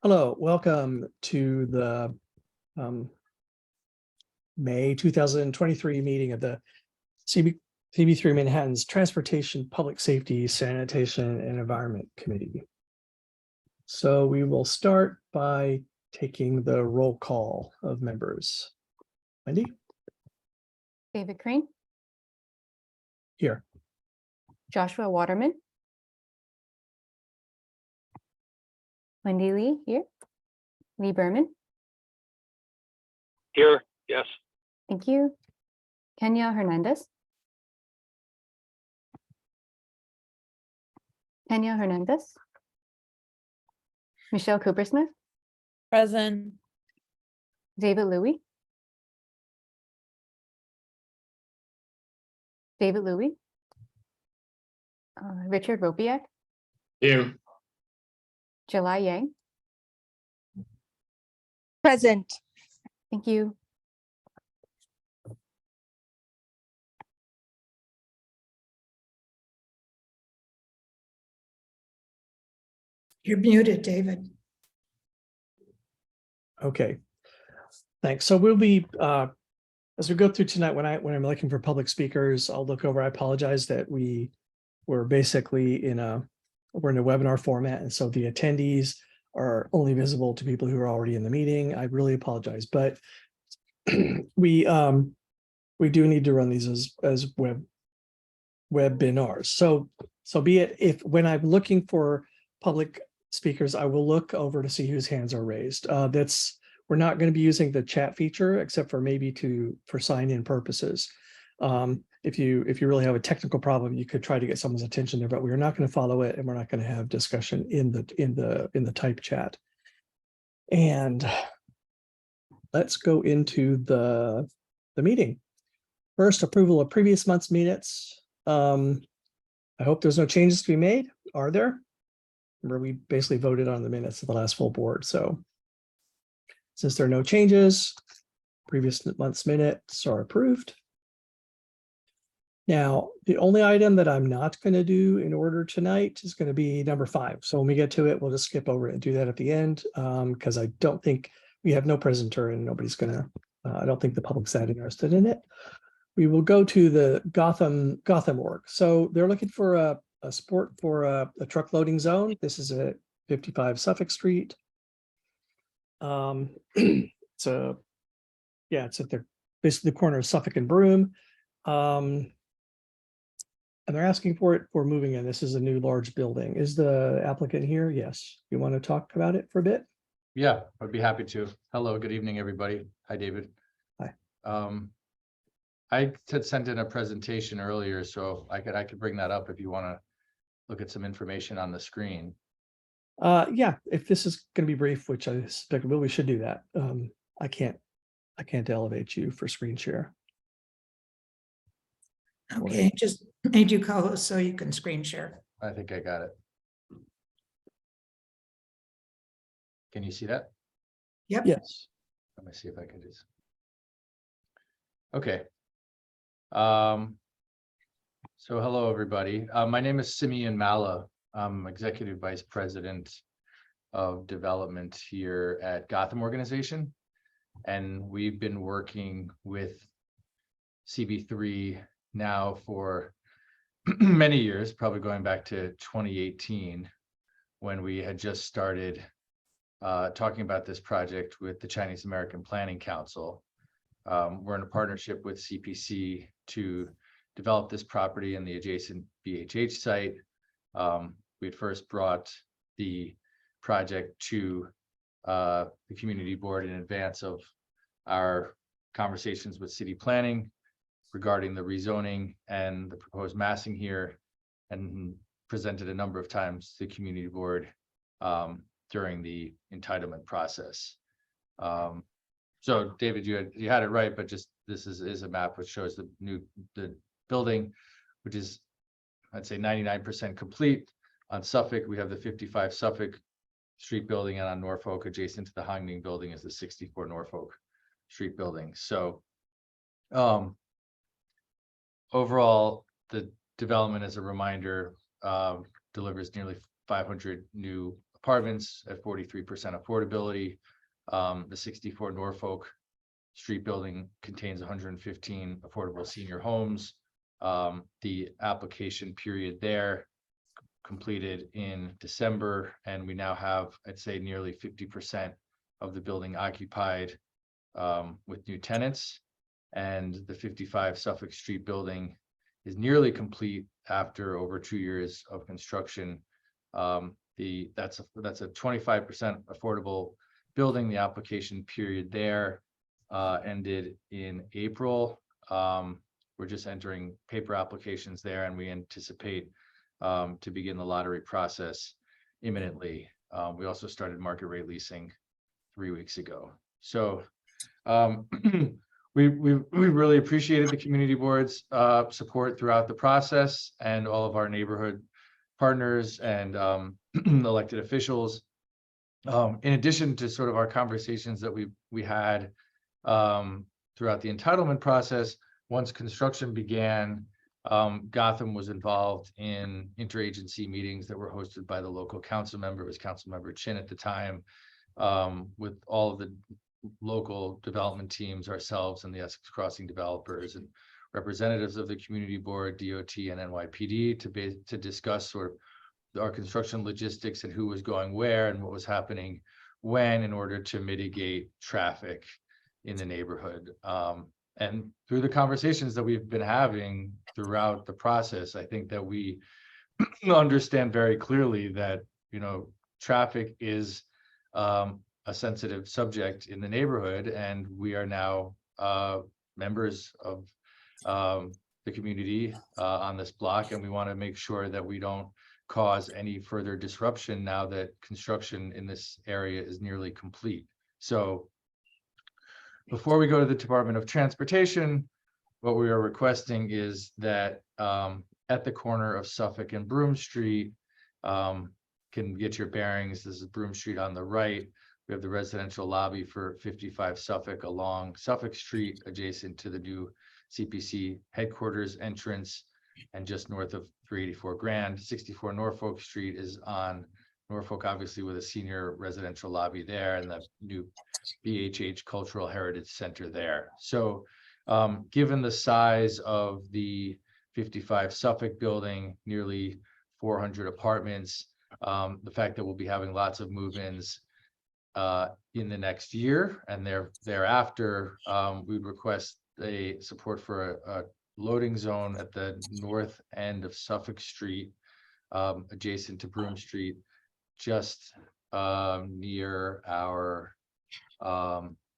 Hello, welcome to the May 2023 meeting of the CB3 Manhattan's Transportation, Public Safety, Sanitation, and Environment Committee. So we will start by taking the roll call of members. Wendy? David Crane, Here. Joshua Waterman, Wendy Lee here, Lee Berman, Here, yes. thank you. Kenya Hernandez. Kenya Hernandez. Michelle Coopersmith, Present. David Louie. David Louie. Richard Ropiak, Here. July Yang, Present. thank you. You're muted, David. Okay, thanks. So we'll be as we go through tonight, when I'm looking for public speakers, I'll look over. I apologize that we're basically we're in a webinar format, and so the attendees are only visible to people who are already in the meeting. I really apologize, but we do need to run these as webinars. So be it, if when I'm looking for public speakers, I will look over to see whose hands are raised. We're not going to be using the chat feature except for maybe for sign-in purposes. If you really have a technical problem, you could try to get someone's attention there, but we're not going to follow it, and we're not going to have discussion in the type chat. And let's go into the meeting. First, approval of previous month's minutes. I hope there's no changes to be made. Are there? Remember, we basically voted on the minutes of the last full board. So since there are no changes, previous month's minutes are approved. Now, the only item that I'm not going to do in order tonight is going to be number 5. So when we get to it, we'll just skip over it and do that at the end, because I don't think we have no presenter and nobody's going to, I don't think the public's that interested in it. We will go to the Gotham org. So they're looking for a support for a truck loading zone. This is at 55 Suffolk Street. It's at basically the corner of Suffolk and Broome. And they're asking for it for moving in. This is a new large building. Is the applicant here? Yes. You want to talk about it for a bit? Yeah, I'd be happy to. Hello, good evening, everybody. Hi, David. Hi. I had sent in a presentation earlier, so I could bring that up if you want to look at some information on the screen. Yeah, if this is going to be brief, which I suspect we should do that. I can't elevate you for screen share. Okay, just made you co-host so you can screen share. I think I got it. Can you see that? Yep. Yes. Let me see if I can just. Okay. So hello, everybody. My name is Simeon Mala. I'm Executive Vice President of Development here at Gotham Organization. And we've been working with CB3 now for many years, probably going back to 2018, when we had just started talking about this project with the Chinese American Planning Council. We're in a partnership with CPC to develop this property and the adjacent BHH site. We first brought the project to the community board in advance of our conversations with city planning regarding the rezoning and the proposed massing here, and presented a number of times to the community board during the entitlement process. So David, you had it right, but just this is a map which shows the building, which is, I'd say, 99% complete. On Suffolk, we have the 55 Suffolk Street building, and on Norfolk, adjacent to the Hongning building, is the 64 Norfolk Street building. So overall, the development, as a reminder, delivers nearly 500 new apartments at 43% affordability. The 64 Norfolk Street building contains 115 affordable senior homes. The application period there completed in December, and we now have, I'd say, nearly 50% of the building occupied with new tenants. And the 55 Suffolk Street building is nearly complete after over 2 years of construction. That's a 25% affordable building. The application period there ended in April. We're just entering paper applications there, and we anticipate to begin the lottery process imminently. We also started market rate leasing 3 weeks ago. So we really appreciated the community board's support throughout the process, and all of our neighborhood partners and elected officials. In addition to sort of our conversations that we had throughout the entitlement process, once construction began, Gotham was involved in interagency meetings that were hosted by the local council member. It was Councilmember Chin at the time, with all of the local development teams, ourselves and the Essex Crossing developers and representatives of the community board, DOT and NYPD to discuss sort of our construction logistics and who was going where and what was happening when, in order to mitigate traffic in the neighborhood. And through the conversations that we've been having throughout the process, I think that we understand very clearly that, you know, traffic is a sensitive subject in the neighborhood, and we are now members of the community on this block, and we want to make sure that we don't cause any further disruption now that construction in this area is nearly complete. So before we go to the Department of Transportation, what we are requesting is that at the corner of Suffolk and Broome Street, can get your bearings. This is Broome Street on the right. We have the residential lobby for 55 Suffolk along Suffolk Street, adjacent to the new CPC headquarters entrance, and just north of 384 Grand. 64 Norfolk Street is on Norfolk, obviously, with a senior residential lobby there and the new BHH Cultural Heritage Center there. So given the size of the 55 Suffolk building, nearly 400 apartments, the fact that we'll be having lots of move-ins in the next year and thereafter, we'd request a support for a loading zone at the north end of Suffolk Street, adjacent to Broome Street, just near our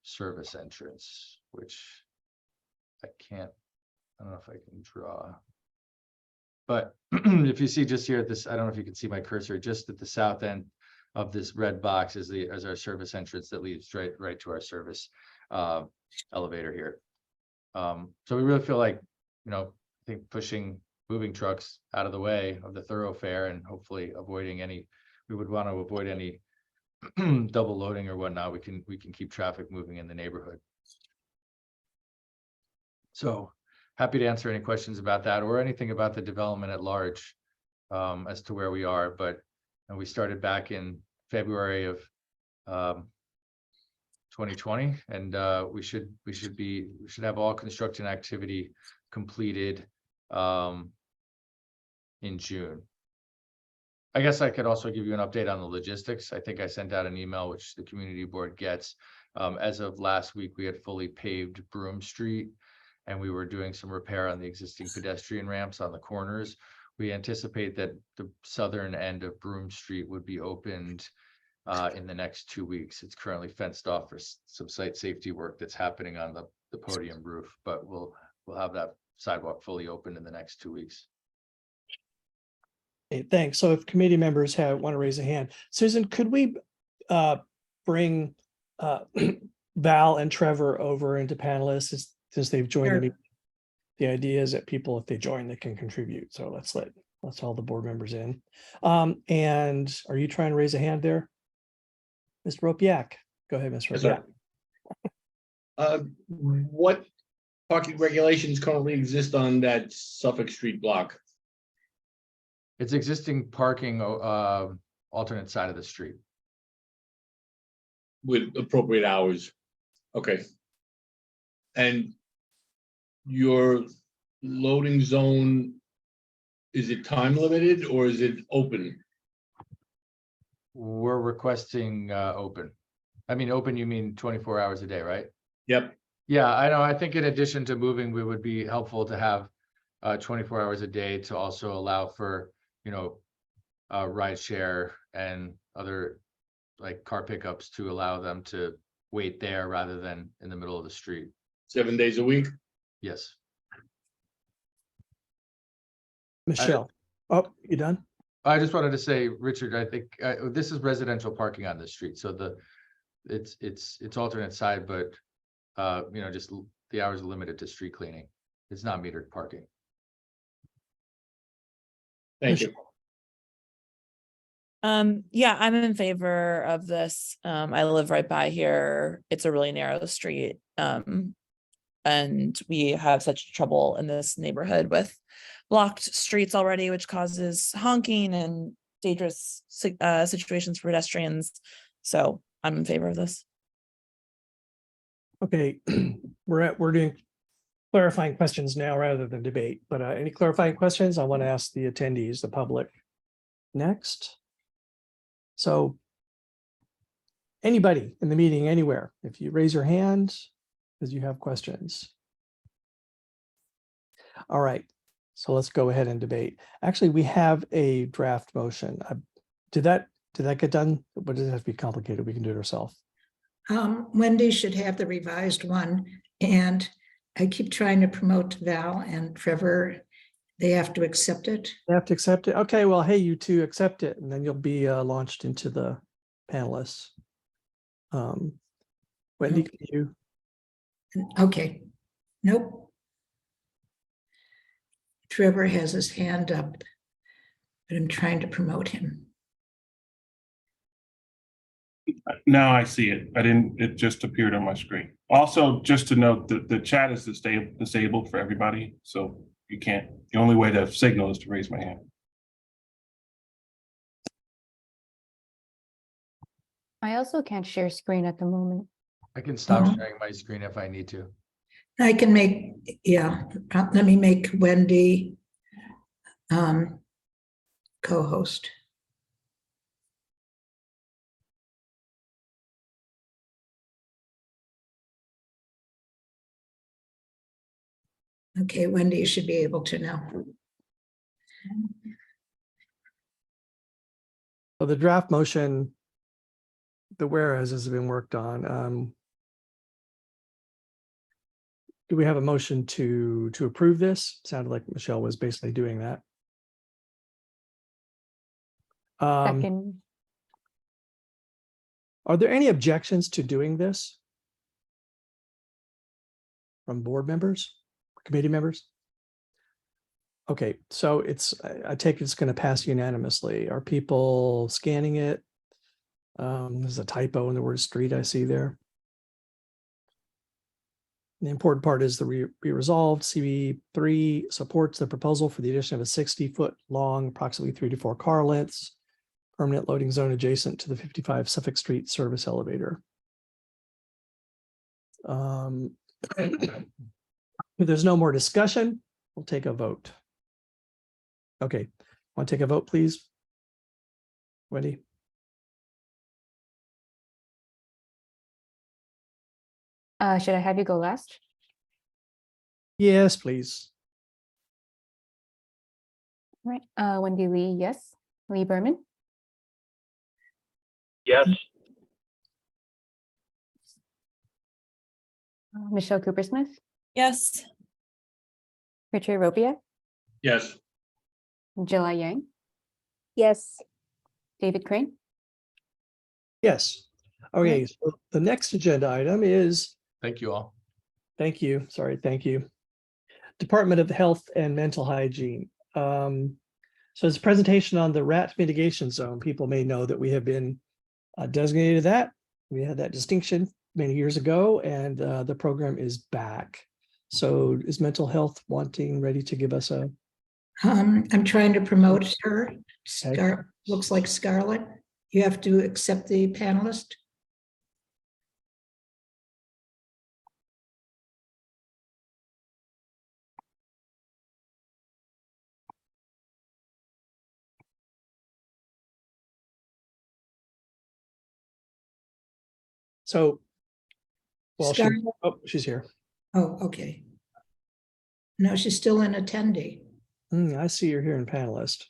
service entrance, which I don't know if I can draw. But if you see just here at this, I don't know if you can see my cursor, just at the south end of this red box is our service entrance that leads right to our service elevator here. So we really feel like, you know, I think pushing moving trucks out of the way of the thoroughfare and hopefully we would want to avoid any double loading or whatnot. We can keep traffic moving in the neighborhood. So happy to answer any questions about that or anything about the development at large as to where we are. But we started back in February of 2020, and we should have all construction activity completed in June. I guess I could also give you an update on the logistics. I think I sent out an email, which the community board gets. As of last week, we had fully paved Broome Street, and we were doing some repair on the existing pedestrian ramps on the corners. We anticipate that the southern end of Broome Street would be opened in the next 2 weeks. It's currently fenced off for some site safety work that's happening on the podium roof, but we'll have that sidewalk fully open in the next 2 weeks. Okay, thanks. So if committee members want to raise a hand, Susan, could we bring Val and Trevor over into panelists since they've joined the meeting? The idea is that people, if they join, they can contribute. So let's all the board members in. And are you trying to raise a hand there? Mr. Ropiak, go ahead, Mr. Ropiak. What parking regulations currently exist on that Suffolk Street block? It's existing parking alternate side of the street. With appropriate hours. Okay. And your loading zone, is it time limited or is it open? We're requesting open. I mean, open, you mean 24 hours a day, right? Yep. Yeah, I know. I think in addition to moving, we would be helpful to have 24 hours a day to also allow for, ride share and other like car pickups to allow them to wait there rather than in the middle of the street. 7 days a week? Yes. Michelle, oh, you done? I just wanted to say, Richard, I think this is residential parking on the street, so it's alternate side, but just the hours are limited to street cleaning. It's not metered parking. Thank you. Yeah, I'm in favor of this. I live right by here. It's a really narrow street. And we have such trouble in this neighborhood with blocked streets already, which causes honking and dangerous situations for pedestrians. So I'm in favor of this. Okay, we're doing clarifying questions now rather than debate, but any clarifying questions? I want to ask the attendees, the public. Next. So anybody in the meeting anywhere, if you raise your hand, because you have questions. All right, so let's go ahead and debate. Actually, we have a draft motion. Did that get done? But it doesn't have to be complicated. We can do it ourselves. Wendy should have the revised one, and I keep trying to promote Val and Trevor. They have to accept it. You have to accept it. Okay, well, hey, you two accept it, and then you'll be launched into the panelists. Wendy, can you? Okay, nope. Trevor has his hand up, but I'm trying to promote him. Now I see it. It just appeared on my screen. Also, just to note that the chat is disabled for everybody. So you can't, the only way to signal is to raise my hand. I also can't share screen at the moment. I can stop Oh. sharing my screen if I need to. I can make, yeah, let me make Wendy co-host. Okay, Wendy, you should be able to now. So the draft motion, the whereas has been worked on. Do we have a motion to approve this? Sounded like Michelle was basically doing that. Second, Are there any objections to doing this? From board members, committee members? Okay, so I take it's going to pass unanimously. Are people scanning it? There's a typo in the word street I see there. The important part is the be resolved. CB3 supports the proposal for the addition of a 60-foot long, approximately 3 to 4 car lengths, permanent loading zone adjacent to the 55 Suffolk Street service elevator. If there's no more discussion, we'll take a vote. Okay, want to take a vote, please? Wendy? should I have you go last? Yes, please. Right, Wendy Lee, yes. Lee Berman, Yes. Michelle Cooper Smith, Yes. Richard Ropia, Yes. July Yang, Yes. David Crane. Yes. Okay, so the next agenda item is, Thank you all. thank you, sorry, thank you. Department of Health and Mental Hygiene. So it's a presentation on the rat mitigation zone. People may know that we have been designated that. We had that distinction many years ago, and the program is back. So is mental health ready to give us a? I'm trying to promote her. Looks like Scarlett. You have to accept the panelist? So. Well, Scarlett? she's here. Oh, okay. No, she's still an attendee. I see you're here in panelist.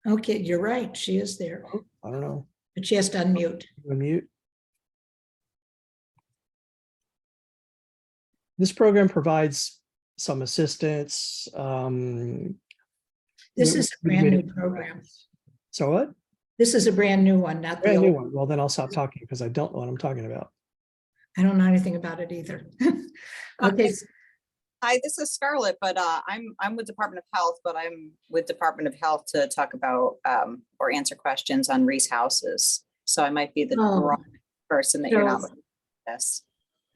Okay, you're right. She is there, I don't know. but she has to unmute. Unmute. This program provides some assistance. This is a brand new program. So what? This is a brand new one, not the Brand new old. one. Well, then I'll stop talking because I don't know what I'm talking about. I don't know anything about it either. Okay, Hi, this is Scarlett, but I'm with Department of Health, but I'm with Department of Health to talk about or answer questions on Reese houses. So I might be the Oh. wrong person that you're not So- looking at this.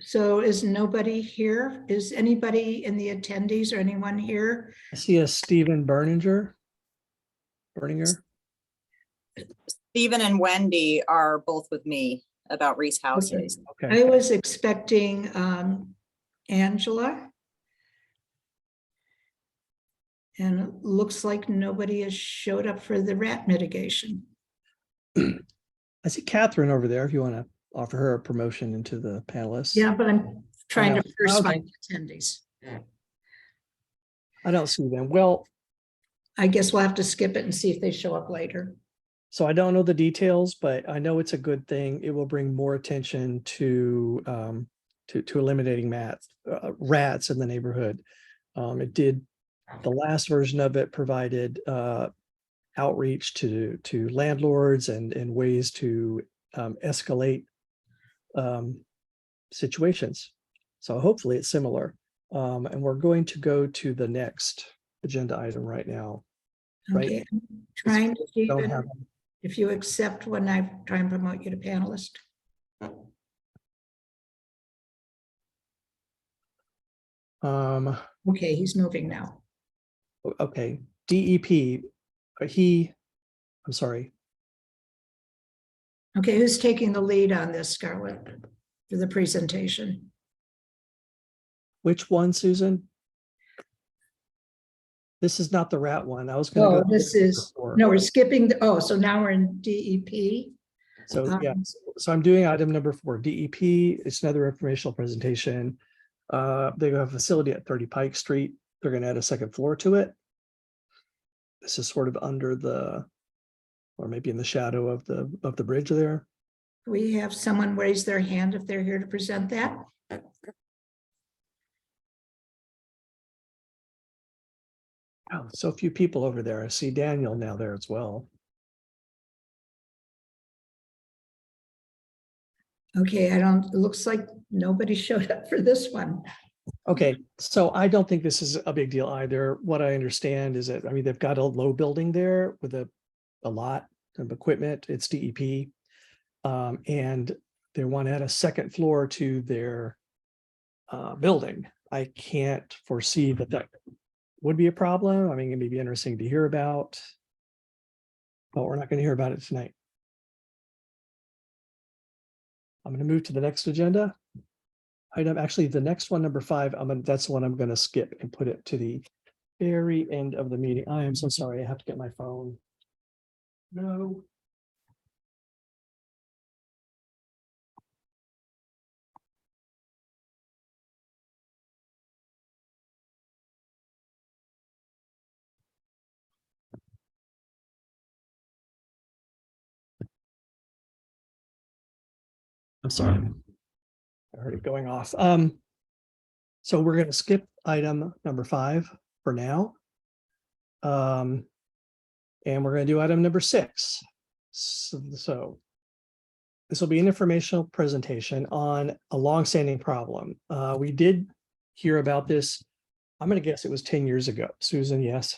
so is nobody here? Is anybody in the attendees or anyone here? I see a Stephen Berninger. Stephen and Wendy are both with me about Reese houses. Okay. I was expecting Angela. And it looks like nobody has showed up for the rat mitigation. I see Catherine over there if you want to offer her a promotion into the panelists. Yeah, but I'm trying to know. first Okay. find attendees. I don't see them. Well, I guess we'll have to skip it and see if they show up later. so I don't know the details, but I know it's a good thing. It will bring more attention to eliminating rats in the neighborhood. It did. The last version of it provided outreach to landlords and ways to escalate situations. So hopefully it's similar. And we're going to go to the next agenda item right now. Right. Okay, I'm trying to keep Don't it, have if you accept when I try and promote you to panelist. Okay, he's moving now. Okay, DEP, I'm sorry, Okay, who's taking the lead on this, Scarlett, for the presentation? which one, Susan? This is not the rat one. I was gonna Oh, go. this is, no, we're skipping, so now we're in DEP. So, yeah, um, so I'm doing item number 4, DEP. It's another informational presentation. They have a facility at 30 Pike Street. They're gonna add a second floor to it. This is sort of under or maybe in the shadow of the bridge there. We have someone raise their hand if they're here to present that. Oh, so few people over there. I see Daniel now there as well. Okay, it looks like nobody showed up for this one. Okay, so I don't think this is a big deal either. What I understand is that, I mean, they've got a low building there with a lot of equipment. It's DEP. And they want to add a second floor to their building. I can't foresee that would be a problem. I mean, it may be interesting to hear about, but we're not going to hear about it tonight. I'm going to move to the next agenda item. Actually, the next one, number 5, that's the one I'm going to skip and put it to the very end of the meeting. I am so sorry. I have to get my phone. No. I'm sorry. I heard it going off. So we're going to skip item number 5 for now. And we're going to do item number 6. So this will be an informational presentation on a longstanding problem. We did hear about this. I'm going to guess it was 10 years ago. Susan, yes.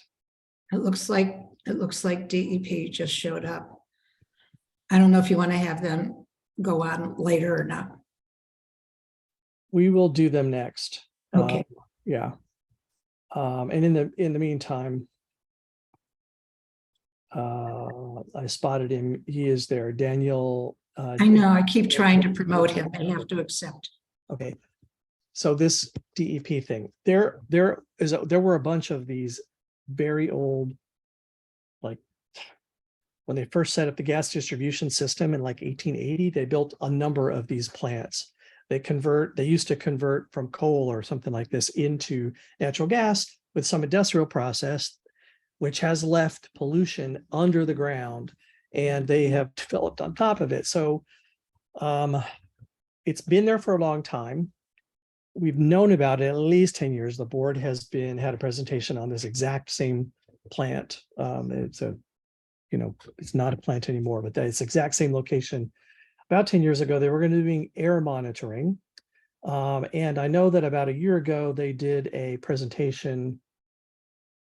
It looks like DEP just showed up. I don't know if you want to have them go on later or not. We will do them next. Okay. Yeah. And in the meantime, I spotted him. He is there. Daniel. I know, I keep trying to promote him. I have to accept. Okay. So this DEP thing, there were a bunch of these very old, like when they first set up the gas distribution system in like 1880, they built a number of these plants. They used to convert from coal or something like this into natural gas with some industrial process, which has left pollution under the ground, and they have developed on top of it. So it's been there for a long time. We've known about it at least 10 years. The board has had a presentation on this exact same plant. It's not a plant anymore, but it's exact same location. About 10 years ago, they were going to be doing air monitoring. And I know that about a year ago, they did a presentation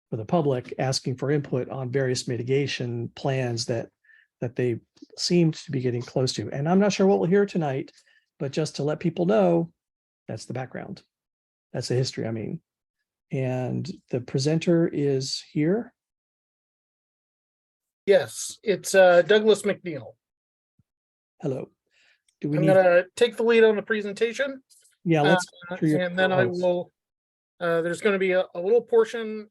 for the public asking for input on various mitigation plans that they seemed to be getting close to. And I'm not sure what we'll hear tonight, but just to let people know, that's the background. That's the history, I mean. And the presenter is here. Yes, it's Douglas McNeil. Hello. Do we I'm need, gonna take the lead on the presentation. yeah, let's. hear your And then I co-host. will, there's gonna be a little portion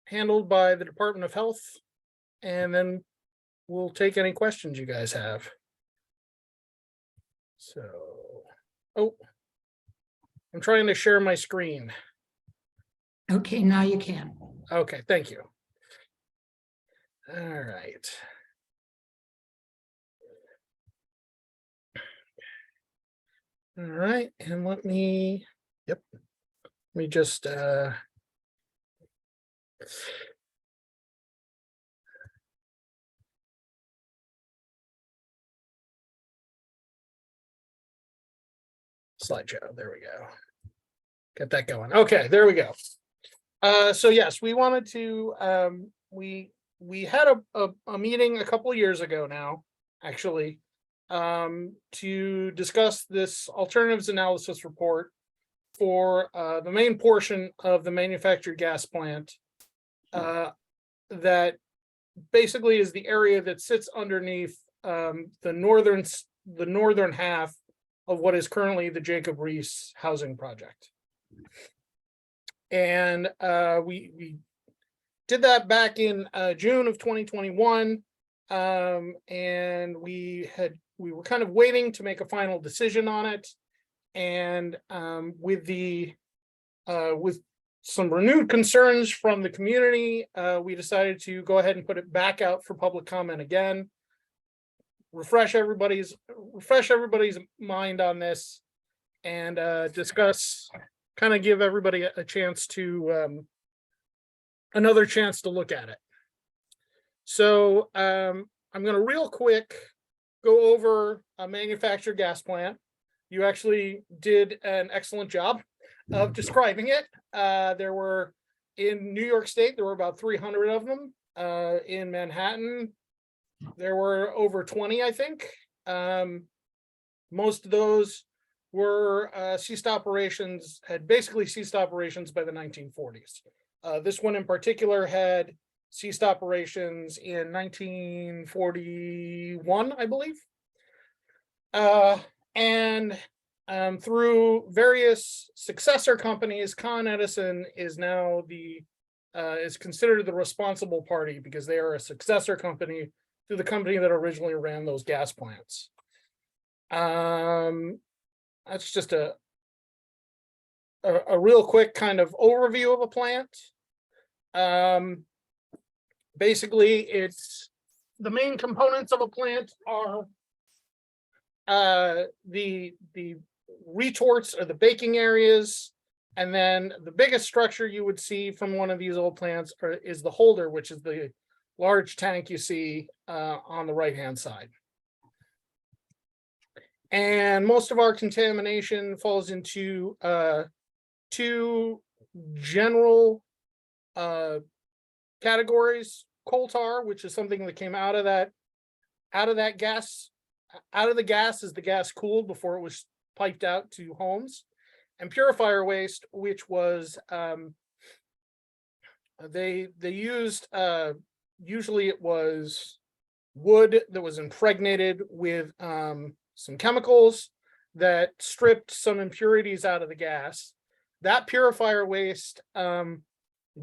handled by the Department of Health. And then we'll take any questions you guys have. So, oh, I'm trying to share my screen. Okay, now you can. Okay, thank you. All right. All right, and let me just slideshow, there we go. Get that going. Okay, there we go. So yes, we wanted to we had a meeting a couple of years ago now, actually, to discuss this alternatives analysis report for the main portion of the manufactured gas plant that basically is the area that sits underneath the northern half of what is currently the Jacob Riis housing project. And we did that back in June of 2021, and we were kind of waiting to make a final decision on it. And with some renewed concerns from the community, we decided to go ahead and put it back out for public comment again. Refresh everybody's mind on this, and discuss, kind of give everybody a chance to another chance to look at it. So I'm going to real quick go over a manufactured gas plant. You actually did an excellent job of describing it. There were, in New York State, there were about 300 of them. In Manhattan, there were over 20, I think. Most of those were ceased operations, had basically ceased operations by the 1940s. This one in particular had ceased operations in 1941, I believe. And through various successor companies, Con Edison is now is considered the responsible party because they are a successor company to the company that originally ran those gas plants. That's just a real quick kind of overview of a plant. Basically, it's the main components of a plant are the retorts or the baking areas, and then the biggest structure you would see from one of these old plants is the holder, which is the large tank you see on the right hand side. And most of our contamination falls into two general categories: coal tar, which is something that came out of that gas. Out of the gas as the gas cooled before it was piped out to homes, and purifier waste, which was they used usually it was wood that was impregnated with some chemicals that stripped some impurities out of the gas. That purifier waste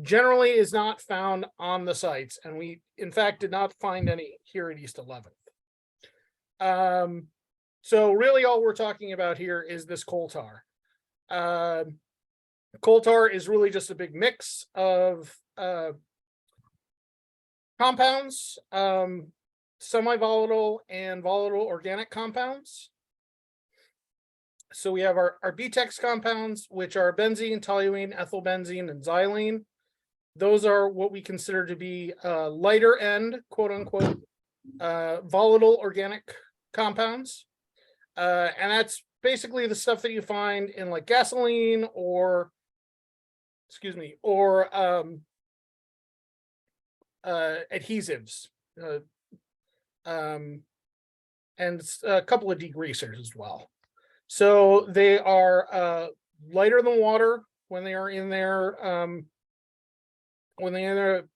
generally is not found on the sites, and we in fact did not find any here at East 11th. So really all we're talking about here is this coal tar. Coal tar is really just a big mix of compounds, semi-volatile and volatile organic compounds. So we have our BTEX compounds, which are benzene, toluene, ethylbenzene, and xylene. Those are what we consider to be lighter end, quote unquote, volatile organic compounds. And that's basically the stuff that you find in like gasoline or, adhesives, and a couple of degreasers as well. So they are lighter than water when they are in their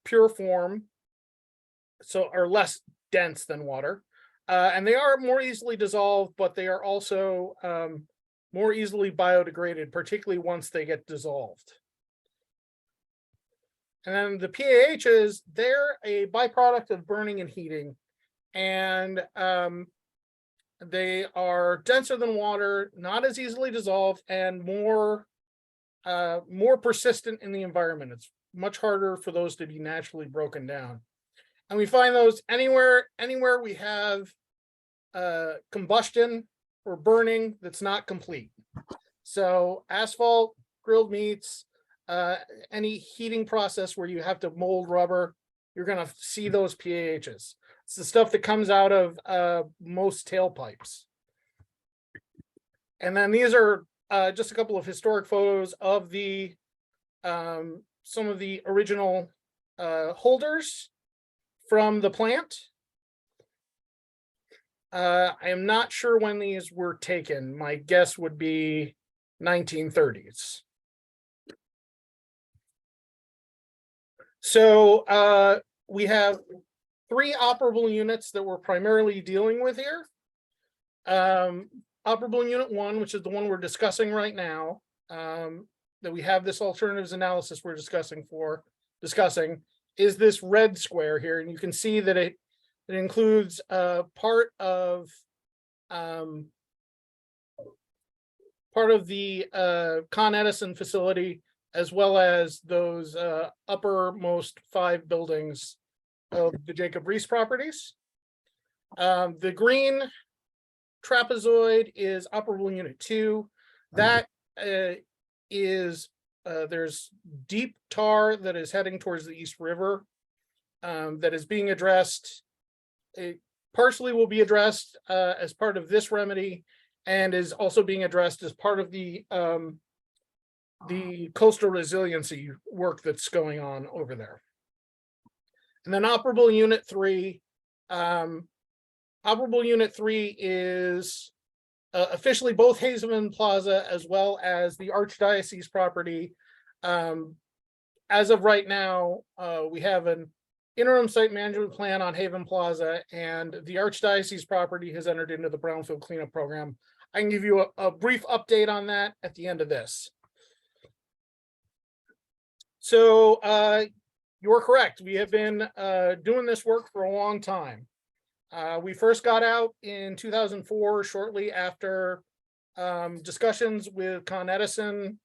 pure form, so are less dense than water, and they are more easily dissolved, but they are also more easily biodegraded, particularly once they get dissolved. And then the PAHs, they're a byproduct of burning and heating, and they are denser than water, not as easily dissolved, and more persistent in the environment. It's much harder for those to be naturally broken down. And we find those anywhere we have combustion or burning that's not complete. So asphalt, grilled meats, any heating process where you have to mold rubber, you're going to see those PAHs. It's the stuff that comes out of most tailpipes. And then these are just a couple of historic photos of the some of the original holders from the plant. I am not sure when these were taken. My guess would be 1930s. So we have 3 operable units that we're primarily dealing with here. Operable unit 1, which is the one we're discussing right now, that we have this alternatives analysis we're discussing, is this red square here. And you can see that it includes part of the Con Edison facility, as well as those uppermost 5 buildings of the Jacob Riis properties. The green trapezoid is operable unit 2. That is there's deep tar that is heading towards the East River that is being addressed. It partially will be addressed as part of this remedy, and is also being addressed as part of the coastal resiliency work that's going on over there. And then operable unit 3, operable unit 3 is officially both Hazeman Plaza as well as the Archdiocese property. As of right now, we have an interim site management plan on Haven Plaza, and the Archdiocese property has entered into the brownfield cleanup program. I can give you a brief update on that at the end of this. So you're correct. We have been doing this work for a long time. We first got out in 2004, shortly after discussions with Con Edison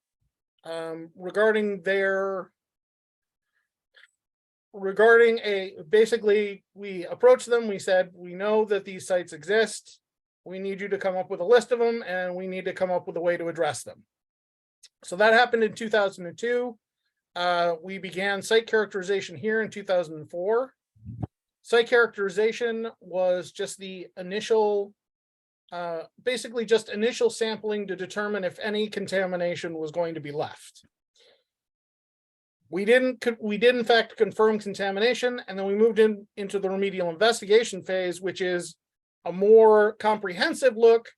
basically we approached them. We said, we know that these sites exist. We need you to come up with a list of them, and we need to come up with a way to address them. So that happened in 2002. We began site characterization here in 2004. Site characterization was just the initial, basically just initial sampling to determine if any contamination was going to be left. We did in fact confirm contamination, and then we moved into the remedial investigation phase, which is a more comprehensive look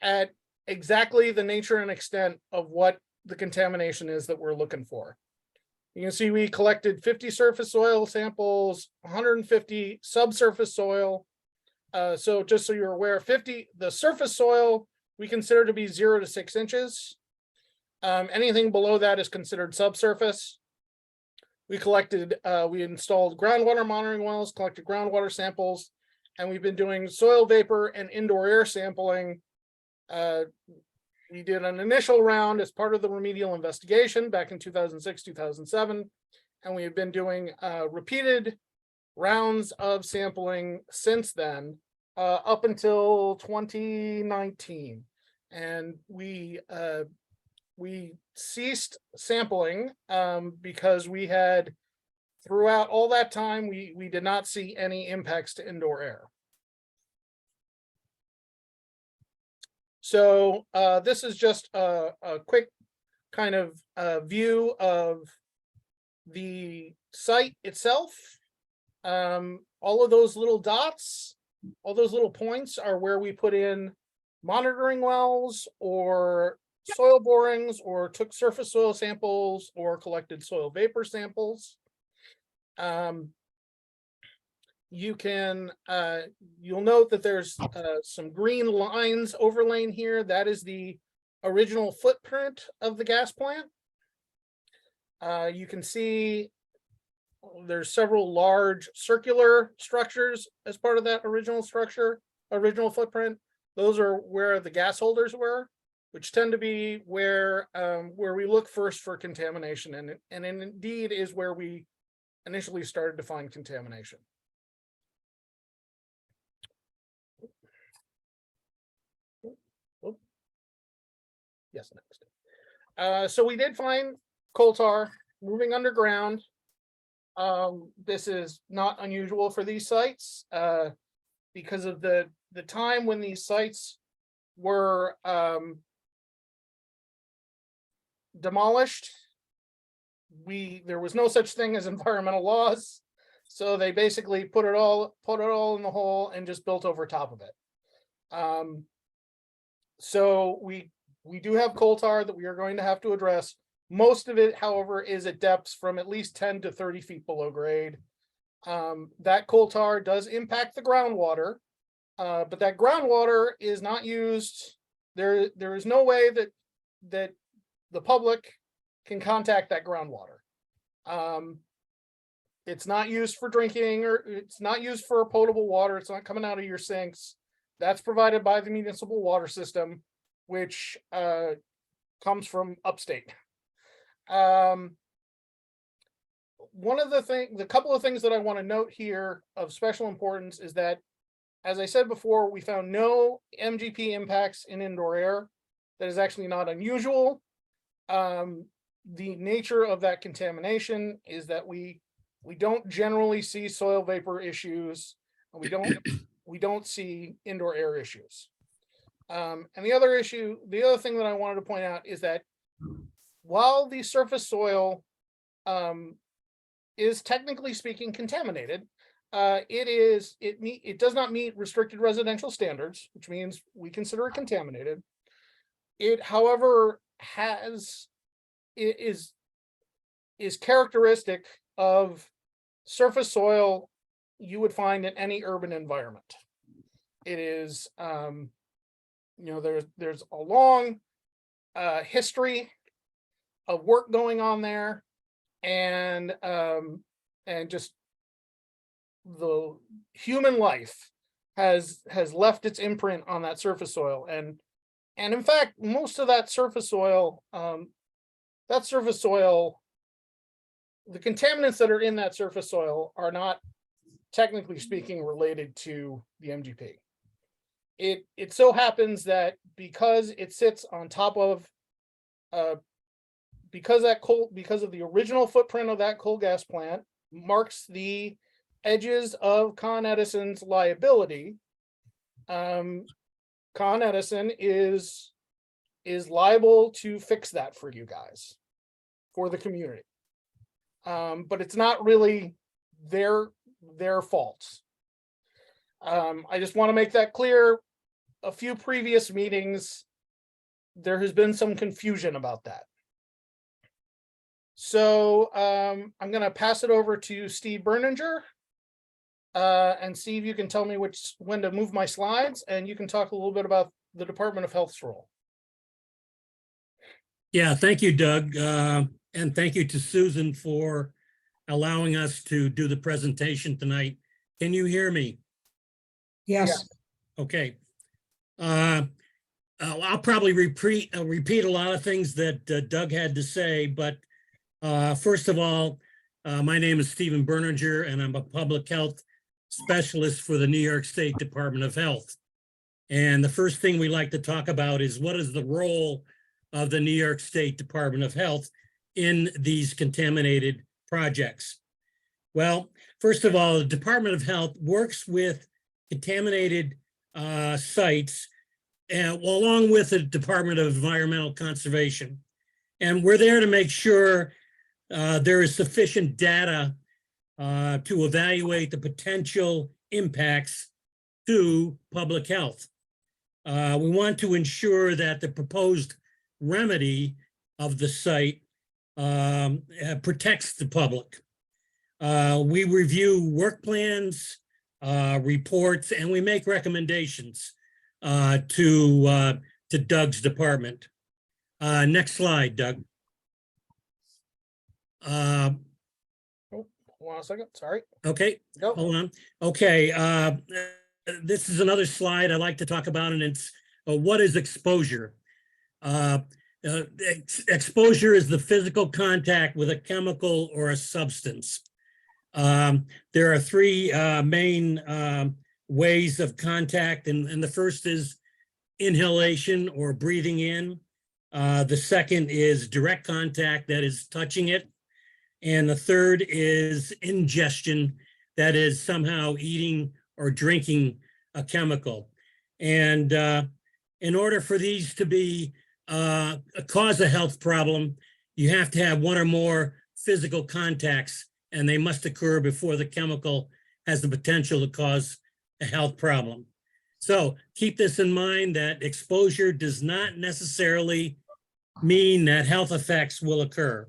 at exactly the nature and extent of what the contamination is that we're looking for. You can see we collected 50 surface soil samples, 150 subsurface soil. So just so you're aware, the surface soil we consider to be 0 to 6 inches. Anything below that is considered subsurface. We installed groundwater monitoring wells, collected groundwater samples, and we've been doing soil vapor and indoor air sampling. We did an initial round as part of the remedial investigation back in 2006, 2007, and we have been doing repeated rounds of sampling since then, up until 2019. And we ceased sampling because we had, throughout all that time, we did not see any impacts to indoor air. So this is just a quick kind of view of the site itself. All of those little dots, all those little points are where we put in monitoring wells or soil borings or took surface soil samples or collected soil vapor samples. You'll note that there's some green lines overlaying here. That is the original footprint of the gas plant. You can see there's several large circular structures as part of that original footprint. Those are where the gas holders were, which tend to be where we look first for contamination, and indeed is where we initially started to find contamination. Yes, next. So we did find coal tar moving underground. This is not unusual for these sites because of the time when these sites were demolished. There was no such thing as environmental laws, so they basically put it all in the hole and just built over top of it. So we do have coal tar that we are going to have to address. Most of it, however, is at depths from at least 10 to 30 feet below grade. That coal tar does impact the groundwater, but that groundwater is not used. There is no way that the public can contact that groundwater. It's not used for drinking, or it's not used for potable water. It's not coming out of your sinks. That's provided by the municipal water system, which comes from upstate. The couple of things that I want to note here of special importance is that, as I said before, we found no MGP impacts in indoor air. That is actually not unusual. The nature of that contamination is that we don't generally see soil vapor issues, and we don't see indoor air issues. And the other thing that I wanted to point out is that while the surface soil is technically speaking contaminated, it does not meet restricted residential standards, which means we consider it contaminated. It, however, is characteristic of surface soil you would find in any urban environment. It is, there's a long history of work going on there, and just the human life has left its imprint on that surface soil, and in fact, most of that surface soil, the contaminants that are in that surface soil are not, technically speaking, related to the MGP. It so happens that because it sits on top of, because of the original footprint of that coal gas plant marks the edges of Con Edison's liability, Con Edison is liable to fix that for you guys, for the community. But it's not really their fault. I just want to make that clear. A few previous meetings, there has been some confusion about that. So I'm gonna pass it over to Steve Berninger. And Steve, you can tell me when to move my slides, and you can talk a little bit about the Department of Health's role. Yeah, thank you, Doug. And thank you to Susan for allowing us to do the presentation tonight. Can you hear me? Yes, Okay. I'll probably repeat a lot of things that Doug had to say, but first of all, my name is Stephen Berninger, and I'm a public health specialist for the New York State Department of Health. And the first thing we like to talk about is what is the role of the New York State Department of Health in these contaminated projects. Well, first of all, the Department of Health works with contaminated sites along with the Department of Environmental Conservation. And we're there to make sure there is sufficient data to evaluate the potential impacts to public health. We want to ensure that the proposed remedy of the site protects the public. We review work plans, reports, and we make recommendations to Doug's department. Next slide, Doug. Hold on a second, sorry. Okay, Go. hold on. Okay, this is another slide I like to talk about, and it's what is exposure? Exposure is the physical contact with a chemical or a substance. There are three main ways of contact, and the first is inhalation or breathing in. The second is direct contact, that is touching it. And the third is ingestion, that is somehow eating or drinking a chemical. And in order for these to be cause a health problem, you have to have one or more physical contacts, and they must occur before the chemical has the potential to cause a health problem. So keep this in mind, that exposure does not necessarily mean that health effects will occur.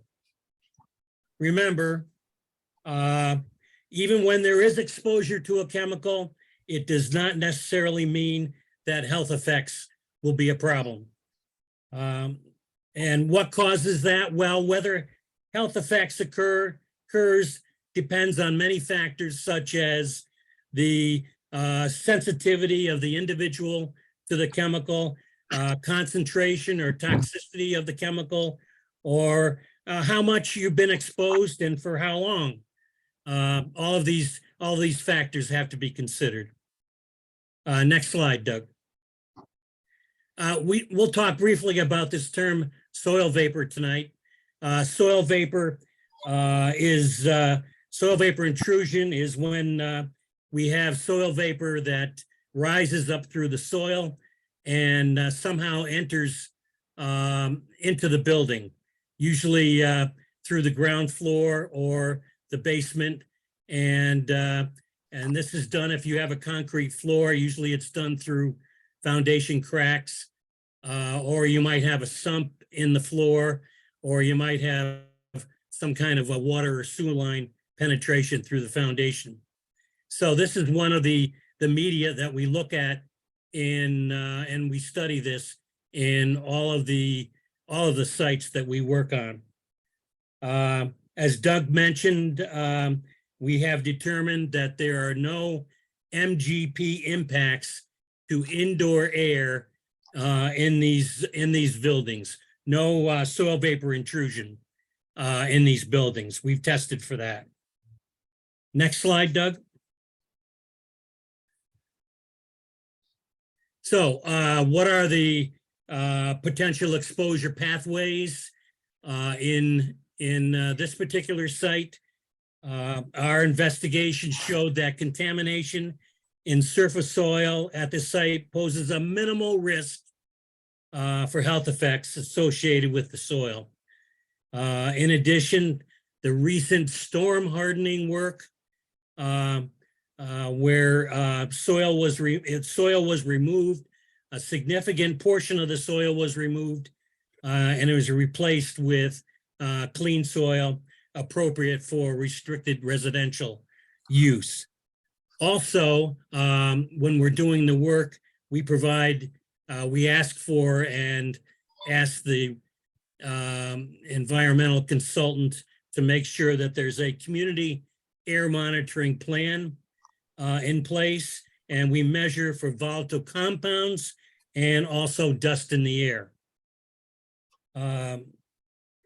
Remember, even when there is exposure to a chemical, it does not necessarily mean that health effects will be a problem. And what causes that? Well, whether health effects occurs depends on many factors, such as the sensitivity of the individual to the chemical, concentration or toxicity of the chemical, or how much you've been exposed and for how long. All of these factors have to be considered. Next slide, Doug. We'll talk briefly about this term soil vapor tonight. Soil vapor intrusion is when we have soil vapor that rises up through the soil and somehow enters into the building, usually through the ground floor or the basement. And this is done if you have a concrete floor. Usually it's done through foundation cracks, or you might have a sump in the floor, or you might have some kind of a water or sewer line penetration through the foundation. So this is one of the media that we look at and we study this in all of the sites that we work on. As Doug mentioned, we have determined that there are no MGP impacts to indoor air in these buildings. No soil vapor intrusion in these buildings. We've tested for that. Next slide, Doug. So what are the potential exposure pathways in this particular site? Our investigation showed that contamination in surface soil at the site poses a minimal risk for health effects associated with the soil. In addition, the recent storm hardening work where soil was removed, a significant portion of the soil was removed, and it was replaced with clean soil appropriate for restricted residential use. Also, when we're doing the work, we provide, we ask for and ask the environmental consultant to make sure that there's a community air monitoring plan in place, and we measure for volatile compounds and also dust in the air.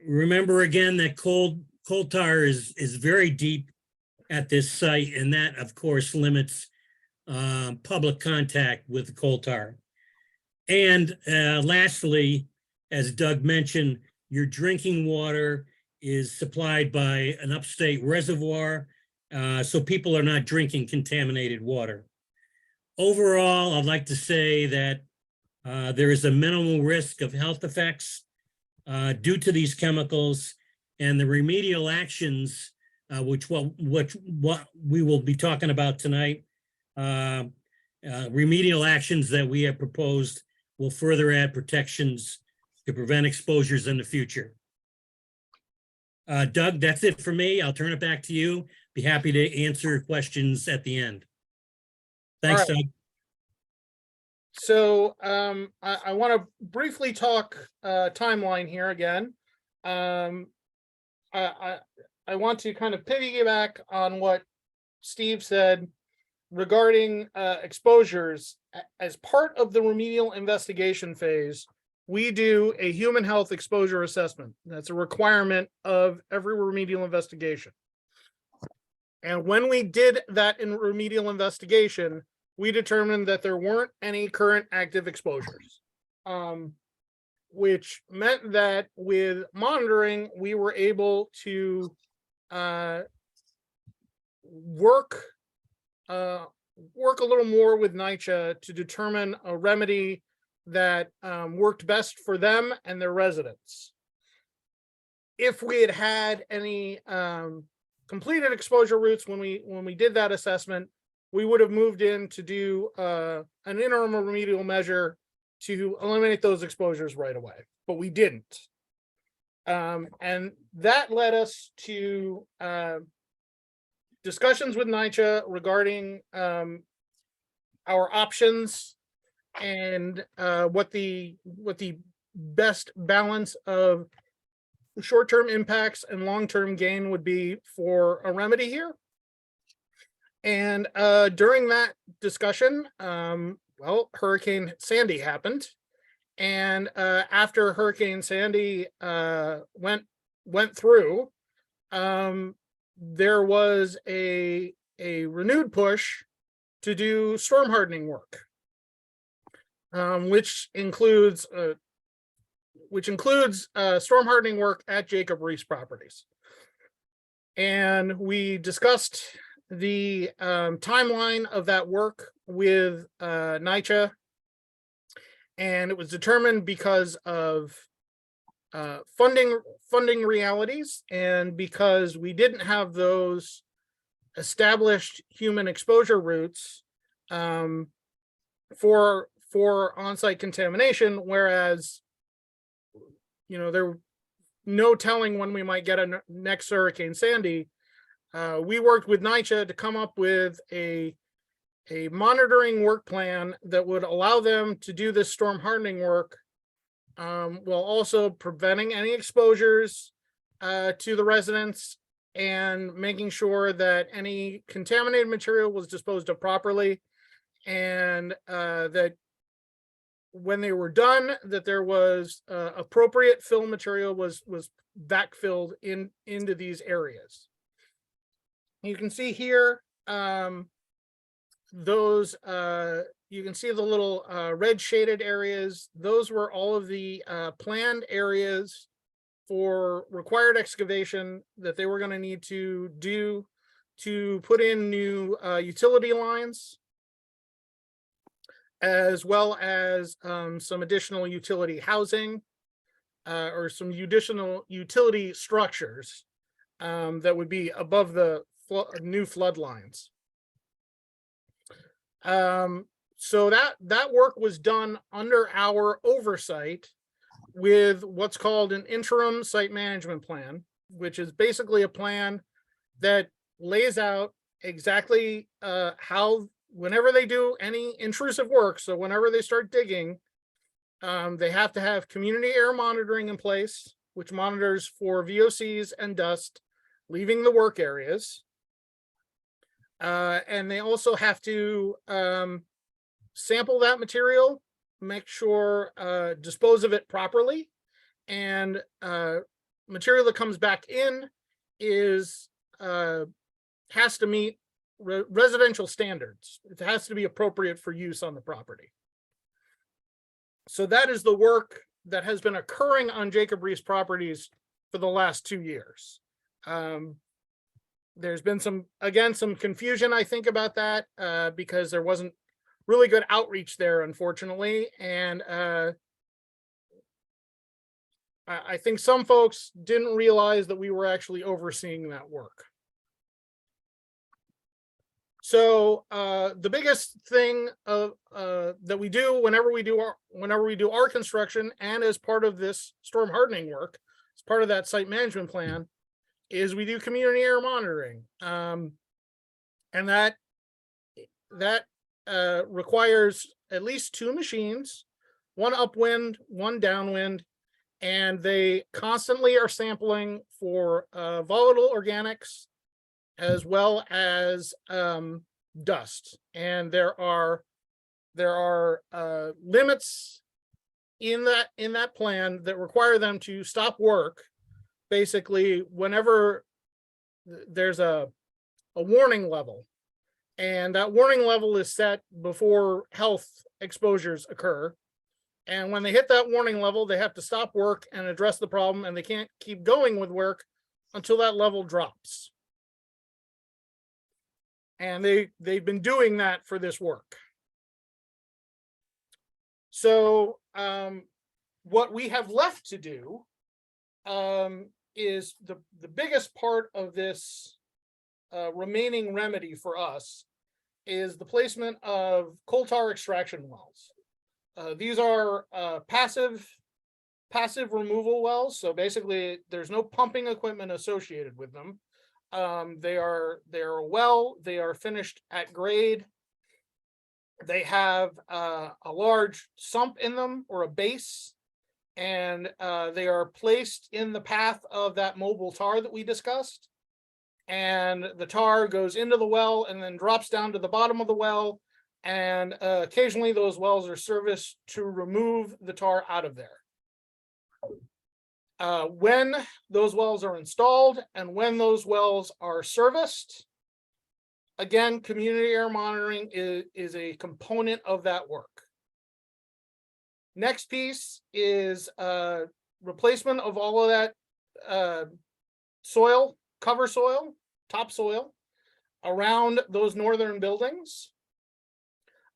Remember again that coal tar is very deep at this site, and that of course limits public contact with the coal tar. And lastly, as Doug mentioned, your drinking water is supplied by an upstate reservoir, so people are not drinking contaminated water. Overall, I'd like to say that there is a minimal risk of health effects due to these chemicals, and the remedial actions, which what we will be talking about tonight, remedial actions that we have proposed will further add protections to prevent exposures in the future. Doug, that's it for me. I'll turn it back to you. Be happy to answer questions at the end. Thanks, All right. Doug. So I want to briefly talk timeline here again. I want to kind of piggyback on what Steve said regarding exposures. As part of the remedial investigation phase, we do a human health exposure assessment. That's a requirement of every remedial investigation. And when we did that in remedial investigation, we determined that there weren't any current active exposures, which meant that with monitoring, we were able to work a little more with NYCHA to determine a remedy that worked best for them and their residents. If we had had any completed exposure routes when we did that assessment, we would have moved in to do an interim remedial measure to eliminate those exposures right away, but we didn't. And that led us to discussions with NYCHA regarding our options and what the best balance of short-term impacts and long-term gain would be for a remedy here. And during that discussion, well, Hurricane Sandy happened. And after Hurricane Sandy went through, there was a renewed push to do storm hardening work, which includes storm hardening work at Jacob Riis Properties. And we discussed the timeline of that work with NYCHA, and it was determined because of funding realities, and because we didn't have those established human exposure routes for on-site contamination, whereas there no telling when we might get a next Hurricane Sandy. We worked with NYCHA to come up with a monitoring work plan that would allow them to do this storm hardening work, while also preventing any exposures to the residents and making sure that any contaminated material was disposed of properly, and that when they were done, that there was appropriate fill material was backfilled into these areas. You can see here, you can see the little red shaded areas. Those were all of the planned areas for required excavation that they were going to need to do to put in new utility lines, as well as some additional utility housing or some additional utility structures that would be above the new flood lines. So that work was done under our oversight, with what's called an interim site management plan, which is basically a plan that lays out exactly how, whenever they do any intrusive work, so whenever they start digging, they have to have community air monitoring in place, which monitors for VOCs and dust leaving the work areas. And they also have to sample that material, make sure, dispose of it properly. And material that comes back in is, has to meet residential standards. It has to be appropriate for use on the property. So that is the work that has been occurring on Jacob Riis properties for the last 2 years. There's been some confusion, I think, about that because there wasn't really good outreach there, unfortunately. And I think some folks didn't realize that we were actually overseeing that work. So the biggest thing that we do whenever we do our construction, and as part of this storm hardening work, as part of that site management plan, is we do community air monitoring, and that requires at least 2 machines, one upwind, one downwind, and they constantly are sampling for volatile organics as well as dust. And there are limits in that plan that require them to stop work basically whenever there's a warning level, and that warning level is set before health exposures occur. And when they hit that warning level, they have to stop work and address the problem, and they can't keep going with work until that level drops. And they've been doing that for this work. So what we have left to do is the biggest part of this remaining remedy for us is the placement of coal tar extraction wells. These are passive removal wells. So basically there's no pumping equipment associated with them. They are a well, they are finished at grade. They have a large sump in them, or a base, and they are placed in the path of that mobile tar that we discussed. And the tar goes into the well and then drops down to the bottom of the well. And occasionally those wells are serviced to remove the tar out of there. When those wells are installed and when those wells are serviced, again, community air monitoring is a component of that work. Next piece is replacement of all of that soil, cover soil, topsoil around those northern buildings.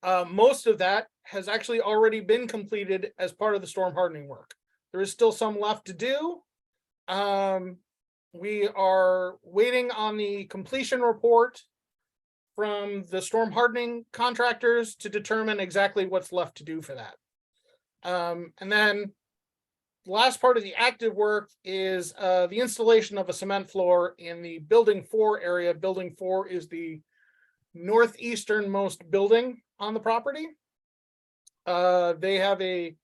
Most of that has actually already been completed as part of the storm hardening work. There is still some left to do. We are waiting on the completion report from the storm hardening contractors to determine exactly what's left to do for that. And then the last part of the active work is the installation of a cement floor in the building 4 area. Building 4 is the northeasternmost building on the property. They have a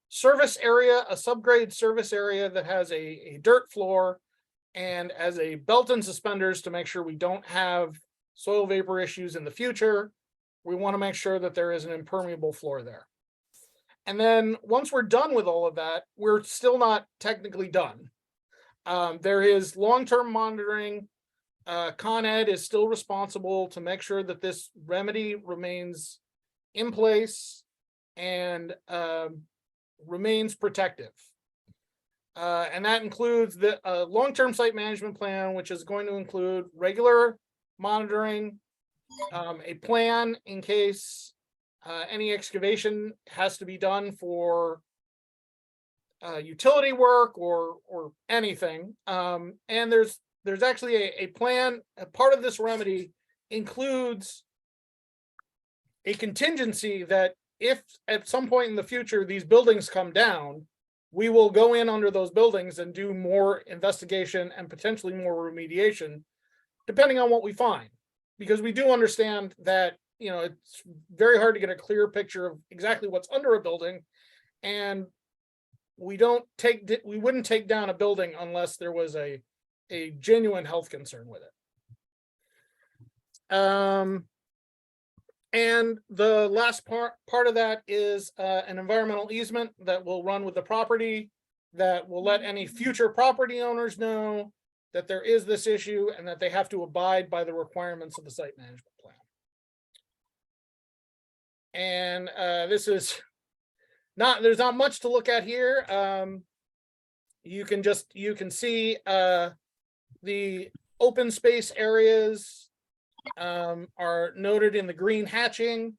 service area, a subgrade service area that has a dirt floor, and as a belt and suspenders to make sure we don't have soil vapor issues in the future, we want to make sure that there is an impermeable floor there. And then once we're done with all of that, we're still not technically done. There is long-term monitoring. Con Ed is still responsible to make sure that this remedy remains in place and remains protective. And that includes the long-term site management plan, which is going to include regular monitoring, a plan in case any excavation has to be done for utility work or anything. And there's actually a plan. A part of this remedy includes a contingency that if at some point in the future these buildings come down, we will go in under those buildings and do more investigation and potentially more remediation, depending on what we find. Because we do understand that, you know, it's very hard to get a clear picture of exactly what's under a building. And we wouldn't take down a building unless there was a genuine health concern with it. And the last part of that is an environmental easement that will run with the property, that will let any future property owners know that there is this issue and that they have to abide by the requirements of the site management plan. And this is there's not much to look at here. You can see the open space areas are noted in the green hatching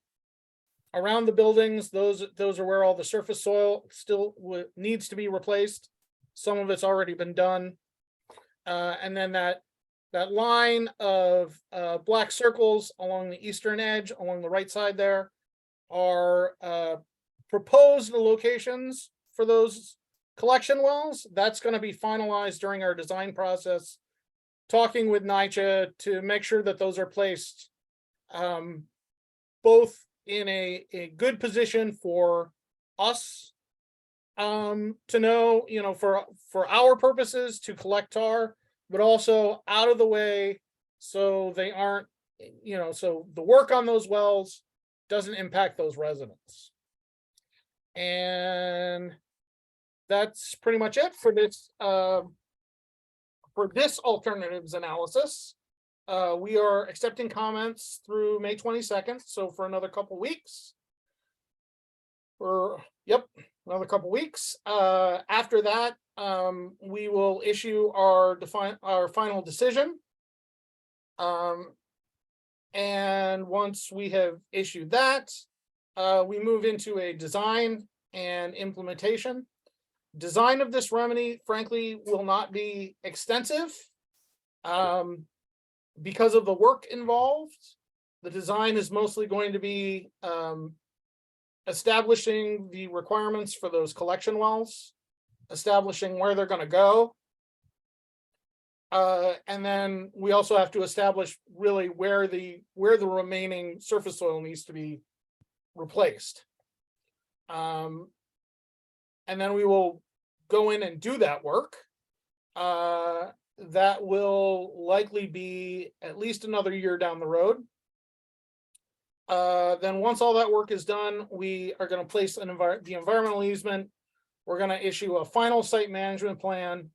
around the buildings. Those are where all the surface soil still needs to be replaced. Some of it's already been done. And then that line of black circles along the eastern edge, along the right side there, are proposed locations for those collection wells. That's going to be finalized during our design process, talking with NYCHA to make sure that those are placed both in a good position for us to know, you know, for our purposes to collect tar, but also out of the way so they aren't, you know, so the work on those wells doesn't impact those residents. And that's pretty much it for this alternatives analysis. We are accepting comments through May 22nd, so for another couple weeks. Another couple weeks. After that, we will issue our final decision. And once we have issued that, we move into a design and implementation. Design of this remedy, frankly, will not be extensive because of the work involved. The design is mostly going to be establishing the requirements for those collection wells, establishing where they're going to go. And then we also have to establish really where the remaining surface soil needs to be replaced. And then we will go in and do that work. That will likely be at least another year down the road. Then once all that work is done, we are going to place the environmental easement. We're going to issue a final site management plan,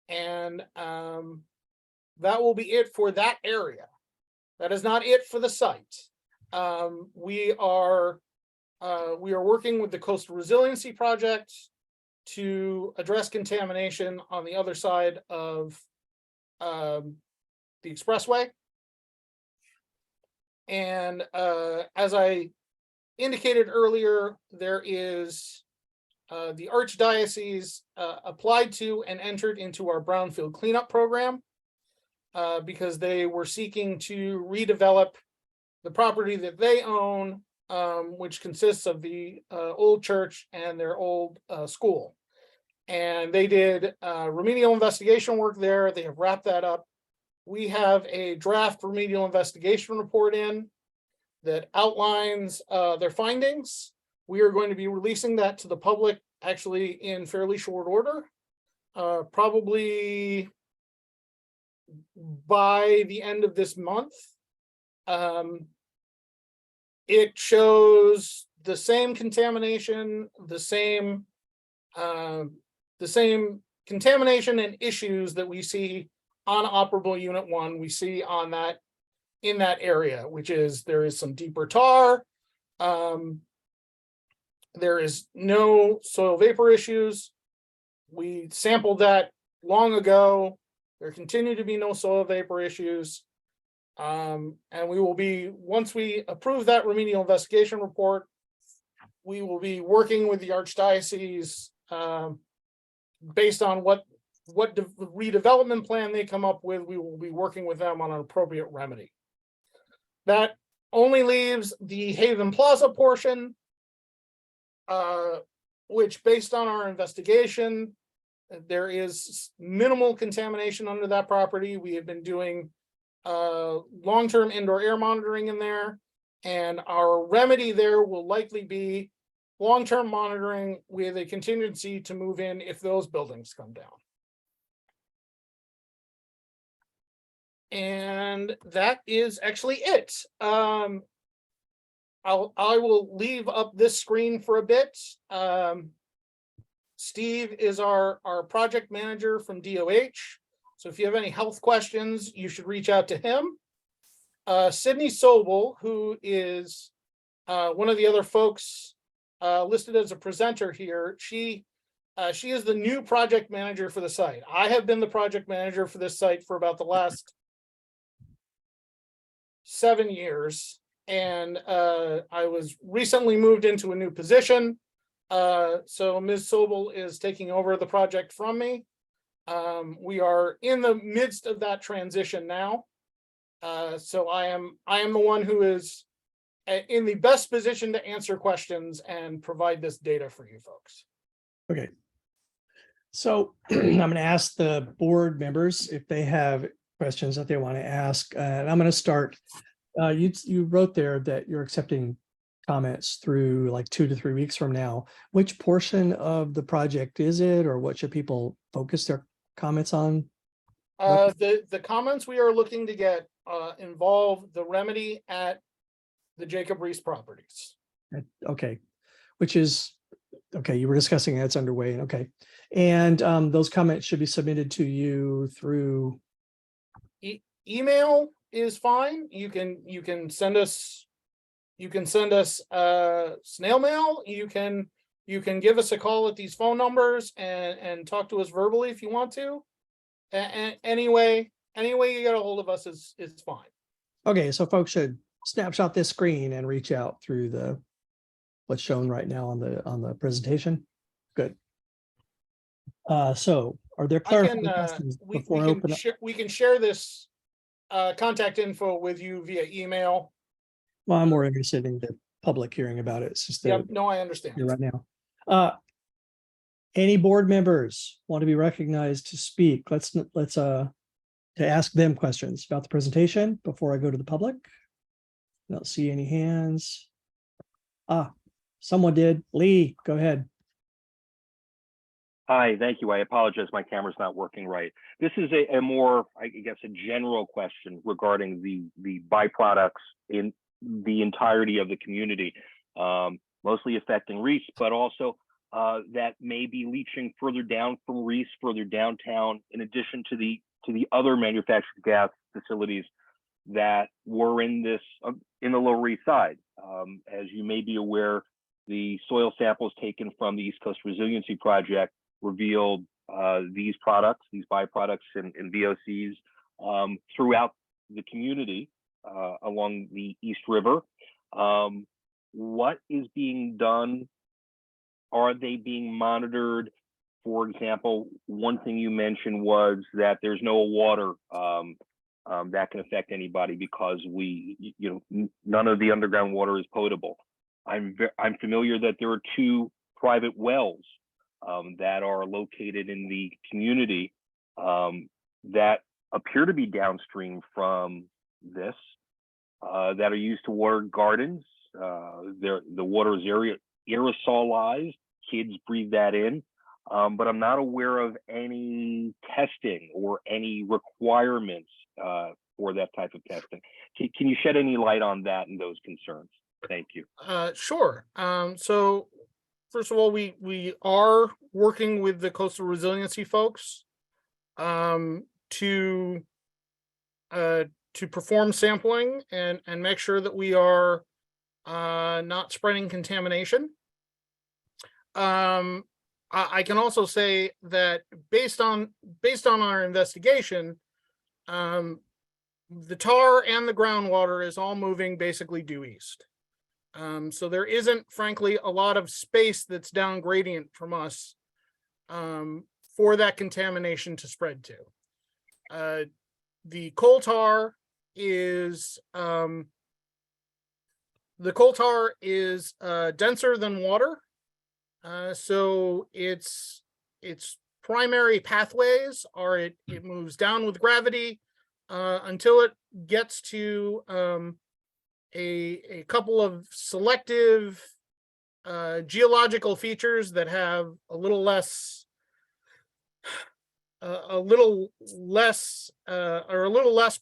and that will be it for that area. That is not it for the site. We are working with the Coastal Resiliency Project to address contamination on the other side of the expressway. And as I indicated earlier, there is the Archdiocese applied to and entered into our brownfield cleanup program because they were seeking to redevelop the property that they own, which consists of the old church and their old school. And they did remedial investigation work there. They have wrapped that up. We have a draft remedial investigation report in that outlines their findings. We are going to be releasing that to the public actually in fairly short order, probably by the end of this month. It shows the same contamination, the same contamination and issues that we see on operable unit 1, we see on that in that area, which is there is some deeper tar. There is no soil vapor issues. We sampled that long ago. There continue to be no soil vapor issues. And we will be, once we approve that remedial investigation report, we will be working with the Archdiocese based on what redevelopment plan they come up with. We will be working with them on an appropriate remedy. That only leaves the Haven Plaza portion, which based on our investigation, there is minimal contamination under that property. We have been doing long-term indoor air monitoring in there. And our remedy there will likely be long-term monitoring with a contingency to move in if those buildings come down. And that is actually it. I will leave up this screen for a bit. Steve is our project manager from DOH. So if you have any health questions, you should reach out to him. Sydney Sobel, who is one of the other folks listed as a presenter here, she is the new project manager for the site. I have been the project manager for this site for about the last 7 years, and I was recently moved into a new position. So Ms. Sobel is taking over the project from me. We are in the midst of that transition now. So I am the one who is in the best position to answer questions and provide this data for you folks. Okay. So I'm going to ask the board members if they have questions that they want to ask. And I'm going to start. You wrote there that you're accepting comments through like 2 to 3 weeks from now. Which portion of the project is it, or what should people focus their comments on? The comments we are looking to get involve the remedy at the Jacob Reese properties. Okay, which is, okay, you were discussing it's underway, okay. And those comments should be submitted to you through? Email is fine. You can send us snail mail. You can give us a call at these phone numbers and talk to us verbally if you want to. And anyway you get a hold of us is fine. Okay, so folks should snapshot this screen and reach out through what's shown right now on the presentation. Good. So are there clarifying questions before I open up? We can share this contact info with you via email. Well, I'm more interested in the public hearing about it. It's just Yeah, no, I understand. right now. Any board members want to be recognized to speak? Let's to ask them questions about the presentation before I go to the public. I don't see any hands. Someone did. Lee, go ahead. Hi, thank you. I apologize, my camera's not working right. This is a more, I guess, a general question regarding the byproducts in the entirety of the community, mostly affecting Reese, but also that may be leaching further down from Reese, further downtown, in addition to the other manufactured gas facilities that were in the Lower East Side. As you may be aware, the soil samples taken from the East Coast Resiliency Project revealed these products, these byproducts and VOCs throughout the community along the East River. What is being done? Are they being monitored? For example, one thing you mentioned was that there's no water that can affect anybody because none of the underground water is potable. I'm familiar that there are 2 private wells that are located in the community that appear to be downstream from this, that are used to water gardens. The water is aerosolized, kids breathe that in, but I'm not aware of any testing or any requirements for that type of testing. Can you shed any light on that and those concerns? Thank you. Sure. So first of all, we are working with the Coastal Resiliency folks to perform sampling and make sure that we are not spreading contamination. I can also say that based on our investigation, the tar and the groundwater is all moving basically due east. So there isn't, frankly, a lot of space that's down gradient from us for that contamination to spread to. The coal tar is denser than water. So its primary pathways are it moves down with gravity until it gets to a couple of selective geological features that have a little less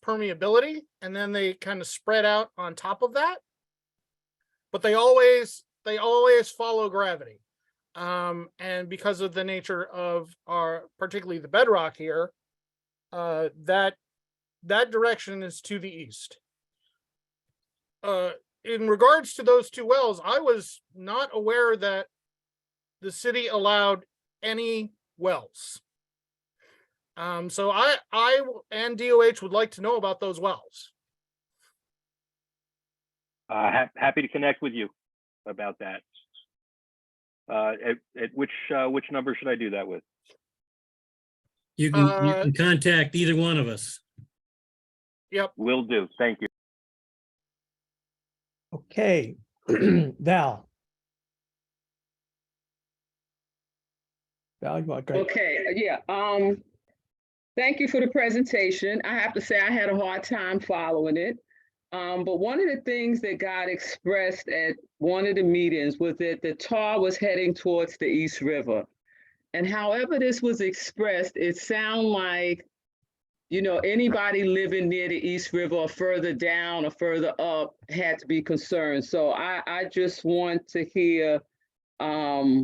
permeability, and then they kind of spread out on top of that. But they always follow gravity. And because of the nature of particularly the bedrock here, that direction is to the east. In regards to those two wells, I was not aware that the city allowed any wells. So I and DOH would like to know about those wells. Happy to connect with you about that. At which number should I do that with? You can contact either one of us. Yep. Will do. Thank you. Okay, Val. Val, you want, great. Okay, yeah, thank you for the presentation. I have to say I had a hard time following it. But one of the things that got expressed at one of the meetings was that the tar was heading towards the East River. And however this was expressed, it sounded like, you know, anybody living near the East River or further down or further up had to be concerned. So I just want to hear, I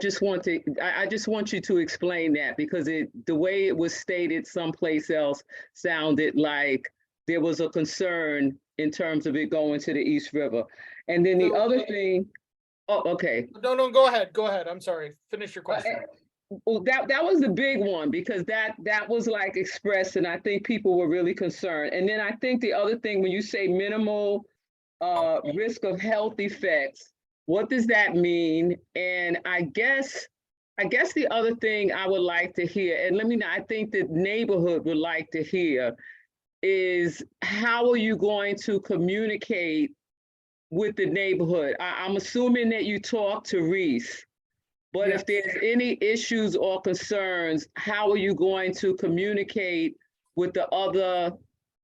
just want you to explain that, because the way it was stated someplace else sounded like there was a concern in terms of it going to the East River. And then the other thing, oh, okay. No, go ahead. I'm sorry. Finish your question. Well, that was the big one, because that was like expressed, and I think people were really concerned. And then I think the other thing, when you say minimal risk of health effects, what does that mean? And I guess the other thing I would like to hear, and I think the neighborhood would like to hear, is how are you going to communicate with the neighborhood? I'm assuming that you talk to Reese. But if there's any issues or concerns, how are you going to communicate with the other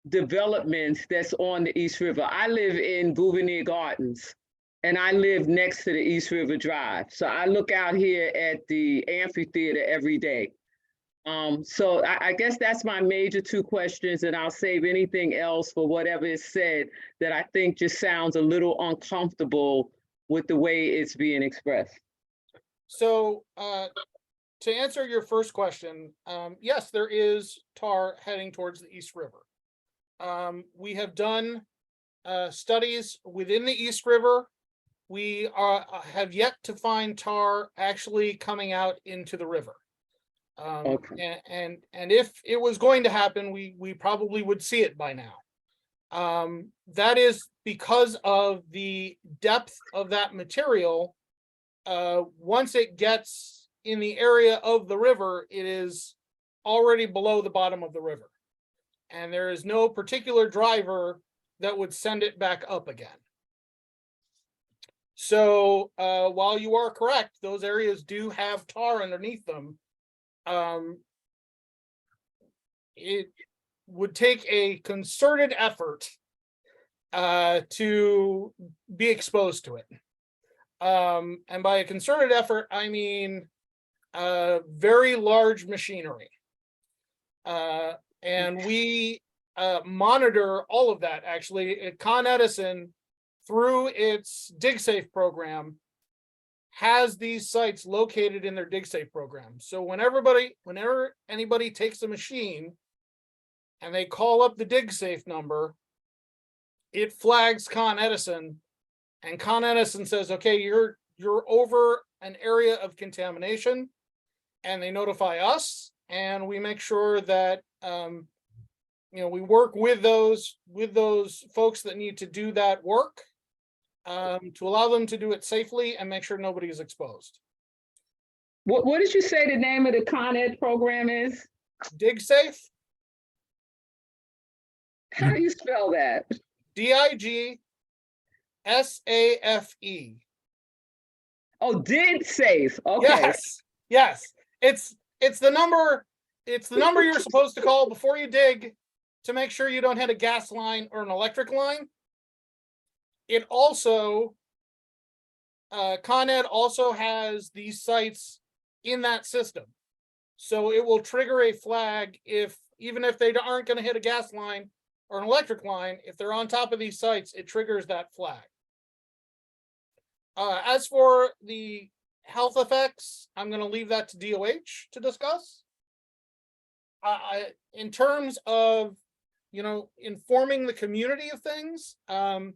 developments that's on the East River? I live in Gouverneur Gardens, and I live next to the East River Drive. So I look out here at the amphitheater every day. So I guess that's my major two questions, and I'll save anything else for whatever is said that I think just sounds a little uncomfortable with the way it's being expressed. So to answer your first question, yes, there is tar heading towards the East River. We have done studies within the East River. We have yet to find tar actually coming out into the river. Okay. And if it was going to happen, we probably would see it by now. That is because of the depth of that material. Once it gets in the area of the river, it is already below the bottom of the river. And there is no particular driver that would send it back up again. So while you are correct, those areas do have tar underneath them. It would take a concerted effort to be exposed to it. And by a concerted effort, I mean very large machinery. And we monitor all of that. Actually, Con Edison, through its DigSafe program, has these sites located in their DigSafe program. So whenever anybody takes a machine and they call up the DigSafe number, it flags Con Edison. And Con Edison says, okay, you're over an area of contamination, and they notify us, and we make sure that we work with those folks that need to do that work to allow them to do it safely and make sure nobody is exposed. What did you say the name of the Con Ed program is? DigSafe. How do you spell that? DIGSAFE. Oh, did save. Okay. Yes, yes. It's the number you're supposed to call before you dig to make sure you don't hit a gas line or an electric line. It also, Con Ed also has these sites in that system. So it will trigger a flag even if they aren't going to hit a gas line or an electric line, if they're on top of these sites, it triggers that flag. As for the health effects, I'm going to leave that to DOH to discuss. In terms of, informing the community of things, our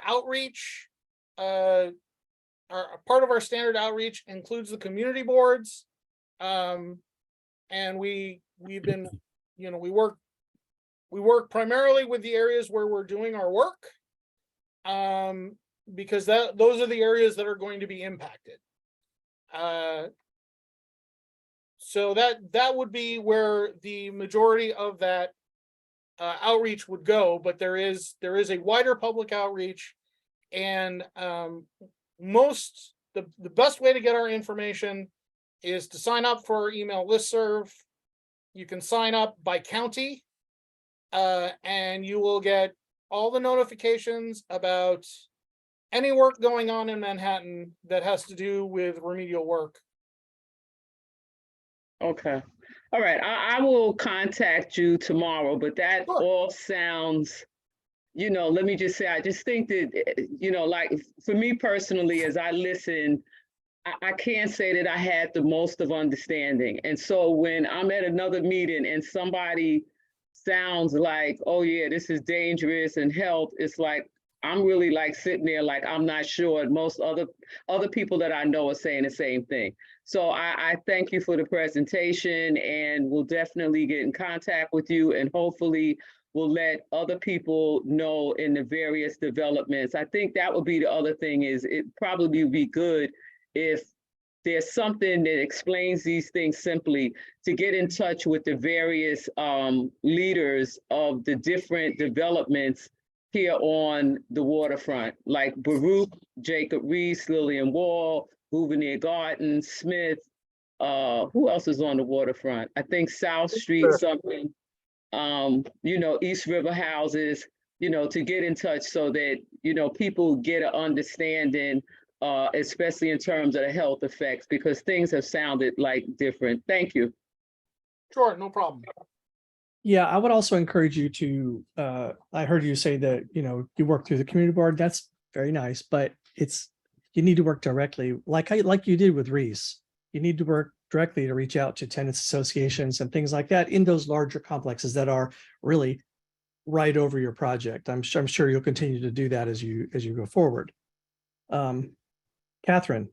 outreach, our part of our standard outreach includes the community boards. And we've been, we work primarily with the areas where we're doing our work. Because those are the areas that are going to be impacted. So that would be where the majority of that outreach would go, but there is a wider public outreach, and the best way to get our information is to sign up for our email listserv. You can sign up by county, and you will get all the notifications about any work going on in Manhattan that has to do with remedial work. Okay. All right. I will contact you tomorrow, but that Sure. all sounds, let me just say, I just think that, like for me personally, as I listen, I can't say that I had the most of understanding. And so when I'm at another meeting and somebody sounds like, oh yeah, this is dangerous and health, it's like, I'm really like sitting there like, I'm not sure. Most other people that I know are saying the same thing. So I thank you for the presentation, and we'll definitely get in contact with you, and hopefully we'll let other people know in the various developments. I think that would be the other thing, is it probably would be good if there's something that explains these things simply, to get in touch with the various leaders of the different developments here on the waterfront, like Baruch, Jacob Reese, Lillian Wall, Gouverneur Garden, Smith. Who else is on the waterfront? I think South Street something, East River Houses, to get in touch so that, people get an understanding, especially in terms of the health effects, because things have sounded like different. Thank you. Sure, no problem. Yeah, I would also encourage you to, I heard you say that, you work through the community board. That's very nice, but you need to work directly, like you did with Reese. You need to work directly to reach out to tenants associations and things like that in those larger complexes that are really right over your project. I'm sure you'll continue to do that as you go forward. Catherine.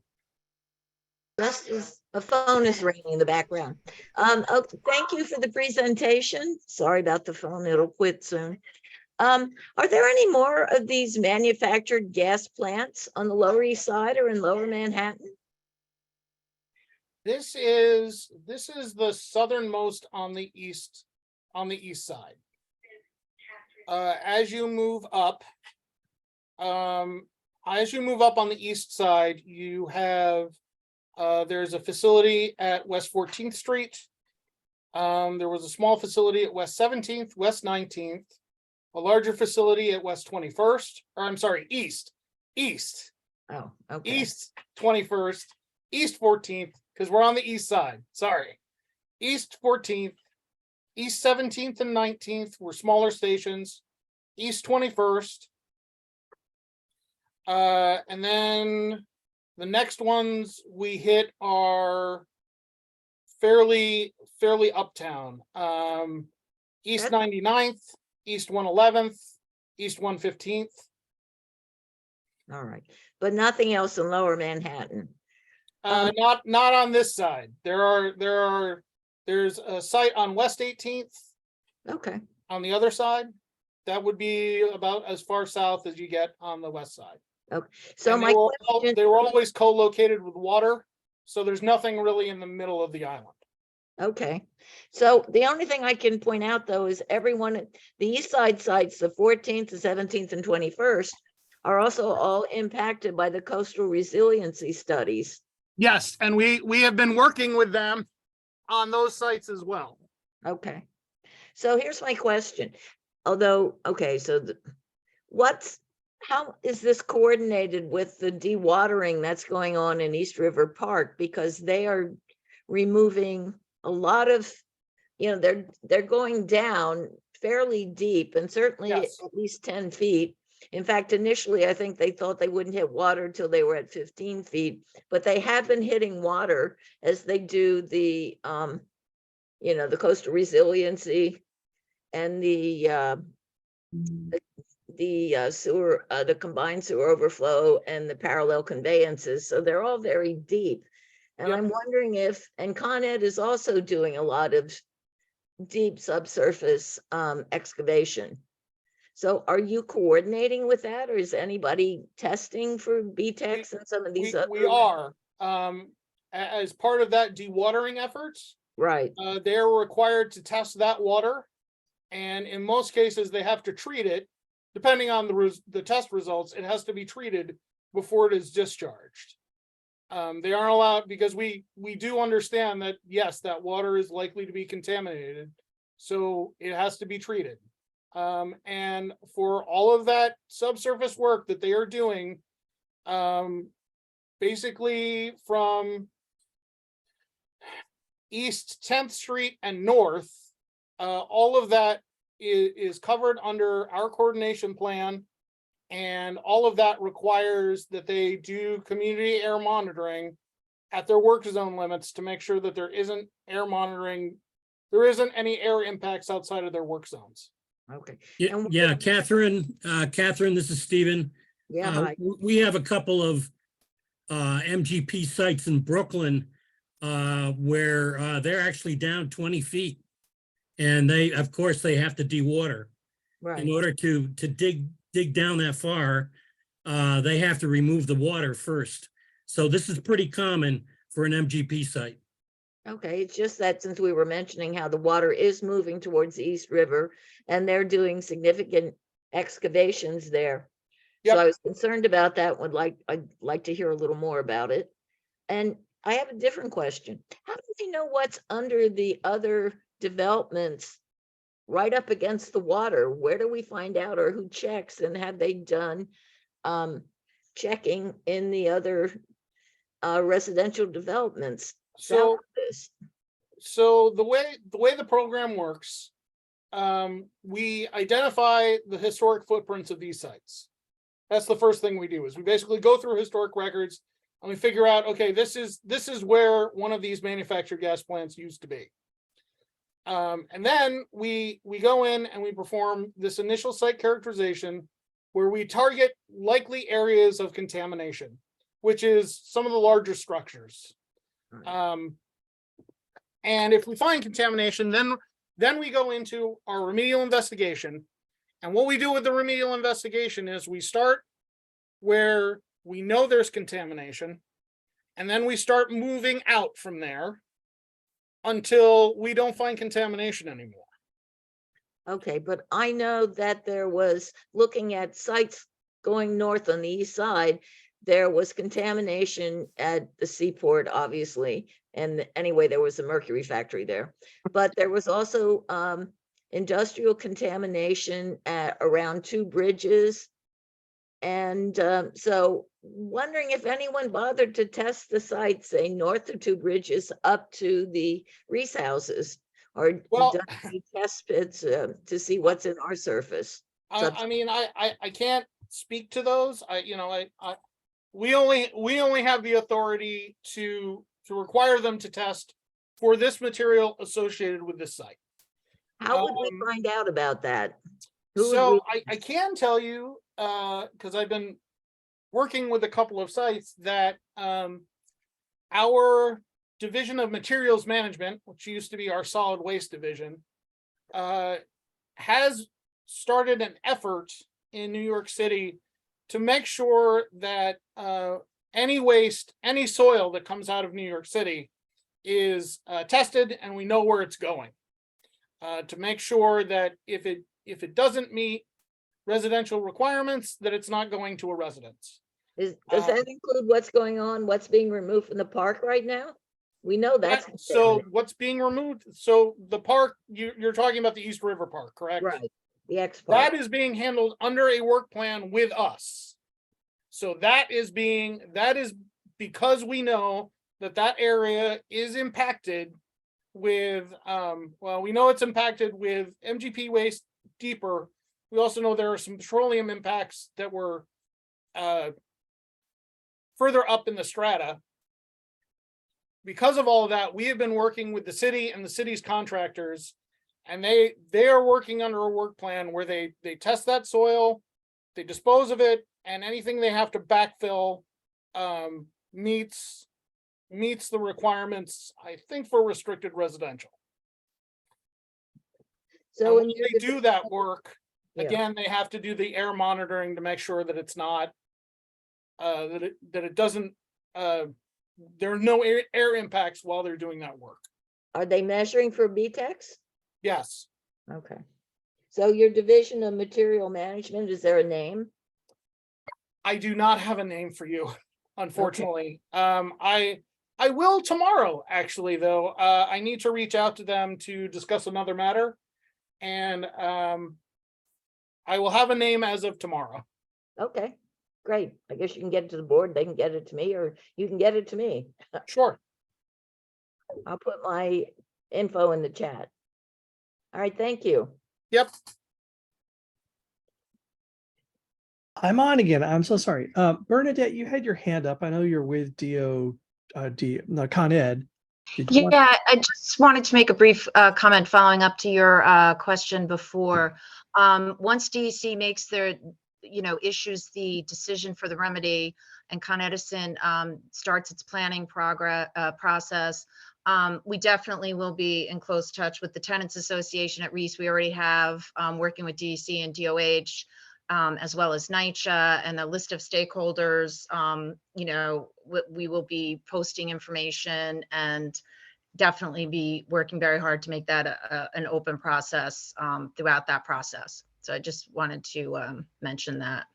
A phone is ringing in the background. Thank you for the presentation. Sorry about the phone, it'll quit soon. Are there any more of these manufactured gas plants on the Lower East Side or in Lower Manhattan? This is the southernmost on the east side. As you move up on the east side, you have there's a facility at West 14th Street. There was a small facility at West 17th, West 19th, a larger facility at West 21st, or I'm sorry, East. Oh, okay. East 21st, East 14th, because we're on the east side. Sorry. East 14th, East 17th and 19th were smaller stations. East 21st. And then the next ones we hit are fairly uptown. East 99th, East 111th, East 115th. All right, but nothing else in Lower Manhattan. Not on this side. There's a site on West 18th. Okay. On the other side, that would be about as far south as you get on the west side. Okay. So And they were always co-located with water, so there's nothing really in the middle of the island. Okay, so the only thing I can point out though is everyone, the east side sites, the 14th, the 17th and 21st are also all impacted by the coastal resiliency studies. Yes, and we have been working with them on those sites as well. Okay. So here's my question. Although, okay, so how is this coordinated with the dewatering that's going on in East River Park? Because they are removing a lot of, they're going down fairly deep and certainly Yes. at least 10 feet. In fact, initially, I think they thought they wouldn't hit water till they were at 15 feet, but they have been hitting water as they do the, the coastal resiliency and the sewer, the combined sewer overflow and the parallel conveyances. So they're all very deep. And Yep. I'm wondering if, and Con Ed is also doing a lot of deep subsurface excavation. So are you coordinating with that, or is anybody testing for BTEX and some of these other? We are, as part of that dewatering efforts, Right, they're required to test that water. And in most cases, they have to treat it, depending on the test results, it has to be treated before it is discharged. They aren't allowed, because we do understand that, yes, that water is likely to be contaminated. So it has to be treated. And for all of that subsurface work that they are doing, basically from East 10th Street and north, all of that is covered under our coordination plan. And all of that requires that they do community air monitoring at their work zone limits to make sure that there isn't any air impacts outside of their work zones. okay. Yeah, And yeah, Catherine, this is Stephen. Yeah, hi. We have a couple of MGP sites in Brooklyn where they're actually down 20 feet. And of course, they have to dewater. Right. In order to dig down that far, they have to remove the water first. So this is pretty common for an MGP site. Okay, it's just that since we were mentioning how the water is moving towards the East River and they're doing significant excavations there. So Yep. I was concerned about that, I'd like to hear a little more about it. And I have a different question. How do we know what's under the other developments right up against the water? Where do we find out, or who checks, and have they done checking in the other residential developments? So, This. so the way the program works, we identify the historic footprints of these sites. That's the first thing we do, is we basically go through historic records and we figure out, okay, this is where one of these manufactured gas plants used to be. And then we go in and we perform this initial site characterization where we target likely areas of contamination, which is some of the larger structures. And if we find contamination, then we go into our remedial investigation. And what we do with the remedial investigation is we start where we know there's contamination, and then we start moving out from there until we don't find contamination anymore. Okay, but I know that there was, looking at sites going north on the east side, there was contamination at the seaport, obviously. And anyway, there was a mercury factory there. But there was also industrial contamination at around two bridges. And so wondering if anyone bothered to test the site, say north of two bridges up to the Reese houses, or Well, done any test pits to see what's in our surface. I mean, I can't speak to those. We only have the authority to require them to test for this material associated with this site. How would we find out about that? Who would So we- I can tell you, because I've been working with a couple of sites, that our Division of Materials Management, which used to be our solid waste division, has started an effort in New York City to make sure that any waste, any soil that comes out of New York City is tested, and we know where it's going. To make sure that if it doesn't meet residential requirements, that it's not going to a residence. Does Um, that include what's going on, what's being removed from the park right now? We know that's. Yeah, so what's being removed? So the park, you're talking about the East River Park, correct? Right, the X That park. is being handled under a work plan with us. So that is because we know that that area is impacted with, well, we know it's impacted with MGP waste deeper. We also know there are some petroleum impacts that were further up in the strata. Because of all of that, we have been working with the city and the city's contractors, and they are working under a work plan where they test that soil, they dispose of it, and anything they have to backfill meets the requirements, I think, for restricted residential. So And when when you they do that work, Yeah. again, they have to do the air monitoring to make sure that it's not that it doesn't there are no air impacts while they're doing that work. Are they measuring for BTEX? Yes. Okay. So your division of material management, is there a name? I do not have a name for you, unfortunately. I will tomorrow, actually, though. I need to reach out to them to discuss another matter. And I will have a name as of tomorrow. Okay, great. I guess you can get it to the board, they can get it to me, or you can get it to me. Sure. I'll put my info in the chat. All right, thank you. Yep. I'm on again. I'm so sorry. Bernadette, you had your hand up. I know you're with Con Ed. Did you want- Yeah, I just wanted to make a brief comment following up to your question before. Once DEC makes their, issues the decision for the remedy and Con Edison starts its planning process, we definitely will be in close touch with the Tenants Association at Reese. We already have working with DEC and DOH, as well as NYCHA and the list of stakeholders. We will be posting information and definitely be working very hard to make that an open process throughout that process. So I just wanted to mention that.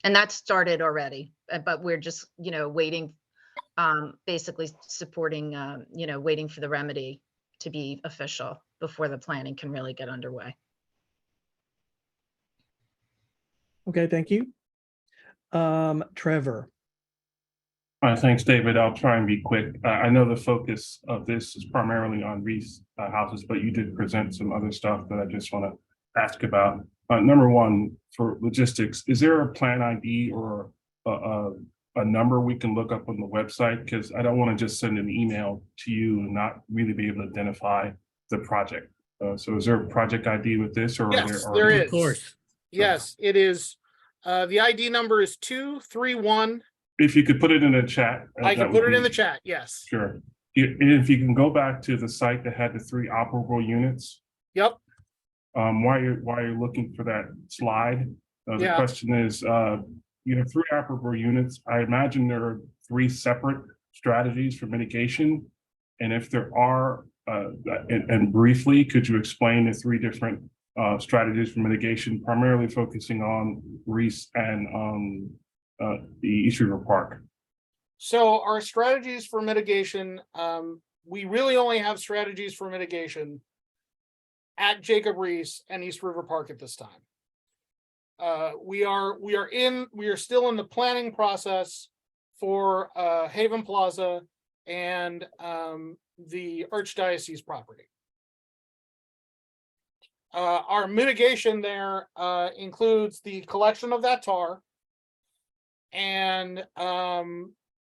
And that started already, but we're just, waiting, basically supporting, waiting for the remedy to be official before the planning can really get underway. Okay, thank you. Trevor. Thanks, David. I'll try and be quick. I know the focus of this is primarily on Reese houses, but you did present some other stuff that I just want to ask about. Number one, for logistics, is there a plan ID or a number we can look up on the website? Because I don't want to just send an email to you and not really be able to identify the project. So is there a project ID with this, or Yes, are there there? is. Of course. Yes, it is. The ID number is 231. If you could put it in a chat. I that can would put it in be- the chat. Yes. Sure. If you can go back to the site that had the 3 operable units, Yep. while you're looking for that slide, the Yeah. question is, you have 3 operable units. I imagine there are 3 separate strategies for mitigation. And if there are, and briefly, could you explain the 3 different strategies for mitigation, primarily focusing on Reese and the East River Park? So our strategies for mitigation, we really only have strategies for mitigation at Jacob Reese and East River Park at this time. We are still in the planning process for Haven Plaza and the Archdiocese property. Our mitigation there includes the collection of that tar and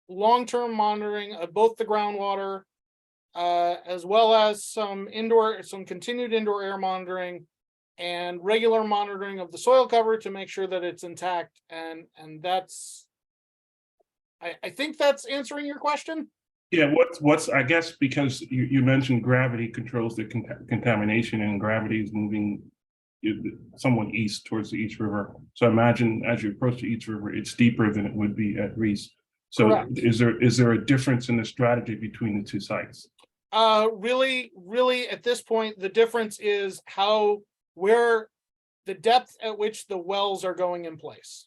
long-term monitoring of both the groundwater as well as some continued indoor air monitoring and regular monitoring of the soil cover to make sure that it's intact. And that's, I think that's answering your question. Yeah, what's I guess because you mentioned gravity controls the contamination, and gravity is moving somewhat east towards the East River. So I imagine as you approach the East River, it's deeper than it would be at Reese. So Correct. is there a difference in the strategy between the 2 sites? Really at this point, the difference is where the depth at which the wells are going in place.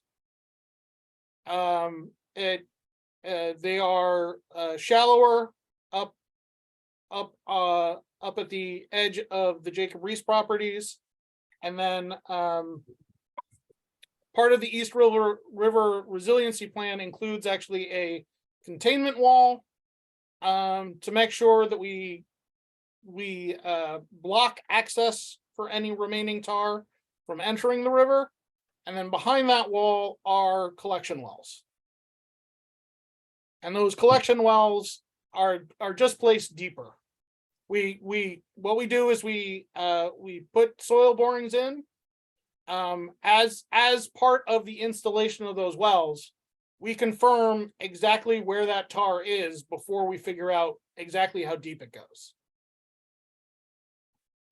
They are shallower up at the edge of the Jacob Reese properties. And then part of the East River Resiliency Plan includes actually a containment wall to make sure that we block access for any remaining tar from entering the river. And then behind that wall are collection wells. And those collection wells are just placed deeper. What we do is we put soil borings in. As part of the installation of those wells, we confirm exactly where that tar is before we figure out exactly how deep it goes.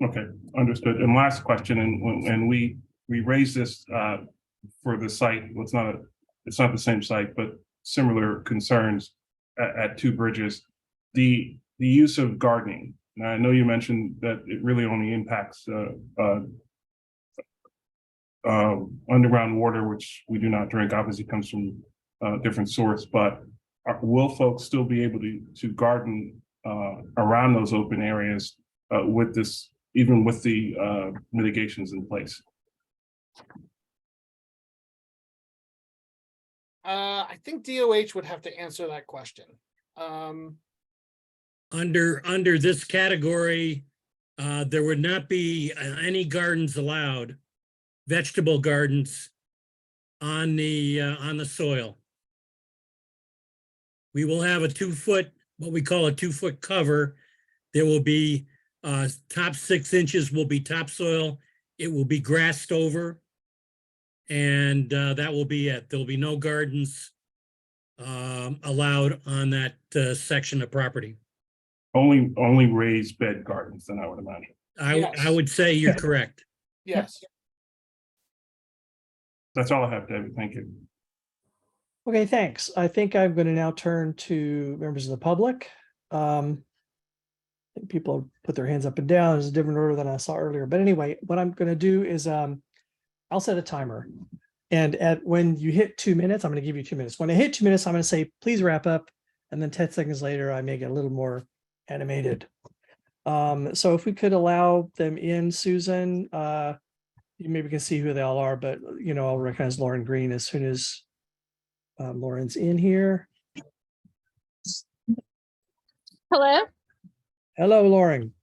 Okay, understood. And last question, and we raised this for the site. Well, it's not the same site, but similar concerns at Two Bridges. The use of gardening. Now, I know you mentioned that it really only impacts underground water, which we do not drink. Obviously, comes from a different source. But will folks still be able to garden around those open areas with this, even with the mitigations in place? I think DOH would have to answer that question. Under this category, there would not be any gardens allowed, vegetable gardens on the soil. We will have a 2-foot, what we call a 2-foot cover. There will be top 6 inches will be topsoil. It will be grassed over. And that will be it. There'll be no gardens allowed on that section of property. Only raised bed gardens, then I would imagine. I would say you're correct. Yes. That's all I have, David. Thank you. Okay, thanks. I think I'm going to now turn to members of the public. I think people put their hands up and down. It's a different order than I saw earlier. But anyway, what I'm going to do is I'll set a timer. And when you hit 2 minutes, I'm going to give you 2 minutes. When I hit 2 minutes, I'm going to say, please wrap up. And then 10 seconds later, I may get a little more animated. So if we could allow them in, Susan, you maybe can see who they all are, but I'll recognize Lauren Green as soon as Lauren's in here. Hello? Hello, Lauren.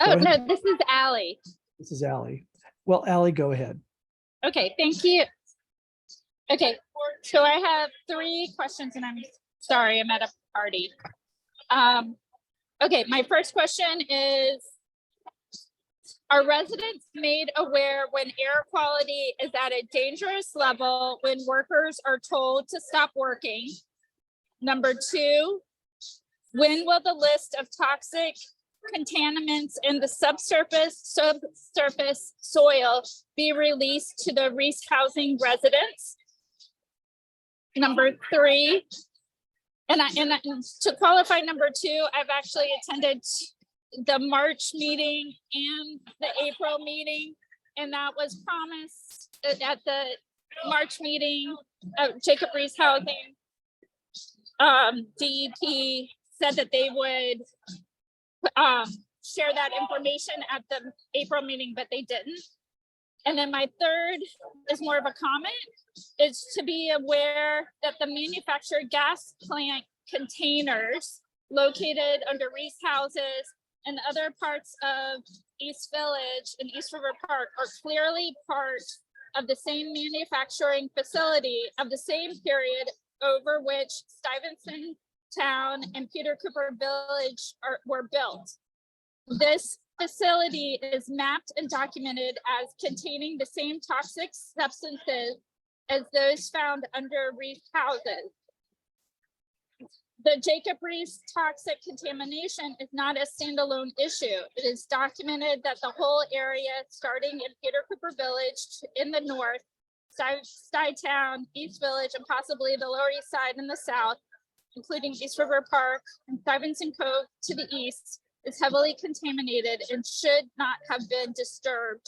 Oh, Go no, ahead. this is Allie. This is Allie. Well, Allie, go ahead. Okay, thank you. Okay, so I have 3 questions and I'm sorry, I'm at a party. Okay, my first question is, are residents made aware when air quality is at a dangerous level when workers are told to stop working? Number 2, when will the list of toxic contaminants in the subsurface soil be released to the Reese housing residents? Number 3, and to qualify number 2, I've actually attended the March meeting and the April meeting, and that was promised at the March meeting of Jacob Reese Housing. DEP said that they would share that information at the April meeting, but they didn't. And then my third is more of a comment, is to be aware that the manufactured gas plant containers located under Reese houses and other parts of East Village and East River Park are clearly part of the same manufacturing facility of the same period over which Stuyvesant Town and Peter Cooper Village were built. This facility is mapped and documented as containing the same toxic substances as those found under Reese houses. The Jacob Reese toxic contamination is not a standalone issue. It is documented that the whole area, starting in Peter Cooper Village in the north, Stuytown, East Village, and possibly the Lower East Side in the south, including East River Park and Stuyvesant Cove to the east, is heavily contaminated and should not have been disturbed.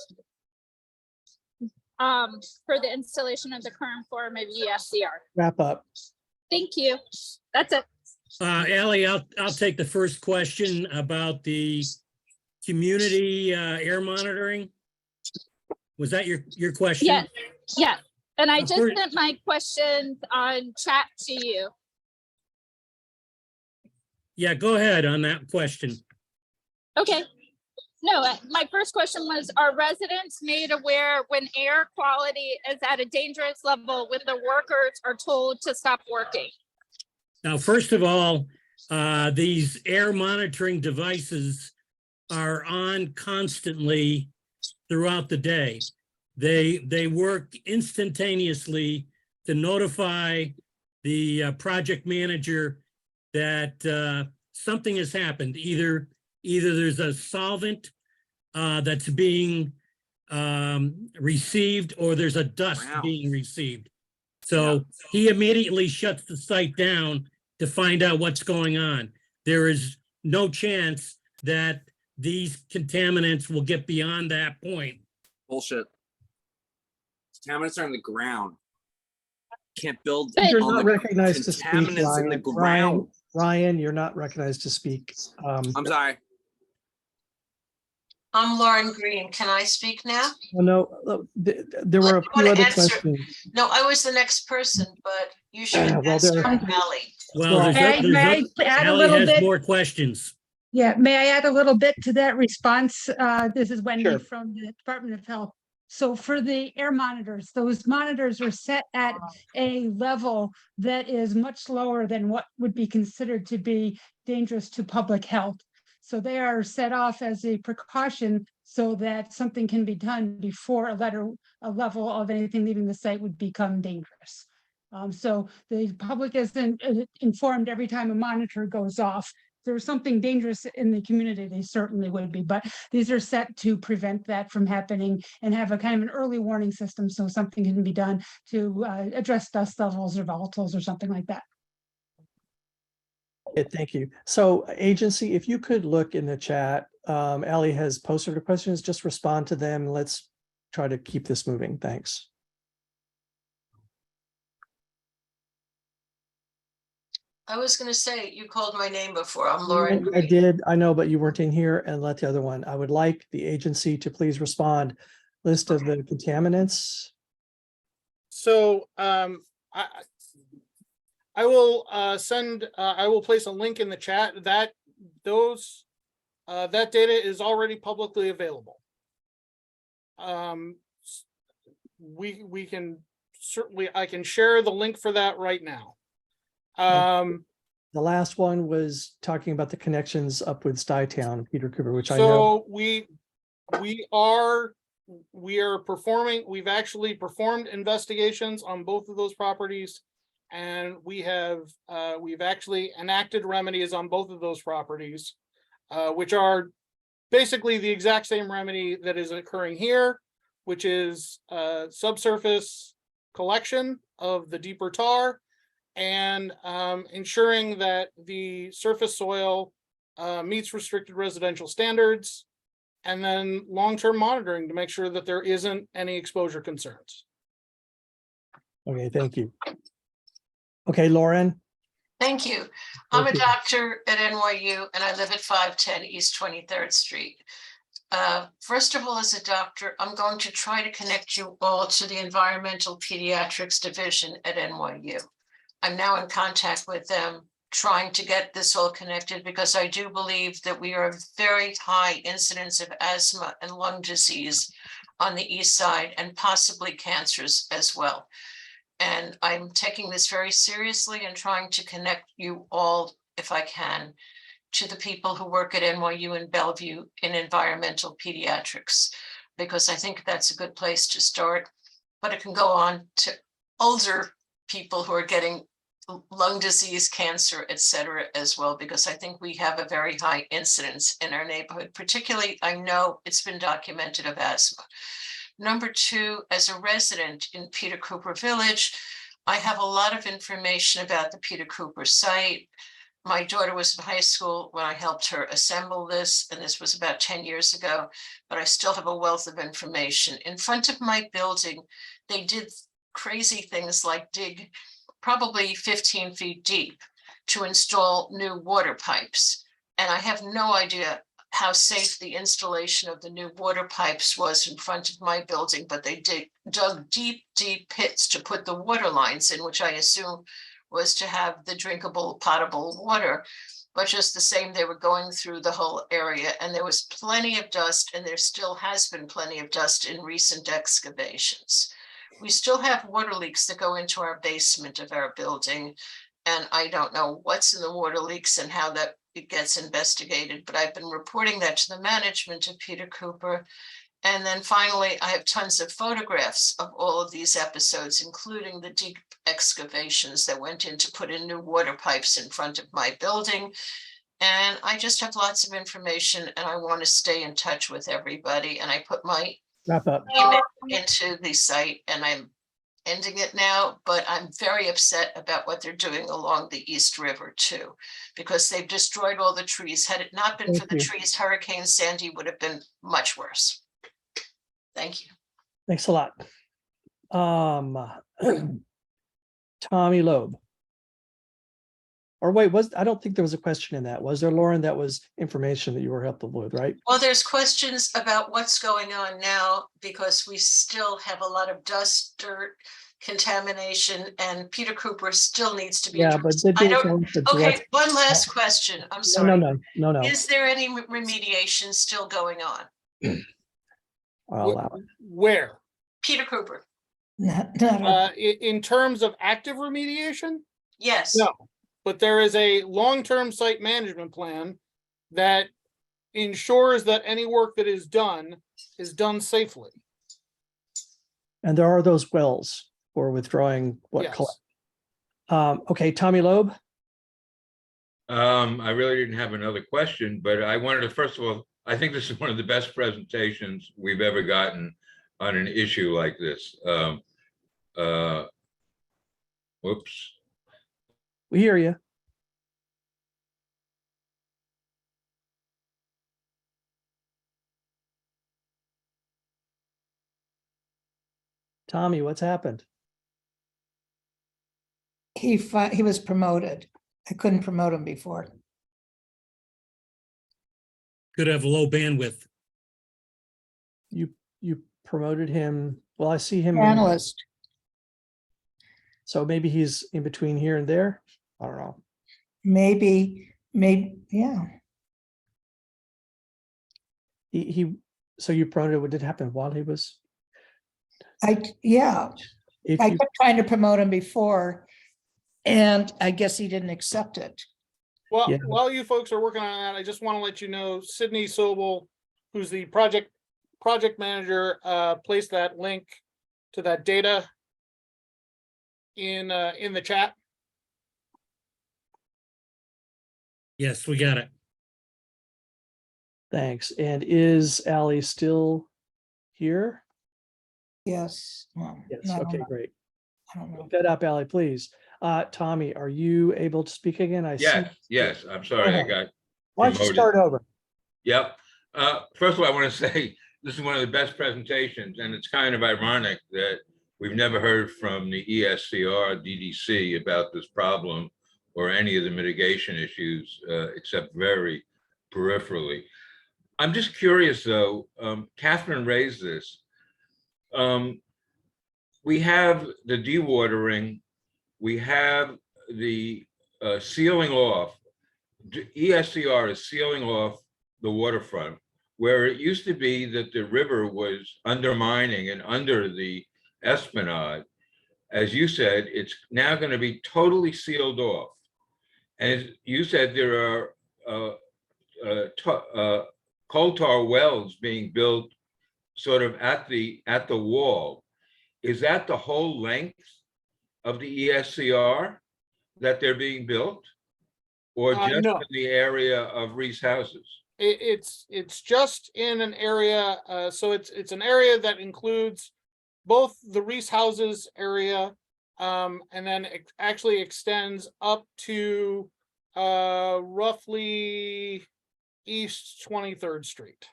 for the installation of the current form of ESCR. Wrap up. Thank you. That's it. Ally, I'll take the first question about the community air monitoring. Was that your question? Yes, yes. And I Of just course. sent my questions on chat to you. Yeah, go ahead on that question. Okay. No, my first question was, are residents made aware when air quality is at a dangerous level when the workers are told to stop working? Now, first of all, these air monitoring devices are on constantly throughout the day. They work instantaneously to notify the project manager that something has happened. Either there's a solvent that's being received, or there's a dust being received. So he immediately shuts the site down to find out what's going on. There is no chance that these contaminants will get beyond that point. Bullshit. Contaminants are in the ground. Can't build You're on not the recognized to speak, contaminants in the ground. Ryan, you're not recognized to speak. I'm sorry. I'm Lauren Green. Can I speak now? There were a You few wanna other answer? questions. No, I was the next person, but you should Well, answer there- Ally. Well, May I add a Ally little has bit? more questions. Yeah, may I add a little bit to that response? This is Wendy Sure. from the Department of Health. So for the air monitors, those monitors are set at a level that is much lower than what would be considered to be dangerous to public health. So they are set off as a precaution so that something can be done before a level of anything leaving the site would become dangerous. So the public isn't informed every time a monitor goes off. If there's something dangerous in the community, they certainly would be, but these are set to prevent that from happening and have a kind of an early warning system so something can be done to address dust levels or volatiles or something like that. Okay, thank you. So agency, if you could look in the chat, Ally has posted her questions, just respond to them. Let's try to keep this moving. Thanks. I was gonna say, you called my name before. I'm Lauren I Green. did. I know, but you weren't in here, and let the other one. I would like the agency to please respond. List of the contaminants. So I will I will place a link in the chat that that data is already publicly available. We can certainly, I can share the link for that right now. The last one was talking about the connections up with Stuytown, Peter Cooper, which I know. So we are performing, we've actually performed investigations on both of those properties. And we've actually enacted remedies on both of those properties, which are basically the exact same remedy that is occurring here, which is subsurface collection of the deeper tar and ensuring that the surface soil meets restricted residential standards, and then long-term monitoring to make sure that there isn't any exposure concerns. Okay, thank you. Okay, Lauren. Thank you. I'm a Thank you. doctor at NYU and I live at 510 East 23rd Street. First of all, as a doctor, I'm going to try to connect you all to the Environmental Pediatrics Division at NYU. I'm now in contact with them, trying to get this all connected because I do believe that we are very high incidence of asthma and lung disease on the east side and possibly cancers as well. And I'm taking this very seriously and trying to connect you all, if I can, to the people who work at NYU in Bellevue in environmental pediatrics, because I think that's a good place to start. But it can go on to older people who are getting lung disease, cancer, et cetera, as well, because I think we have a very high incidence in our neighborhood. Particularly, I know it's been documented of asthma. Number two, as a resident in Peter Cooper Village, I have a lot of information about the Peter Cooper site. my daughter was in high school when I helped her assemble this, and this was about 10 years ago, but I still have a wealth of information. In front of my building, they did crazy things like dig probably 15 feet deep to install new water pipes. And I have no idea how safe the installation of the new water pipes was in front of my building, but they dug deep, deep pits to put the water lines in, which I assume was to have the drinkable potable water. But just the same, they were going through the whole area, and there was plenty of dust, and there still has been plenty of dust in recent excavations. We still have water leaks that go into our basement of our building, and I don't know what's in the water leaks and how that it gets investigated, but I've been reporting that to the management of Peter Cooper. And then finally, I have tons of photographs of all of these episodes, including the deep excavations that went in to put in new water pipes in front of my building. And I just have lots of information, and I want to stay in touch with everybody. And I put my Wrap up. email into the site, and I'm ending it now, but I'm very upset about what they're doing along the East River too, because they've destroyed all the trees. Had it not been Thank for the you. trees, Hurricane Sandy would have been much worse. Thank you. Thanks a lot. Tommy Loeb. Or wait, I don't think there was a question in that. Was there, Lauren? That was information that you were helpful with, right? Well, there's questions about what's going on now, because we still have a lot of dust, dirt, contamination, and Peter Cooper still needs to be Yeah, but addressed. they I didn't don't, go into okay, direct- one last question. I'm No, sorry. no. Is there any remediation still going on? I'll allow it. Where? Peter Cooper? In terms of active remediation? Yes. No, but there is a long-term site management plan that ensures that any work that is done safely. And there are those wells for withdrawing what Yes. collect. Okay, Tommy Loeb. I really didn't have another question, but I wanted to, first of all, I think this is one of the best presentations we've ever gotten on an issue like this. Whoops. We hear you. Tommy, what's happened? He was promoted. I couldn't promote him before. Could have low bandwidth. You promoted him. Well, I see him. in- Analyst. So maybe he's in between here and there. I don't know. Maybe, yeah. So you promoted, what did happen while he was? Yeah. If I you- kept trying to promote him before, and I guess he didn't accept it. Well, Yeah. while you folks are working on that, I just want to let you know, Sydney Sobel, who's the project manager, placed that link to that data in the chat. Yes, we got it. Thanks. And is Ally still here? Yes. Well, Yes, I don't okay, know. great. I don't know. Look that up, Ally, please. Tommy, are you able to speak again? I see. Yes, I'm sorry, I ahead. got Why don't you promoted. start over? Yep. First of all, I want to say this is one of the best presentations, and it's kind of ironic that we've never heard from the ESCR DDC about this problem or any of the mitigation issues, except very peripherally. I'm just curious, though. Catherine raised this. We have the dewatering. We have the sealing off. ESCR is sealing off the waterfront, where it used to be that the river was undermining and under the Esplanade. As you said, it's now going to be totally sealed off. And as you said, there are coal tar wells being built sort of at the wall. Is that the whole length of the ESCR that they're being built? Or just No. in the area of Reese houses? It's just in an area, so it's an area that includes both the Reese houses area, and then it actually extends up to roughly East 23rd Street.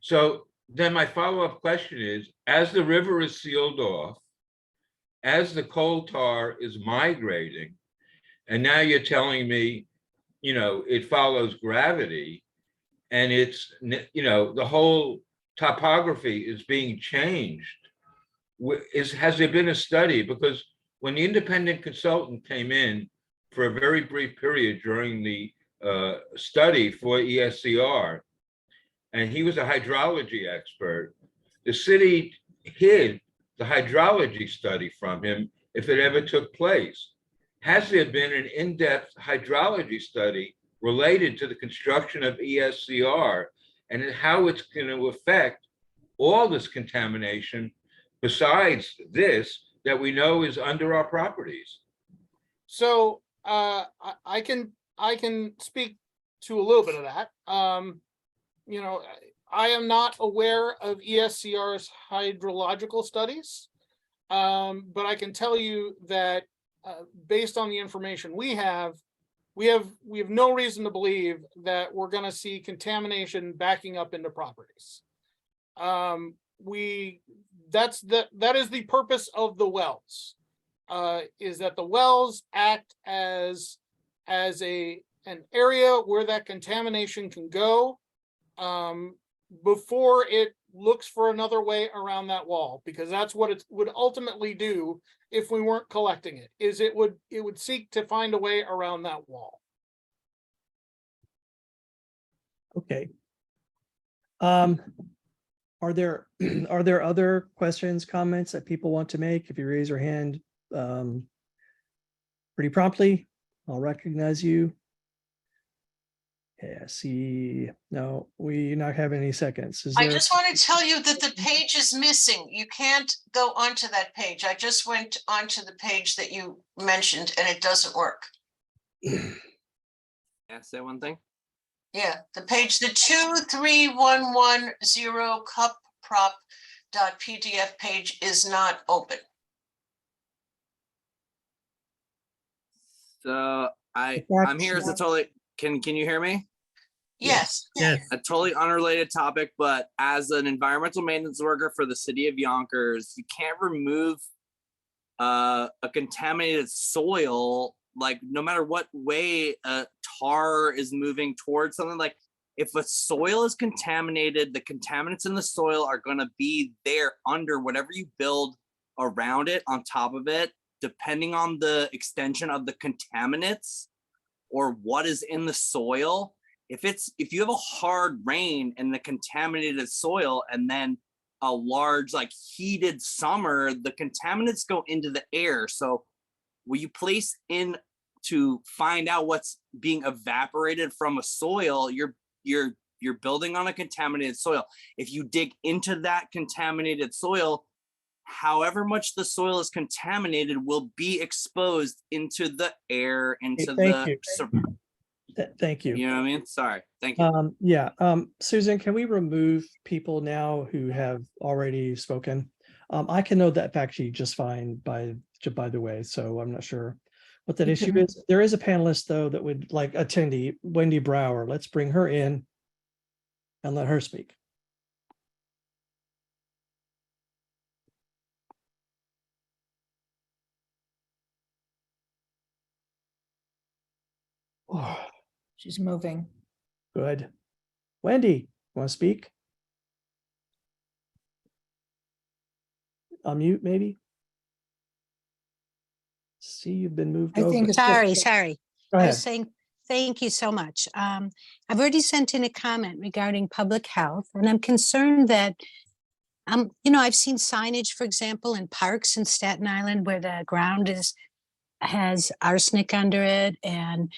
So then my follow-up question is, as the river is sealed off, as the coal tar is migrating, and now you're telling me, you know, it follows gravity, and it's, you know, the whole topography is being changed. Has there been a study? Because when the independent consultant came in for a very brief period during the study for ESCR, and he was a hydrology expert, the city hid the hydrology study from him if it ever took place. Has there been an in-depth hydrology study related to the construction of ESCR and how it's going to affect all this contamination besides this that we know is under our properties? So I can speak to a little bit of that. You know, I am not aware of ESCR's hydrological studies, but I can tell you that based on the information we have no reason to believe that we're going to see contamination backing up into properties. That is the purpose of the wells, is that the wells act as an area where that contamination can go before it looks for another way around that wall, because that's what it would ultimately do if we weren't collecting it, is it would seek to find a way around that wall. Okay. Are there other questions, comments that people want to make? If you raise your hand pretty promptly, I'll recognize you. Yeah, see, no, we not have any seconds. Is I there? just want to tell you that the page is missing. You can't go onto that page. I just went onto the page that you mentioned and it doesn't work. Yeah, say one thing. Yeah, the page, the 23110 cupprop.pdf page is not open. So I'm here as a totally, can you hear me? Yes. Yes. A totally unrelated topic, but as an environmental maintenance worker for the city of Yonkers, you can't remove a contaminated soil, like no matter what way tar is moving towards something. Like if a soil is contaminated, the contaminants in the soil are going to be there under whatever you build around it, on top of it, depending on the extension of the contaminants or what is in the soil. If you have a hard rain and the contaminated soil, and then a large like heated summer, the contaminants go into the air. So when you place in to find out what's being evaporated from a soil, you're building on a contaminated soil. If you dig into that contaminated soil, however much the soil is contaminated will be exposed into the air, into Thank you. You know what I mean? Sorry. Thank you. Yeah. Susan, can we remove people now who have already spoken? I can know that fact sheet just fine by the way, so I'm not sure what that issue is. There is a panelist though that would like attendee, Wendy Brower. Let's bring her in and let her speak. Oh. She's moving. Good. Wendy, want to speak? Unmute, maybe? See, you've been moved I over. think Sorry. Go I ahead. was saying, thank you so much. I've already sent in a comment regarding public health, and I'm concerned that, I've seen signage, for example, in parks in Staten Island where the ground has arsenic under it, and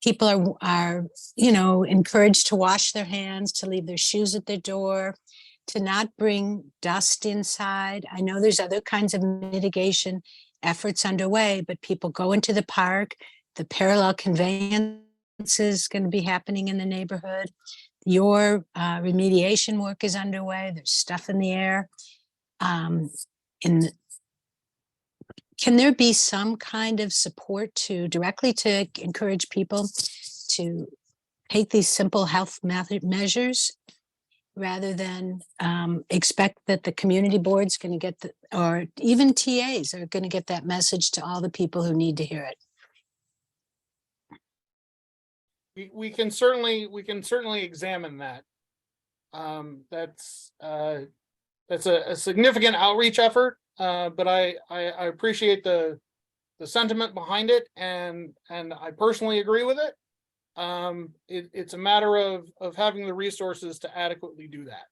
people are encouraged to wash their hands, to leave their shoes at their door, to not bring dust inside. I know there's other kinds of mitigation efforts underway, but people go into the park, the parallel conveyance is going to be happening in the neighborhood. Your remediation work is underway. There's stuff in the air. Can there be some kind of support directly to encourage people to take these simple health measures rather than expect that the community board's going to get or even TAs are going to get that message to all the people who need to hear it. We can certainly examine that. That's a significant outreach effort, but I appreciate the sentiment behind it, and I personally agree with it. It's a matter of having the resources to adequately do that.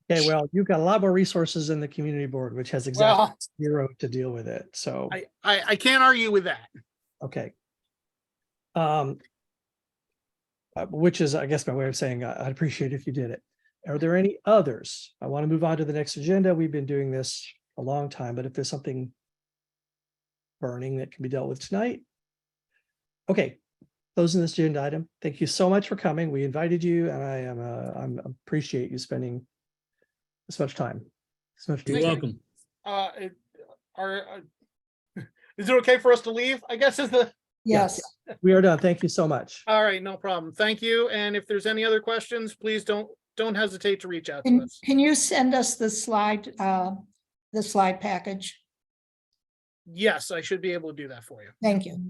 Okay, well, you've got a lot more resources in the community board, which has exactly zero to deal with it. So I can't argue with that. okay. Which is, I guess, my way of saying I'd appreciate if you did it. Are there any others? I want to move on to the next agenda. We've been doing this a long time, but if there's something burning that can be dealt with tonight. Okay, closing this agenda item. Thank you so much for coming. We invited you, and I appreciate you spending this much time. You're welcome. Is it okay for us to leave? I guess is the. Yes. We are done. Thank you so much. All right, no problem. Thank you. And if there's any other questions, please don't hesitate to reach out to us. Can you send us the slide package? Yes, I should be able to do that for you. Thank you.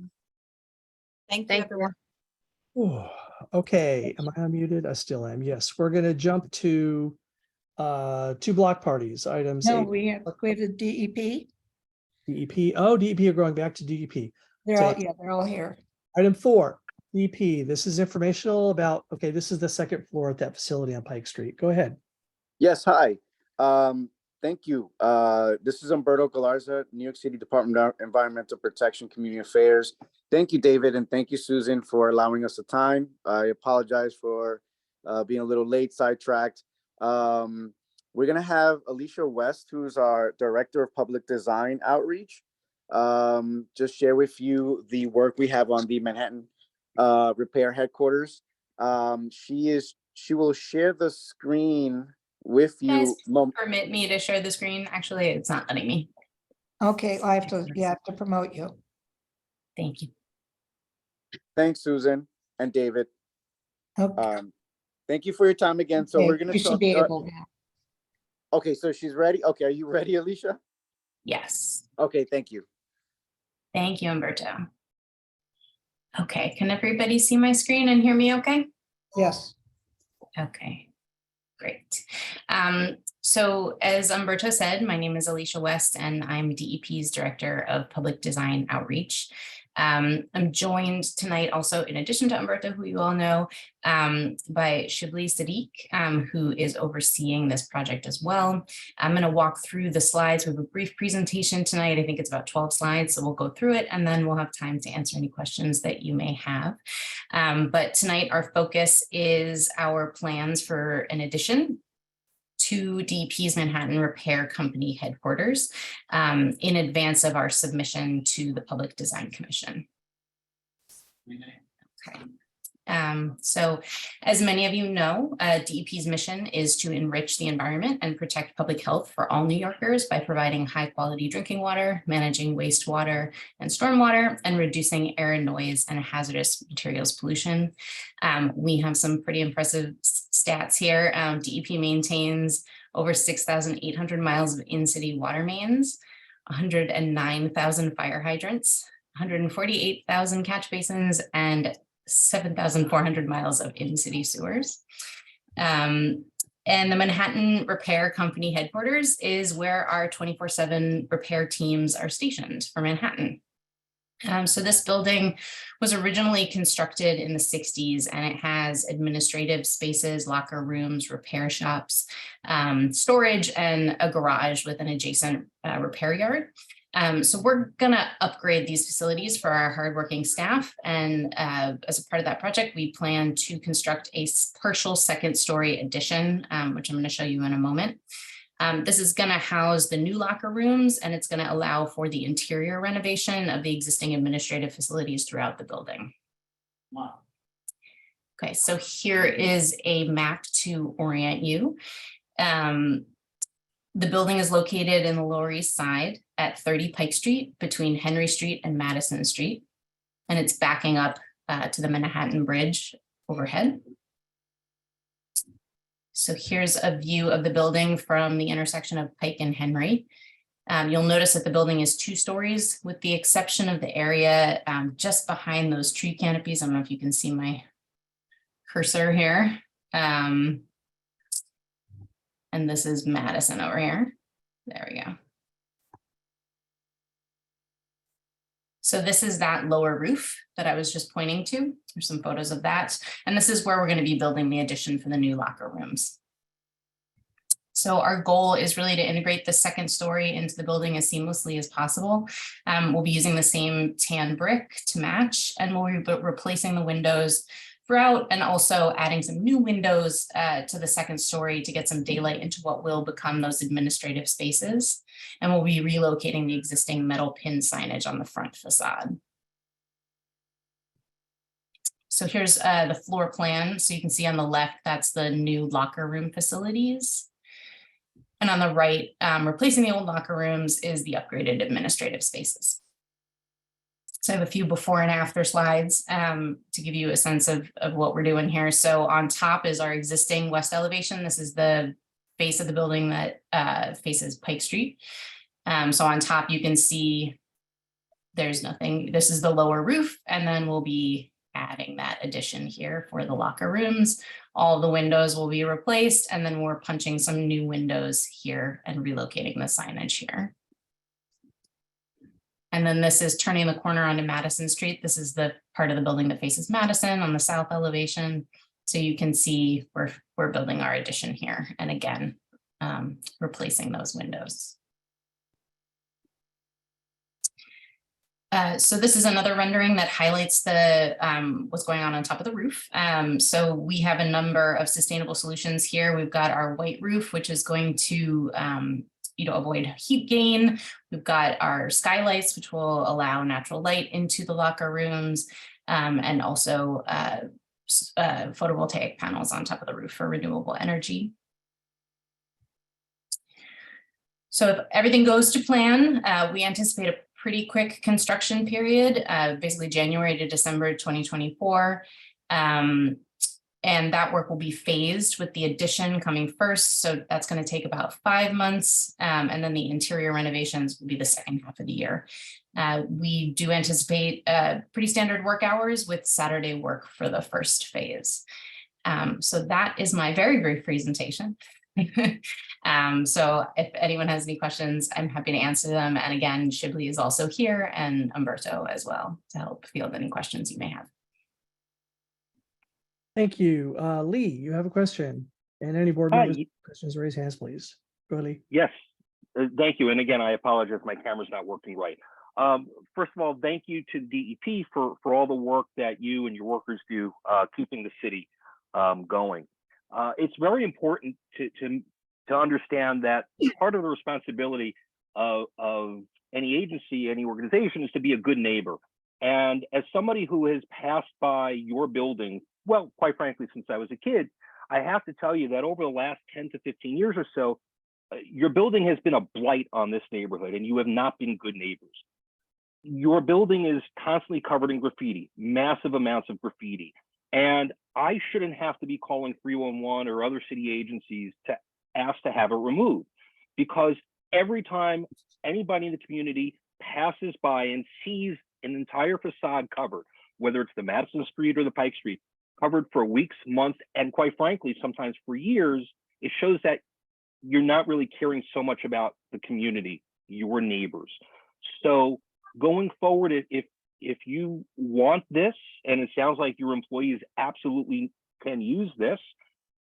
Thank you, everyone. Ooh, okay, am I unmuted? I still am. Yes, we're gonna jump to 2 block parties, items. No, 8. we have the DEP. DEP. Oh, DEP are going back to DEP. They're So, all, yeah, they're all here. Item 4, DEP. This is informational about, okay, this is the second floor at that facility on Pike Street. Go ahead. Yes, hi. Thank you. This is Humberto Galarza, New York City Department of Environmental Protection, Community Affairs. Thank you, David, and thank you, Susan, for allowing us the time. I apologize for being a little late, sidetracked. We're gonna have Alicia West, who's our Director of Public Design Outreach, just share with you the work we have on the Manhattan Repair Headquarters. She will share the screen with you. Permit me to share the screen. Actually, it's not letting me. Okay, I have to promote you. Thank you. Thanks, Susan and David. Okay. Thank you for your time again. So Okay, we're gonna you should be able now. Okay, so she's ready. Okay, are you ready, Alicia? Yes. Okay, thank you. Thank you, Humberto. Okay, can everybody see my screen and hear me okay? Yes. Okay, great. So as Humberto said, my name is Alicia West and I'm DEP's Director of Public Design Outreach. I'm joined tonight also, in addition to Humberto, who you all know, by Shibli Sadiq, who is overseeing this project as well. I'm going to walk through the slides. We have a brief presentation tonight. I think it's about 12 slides, so we'll go through it and then we'll have time to answer any questions that you may have. But tonight our focus is our plans for an addition to DEP's Manhattan Repair Company headquarters in advance of our submission to the Public Design Commission. Okay. So as many of you know, DEP's mission is to enrich the environment and protect public health for all New Yorkers by providing high quality drinking water, managing wastewater and stormwater, and reducing air and noise and hazardous materials pollution. We have some pretty impressive stats here. DEP maintains over 6,800 miles of in-city water mains, 109,000 fire hydrants, 148,000 catch basins, and 7,400 miles of in-city sewers. And the Manhattan Repair Company headquarters is where our 24/7 repair teams are stationed for Manhattan. So this building was originally constructed in the 60s and it has administrative spaces, locker rooms, repair shops, storage, and a garage with an adjacent repair yard. So we're gonna upgrade these facilities for our hardworking staff. And as a part of that project, we plan to construct a partial second story addition, which I'm gonna show you in a moment. This is gonna house the new locker rooms and it's gonna allow for the interior renovation of the existing administrative facilities throughout the building. Wow. Okay, so here is a map to orient you. The building is located in the Lower East Side at 30 Pike Street between Henry Street and Madison Street. And it's backing up to the Manhattan Bridge overhead. So here's a view of the building from the intersection of Pike and Henry. You'll notice that the building is 2 stories, with the exception of the area just behind those tree canopies. I don't know if you can see my cursor here. And this is Madison over here. There we go. So this is that lower roof that I was just pointing to. There's some photos of that. And this is where we're going to be building the addition for the new locker rooms. So our goal is really to integrate the 2nd story into the building as seamlessly as possible. We'll be using the same tan brick to match, and we'll be replacing the windows throughout and also adding some new windows to the 2nd story to get some daylight into what will become those administrative spaces. And we'll be relocating the existing metal pin signage on the front facade. So here's the floor plan. So you can see on the left, that's the new locker room facilities. And on the right, replacing the old locker rooms is the upgraded administrative spaces. So I have a few before and after slides to give you a sense of what we're doing here. So on top is our existing west elevation. This is the face of the building that faces Pike Street. So on top, you can see there's nothing. This is the lower roof, and then we'll be adding that addition here for the locker rooms. All the windows will be replaced, and then we're punching some new windows here and relocating the signage here. And then this is turning the corner onto Madison Street. This is the part of the building that faces Madison on the south elevation. So you can see we're building our addition here. And again, replacing those windows. So this is another rendering that highlights the what's going on top of the roof. So we have a number of sustainable solutions here. We've got our white roof, which is going to avoid heat gain. We've got our skylights, which will allow natural light into the locker rooms, and also photovoltaic panels on top of the roof for renewable energy. So if everything goes to plan, we anticipate a pretty quick construction period, basically January to December 2024. And that work will be phased, with the addition coming first. So that's going to take about 5 months. And then the interior renovations will be the second half of the year. We do anticipate pretty standard work hours with Saturday work for the first phase. So that is my very brief presentation. So if anyone has any questions, I'm happy to answer them. And again, Shibley is also here, and Umberto as well, to help field any questions you may have. Thank you. Lee, you have a question, and any board members questions, raise hands, please. Go ahead, Lee. Yes, thank you. And again, I apologize, my camera's not working right. First of all, thank you to DEP for all the work that you and your workers do keeping the city going. It's very important to understand that part of the responsibility of any agency, any organization, is to be a good neighbor. And as somebody who has passed by your building, well, quite frankly, since I was a kid, I have to tell you that over the last 10 to 15 years or so, your building has been a blight on this neighborhood, and you have not been good neighbors. Your building is constantly covered in graffiti, massive amounts of graffiti. And I shouldn't have to be calling 311 or other city agencies to ask to have it removed, because every time anybody in the community passes by and sees an entire facade covered, whether it's the Madison Street or the Pike Street, covered for weeks, months, and quite frankly, sometimes for years, it shows that you're not really caring so much about the community, your neighbors. So going forward, if you want this, and it sounds like your employees absolutely can use this,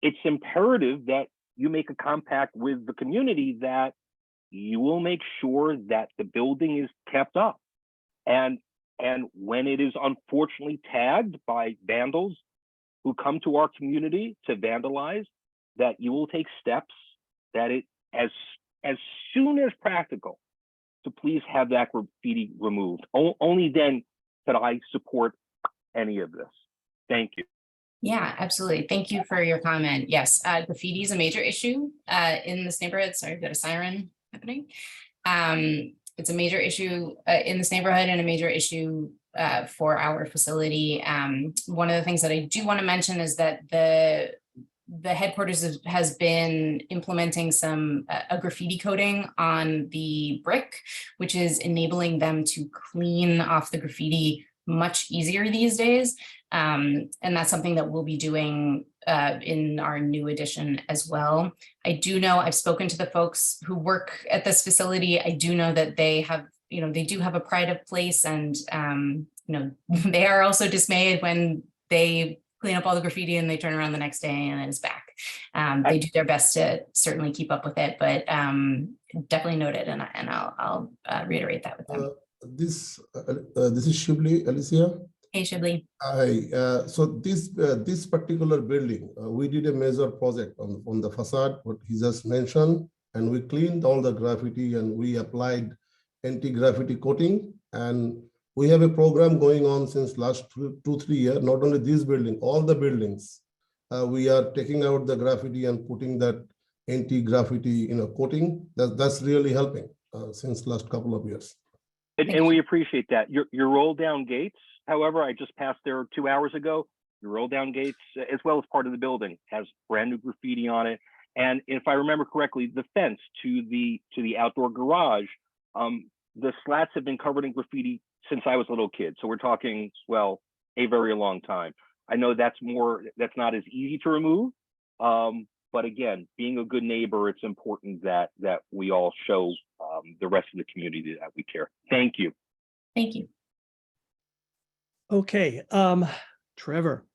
it's imperative that you make a compact with the community that you will make sure that the building is kept up. And when it is unfortunately tagged by vandals who come to our community to vandalize, that you will take steps that it as soon as practical to please have that graffiti removed. Only then could I support any of this. Thank you. Yeah, absolutely. Thank you for your comment. Yes, graffiti is a major issue in this neighborhood. Sorry, I've got a siren happening. It's a major issue in this neighborhood, and a major issue for our facility. One of the things that I do want to mention is that the headquarters has been implementing a graffiti coating on the brick, which is enabling them to clean off the graffiti much easier these days. And that's something that we'll be doing in our new addition as well. I do know, I've spoken to the folks who work at this facility. I do know that they have, they do have a pride of place, and they are also dismayed when they clean up all the graffiti and they turn around the next day and it's back. They do their best to certainly keep up with it, but definitely noted, and I'll reiterate that with them. This is Shibli, Alicia. Hey, Shibli. Hi. So this particular building, we did a major project on the facade, what he just mentioned, and we cleaned all the graffiti and we applied anti-graffiti coating, and we have a program going on since last 2-3 years. Not only this building, all the buildings, we are taking out the graffiti and putting that anti-graffiti coating. That's really helping since last couple of years. And we appreciate that. Your roll down gates, however, I just passed there 2 hours ago. Your roll down gates, as well as part of the building, has brand new graffiti on it. And if I remember correctly, the fence to the outdoor garage, the slats have been covered in graffiti since I was a little kid. So we're talking, well, a very long time. I know that's not as easy to remove. But again, being a good neighbor, it's important that we all show the rest of the community that we care. Thank you. Thank you. Okay, Trevor.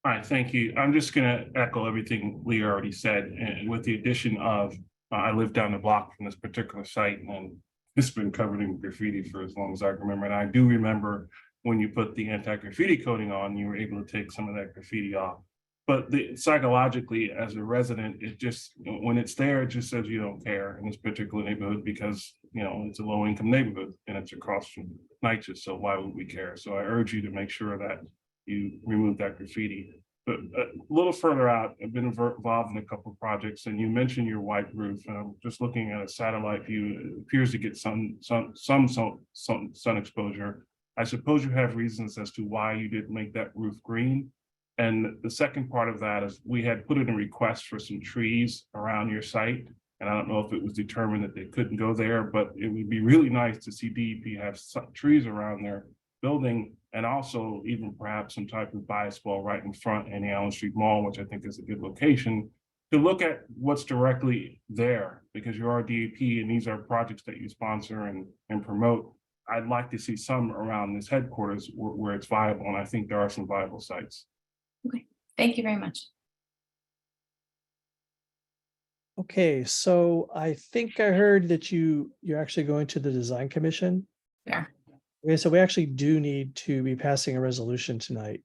All right, thank you. I'm just going to echo everything Lee already said, and with the addition of, I live down the block from this particular site, and it's been covered in graffiti for as long as I remember. And I do remember when you put the anti-graffiti coating on, you were able to take some of that graffiti off. But psychologically, as a resident, it just, when it's there, it just says you don't care in this particular neighborhood because, it's a low-income neighborhood and it's across from NYCHA, so why would we care? So I urge you to make sure that you remove that graffiti. But a little further out, I've been involved in a couple of projects, and you mentioned your white roof, and I'm just looking at a satellite view. It appears to get some sun exposure. I suppose you have reasons as to why you didn't make that roof green. And the second part of that is we had put in a request for some trees around your site. And I don't know if it was determined that they couldn't go there, but it would be really nice to see DEP have some trees around their building, and also even perhaps some type of bias wall right in front in the Allen Street Mall, which I think is a good location, to look at what's directly there, because you are DEP and these are projects that you sponsor and promote. I'd like to see some around this headquarters where it's viable, and I think there are some viable sites. Okay, thank you very much. Okay, so I think I heard that you're actually going to the design commission. Yeah. Okay, so we actually do need to be passing a resolution tonight.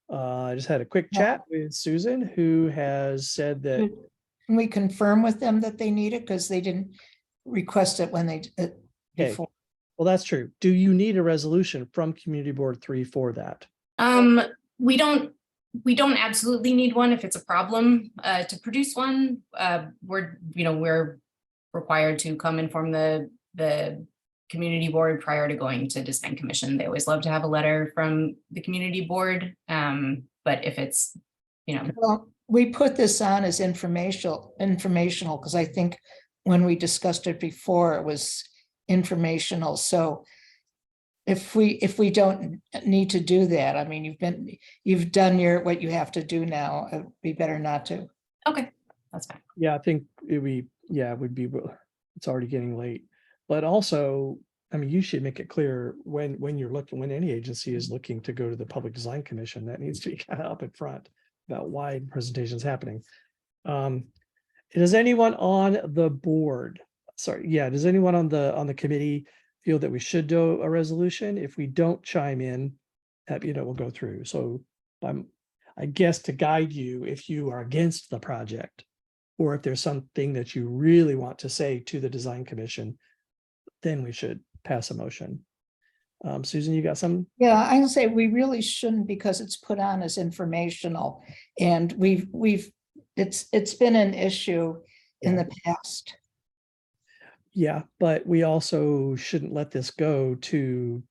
I just had a quick chat with Susan, who has said that. Can we confirm with them that they need it because they didn't request it when they before? Well, that's true. Do you need a resolution from Community Board 3 for that? We don't absolutely need one. If it's a problem to produce one, we're required to come inform the community board prior to going to design commission. They always love to have a letter from the community board. But if it's, Well, we put this on as informational because I think when we discussed it before, it was informational. So if we don't need to do that, I mean, you've done what you have to do now. It'd be better not to. Okay, that's fine. Yeah, I think it would be, it's already getting late. But also, I mean, you should make it clear when any agency is looking to go to the Public Design Commission, that needs to be kind of up in front about why the presentation is happening. Does anyone on the board, does anyone on the committee feel that we should do a resolution? If we don't chime in, we'll go through. So I guess to guide you, if you are against the project, or if there's something that you really want to say to the design commission, then we should pass a motion. Susan, you got some? Yeah, I can say we really shouldn't because it's put on as informational, and it's been an issue in the past. Yeah, but we also shouldn't let this go to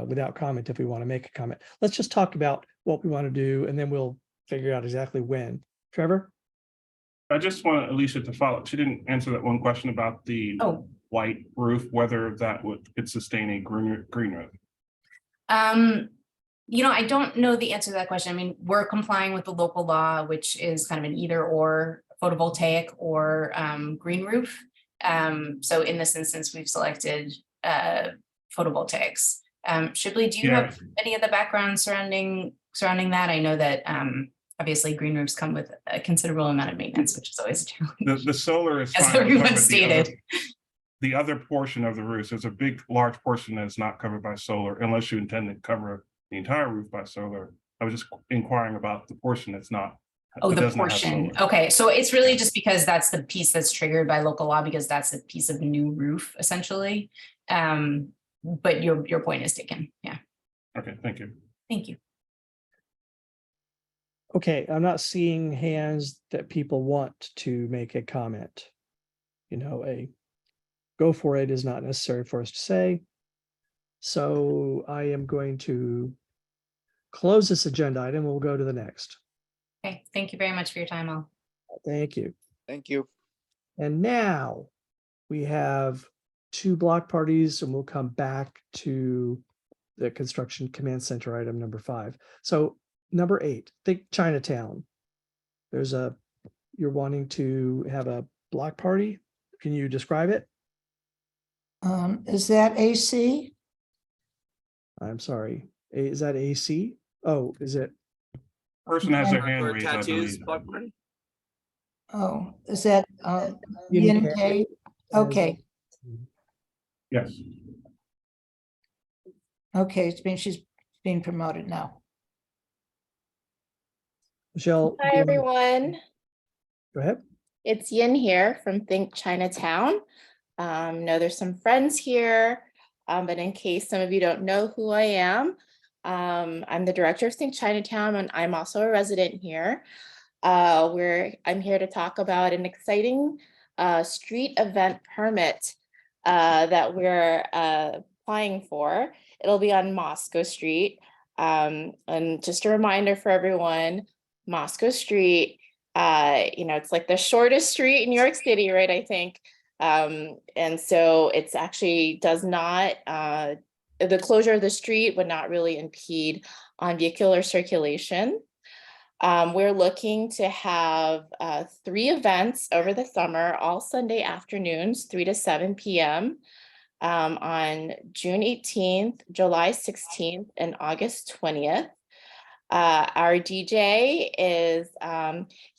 without comment if we want to make a comment. Let's just talk about what we want to do and then we'll figure out exactly when. Trevor? I just want Alicia to follow. She didn't answer that one question about the Oh. white roof, whether that could sustain a green roof. I don't know the answer to that question. I mean, we're complying with the local law, which is kind of an either or photovoltaic or green roof. So in this instance, we've selected photovoltaics. Shibley, do you have any of the background surrounding that? I know that obviously green roofs come with a considerable amount of maintenance, which is always a challenge. The solar is As fine to everyone cover stated. the other portion of the roof. There's a large portion that's not covered by solar, unless you intend to cover the entire roof by solar. I was just inquiring about the portion that's not. Oh, that the does not have portion. solar. Okay, so it's really just because that's the piece that's triggered by local law because that's a piece of new roof essentially. But your point is taken. Yeah. Okay, thank you. Thank you. Okay, I'm not seeing hands that people want to make a comment. A go for it is not necessary for us to say. So I am going to close this agenda item. We'll go to the next. Okay, thank you very much for your time, all. Thank you. Thank you. And now we have 2 block parties and we'll come back to the construction command center item number 5. So number 8, think Chinatown. You're wanting to have a block party. Can you describe it? Is that AC? I'm sorry. Is that AC? Oh, is it? Person has their For hand raised, I tattoos, believe. block party? Oh, is that Yin Yin K K? Okay, Yes. okay, she's being promoted now. Michelle? Hi, everyone. Go ahead. It's Yin here from Think Chinatown. Know there's some friends here, but in case some of you don't know who I am, I'm the director of Think Chinatown, and I'm also a resident here. I'm here to talk about an exciting street event permit that we're applying for. It'll be on Moscow Street. And just a reminder for everyone, Moscow Street, it's like the shortest street in New York City, right? I think. And so it's actually does not, the closure of the street would not really impede on vehicular circulation. We're looking to have 3 events over the summer, all Sunday afternoons, 3 to 7 p.m. On June 18th, July 16th, and August 20th. Our DJ is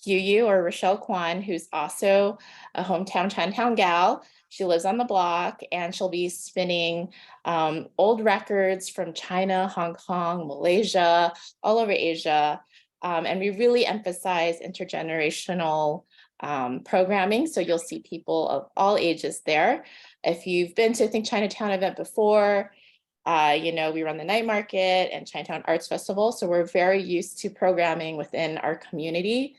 Yu or Rochelle Kwan, who's also a hometown Chinatown gal. She lives on the block and she'll be spinning old records from China, Hong Kong, Malaysia, all over Asia. And we really emphasize intergenerational programming. So you'll see people of all ages there. If you've been to Think Chinatown event before, we run the night market and Chinatown Arts Festival. So we're very used to programming within our community.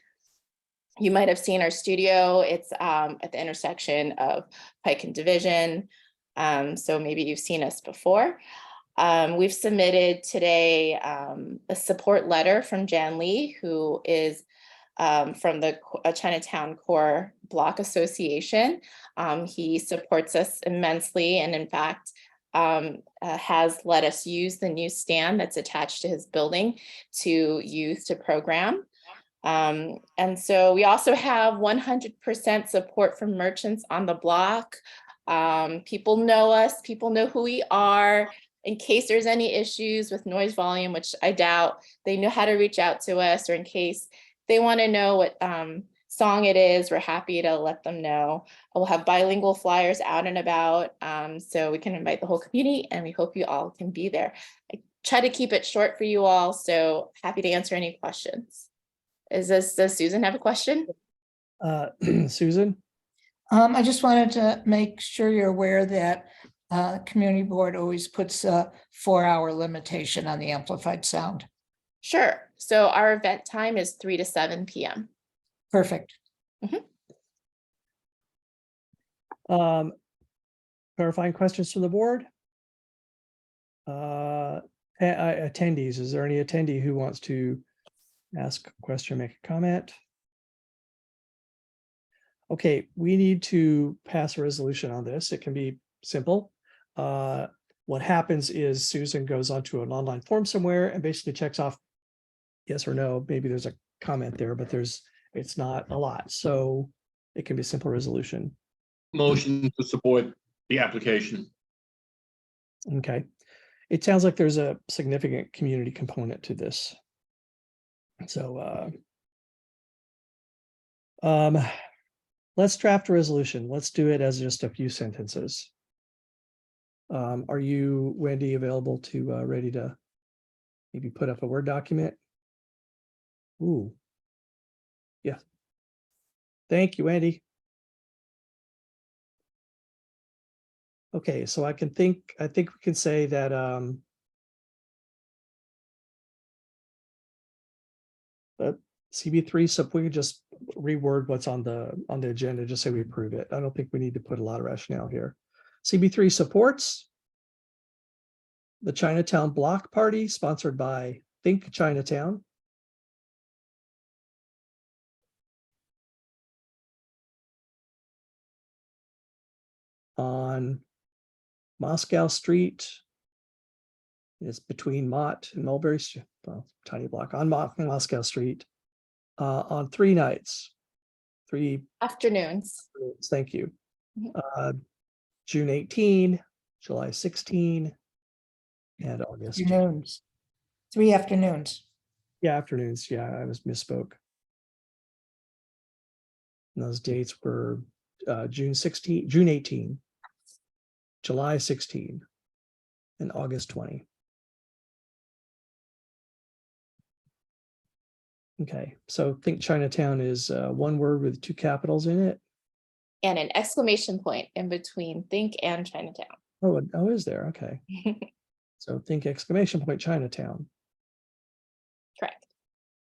You might have seen our studio. It's at the intersection of Pike and Division. So maybe you've seen us before. We've submitted today a support letter from Jan Lee, who is from the Chinatown Core Block Association. He supports us immensely and in fact, has let us use the new stand that's attached to his building to use to program. And so we also have 100% support from merchants on the block. People know us, people know who we are. In case there's any issues with noise volume, which I doubt, they know how to reach out to us, or in case they want to know what song it is, we're happy to let them know. We'll have bilingual flyers out and about, so we can invite the whole community, and we hope you all can be there. I try to keep it short for you all, so happy to answer any questions. Does Susan have a question? Susan? I just wanted to make sure you're aware that community board always puts a 4-hour limitation on the amplified sound. Sure. So our event time is 3 to 7 p.m. Perfect. Clarifying questions from the board? Attendees, is there any attendee who wants to ask a question, make a comment? Okay, we need to pass a resolution on this. It can be simple. What happens is Susan goes onto an online form somewhere and basically checks off yes or no. Maybe there's a comment there, but it's not a lot. So it can be a simple resolution. Motion to support the application. Okay. It sounds like there's a significant community component to this. So let's draft a resolution. Let's do it as just a few sentences. Are you, Wendy, available to ready to maybe put up a Word document? Ooh. Yeah. Thank you, Wendy. Okay, so I think we can say that CB3, so if we could just reword what's on the agenda, just say we approve it. I don't think we need to put a lot of rationale here. CB3 supports the Chinatown Block Party sponsored by Think Chinatown. On Moscow Street. It's between Mott and Mulberry Street, well, tiny block on Moscow Street on 3 nights, 3 Afternoons. Thank you. June 18, July 16, and August. Afternoons. 3 afternoons. Yeah, afternoons. Yeah, I misspoke. And those dates were June 18, July 16, and August 20. Okay, so Think Chinatown is one word with 2 capitals in it. And an exclamation point in between Think and Chinatown. Oh, is there? Okay. So Think exclamation point Chinatown. Correct.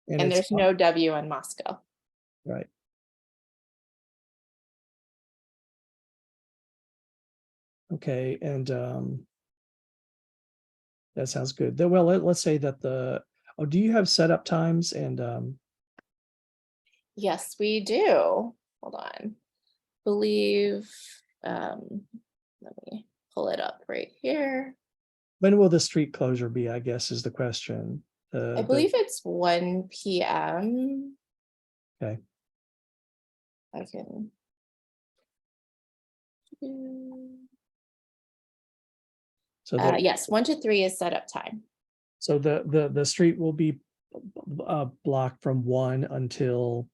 And And it's there's no W in Moscow. right. Okay, and that sounds good. Well, let's say that do you have setup times and Yes, we do. Hold on. Believe, let me pull it up right here. when will the street closure be, I guess is the question. I believe it's 1 p.m. Okay. I can. So Yes, 1 to 3 is setup time. So the street will be blocked from 1 until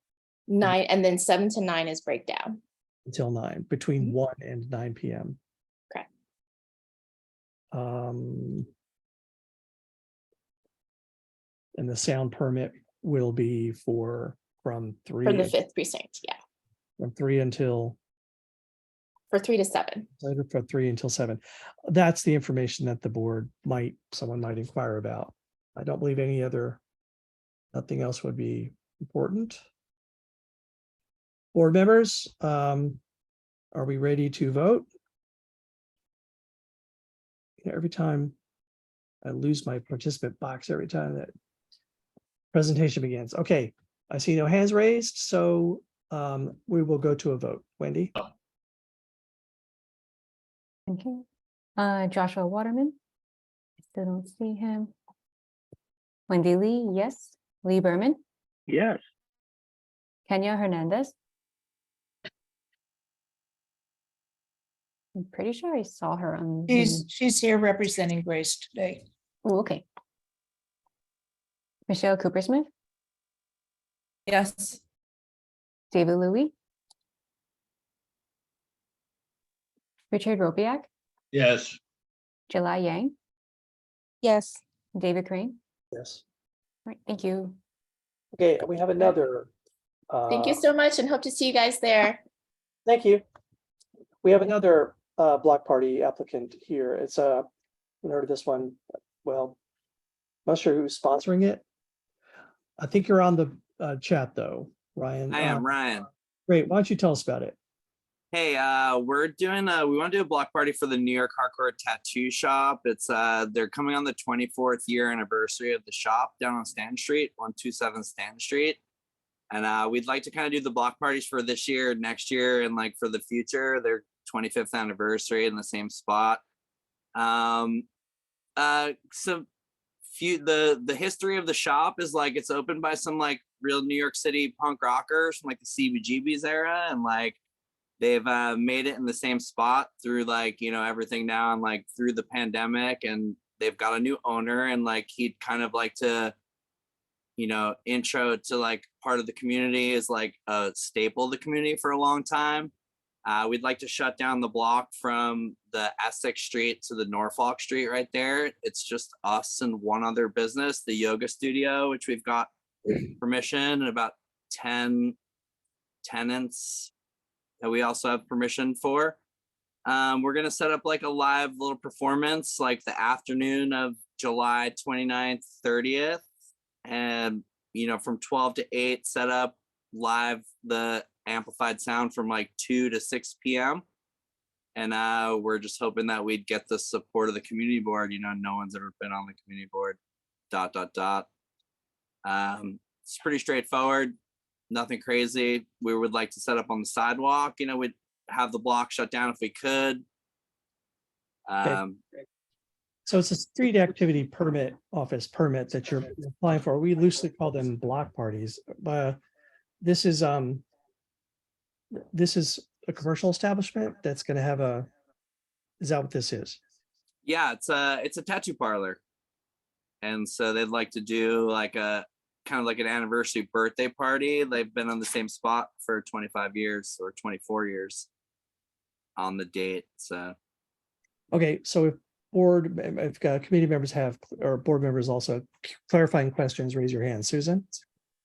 9, and then 7 to 9 is breakdown. until 9, between 1 and 9 p.m. Correct. And the sound permit will be from 3 For the 5th precinct, yeah. from 3 until For 3 to 7. for 3 until 7. That's the information that the board someone might inquire about. I don't believe nothing else would be important. Board members, are we ready to vote? Every time I lose my participant box every time that presentation begins. Okay, I see no hands raised, so we will go to a vote. Wendy? Thank you. Joshua Waterman. I still don't see him. Wendy Lee, yes. Lee Berman. Yes. Kenya Hernandez. I'm pretty sure I saw her on. She's here representing Grace today. Oh, okay. Michelle Coopersmith. Yes. David Louie. Richard Robiak. Yes. July Yang. Yes. David Crane. Yes. All right, thank you. Okay, we have another. Thank you so much and hope to see you guys there. Thank you. We have another block party applicant here. It's I haven't heard of this one. Well, not sure who's sponsoring it. I think you're on the chat though, Ryan. I am Ryan. Great. Why don't you tell us about it? Hey, we're doing we want to do a block party for the New York Hardcore Tattoo Shop. It's they're coming on the 24th year anniversary of the shop down on Stanton Street, 127 Stanton Street. And we'd like to kind of do the block parties for this year, next year, and like for the future, their 25th anniversary in the same spot. So the history of the shop is like it's opened by some like real New York City punk rockers from like the CBGB's era, and like they've made it in the same spot through like, you know, everything now and like through the pandemic, and they've got a new owner, and like he'd kind of like to, you know, intro to like part of the community is like a staple of the community for a long time. We'd like to shut down the block from the Essex Street to the Norfolk Street right there. It's just us and one other business, the yoga studio, which we've got permission, and about 10 tenants that we also have permission for. We're gonna set up like a live little performance like the afternoon of July 29th, 30th. And, you know, from 12 to 8, set up live the amplified sound from like 2 to 6 p.m. And we're just hoping that we'd get the support of the community board. You know, no one's ever been on the community board, ... It's pretty straightforward, nothing crazy. We would like to set up on the sidewalk. You know, we'd have the block shut down if we could. So it's a street activity permit, office permit that you're applying for. We loosely call them block parties. This is a commercial establishment that's going to have a, is that what this is? Yeah, it's a tattoo parlor. And so they'd like to do like a kind of like an anniversary birthday party. They've been on the same spot for 25 years or 24 years on the date. So Okay, so if committee members have, or board members also clarifying questions, raise your hand. Susan?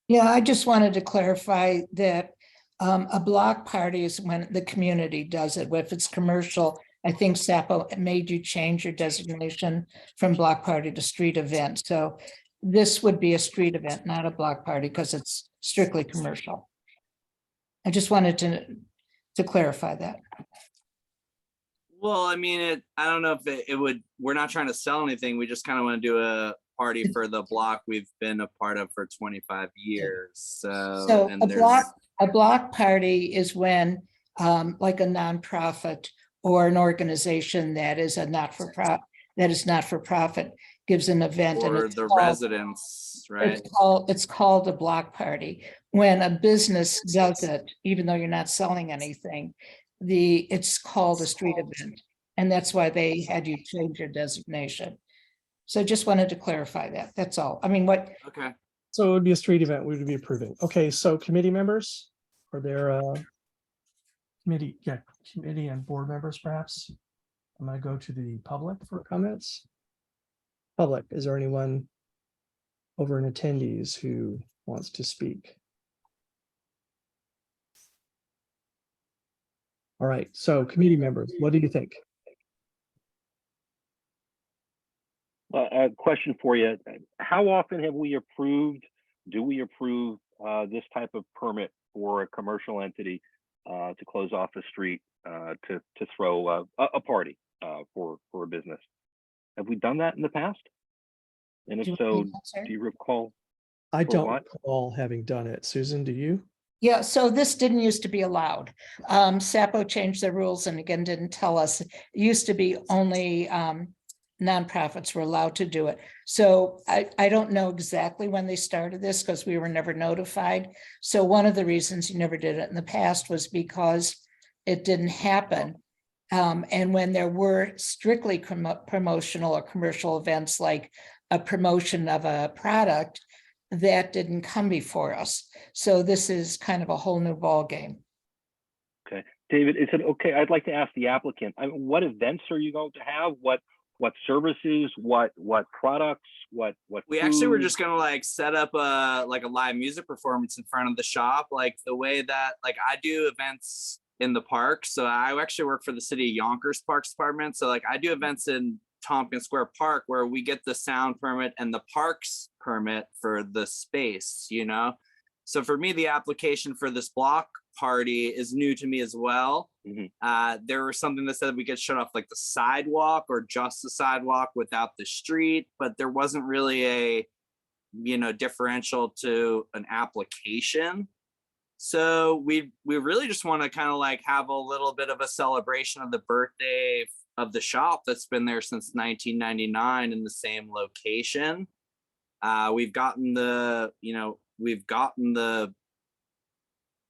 Yeah, I just wanted to clarify that a block party is when the community does it. If it's commercial, I think SAPO made you change your designation from block party to street event. So this would be a street event, not a block party, because it's strictly commercial. I just wanted to clarify that. well, I mean, I don't know if it would, we're not trying to sell anything. We just kind of want to do a party for the block we've been a part of for 25 years. So and a block party is when like a nonprofit or an organization that is not for profit gives an event, and or it's the called, residents, right? it's called a block party. When a business does it, even though you're not selling anything, it's called a street event, and that's why they had you change your designation. So just wanted to clarify that. That's all. I mean, what? Okay. So it would be a street event we would be approving. Okay, so committee members, are there committee and board members perhaps? I'm gonna go to the public for comments. Public, is there anyone over in attendees who wants to speak? All right, so committee members, what do you think? A question for you. How often do we approve this type of permit for a commercial entity to close off a street to throw a party for a business? Have we done that in the past? And if so, do you recall? I for don't what? recall having done it. Susan, do you? Yeah, so this didn't used to be allowed. SAPO changed the rules and again, didn't tell us. It used to be only nonprofits were allowed to do it. So I don't know exactly when they started this because we were never notified. So one of the reasons you never did it in the past was because it didn't happen. And when there were strictly promotional or commercial events like a promotion of a product, that didn't come before us. So this is kind of a whole new ball game. Okay, David, is it okay? I'd like to ask the applicant, what events are you going to have? What services, what products, what We actually were food? just gonna like set up a live music performance in front of the shop, like the way that like I do events in the park. So I actually work for the city of Yonkers Parks Department. So like I do events in Tompkins Square Park where we get the sound permit and the parks permit for the space, you know? So for me, the application for this block party is new to me as well. There was something that said we could shut off like the sidewalk or just the sidewalk without the street, but there wasn't really a, you know, differential to an application. So we really just want to kind of like have a little bit of a celebration of the birthday of the shop that's been there since 1999 in the same location. We've gotten the, you know,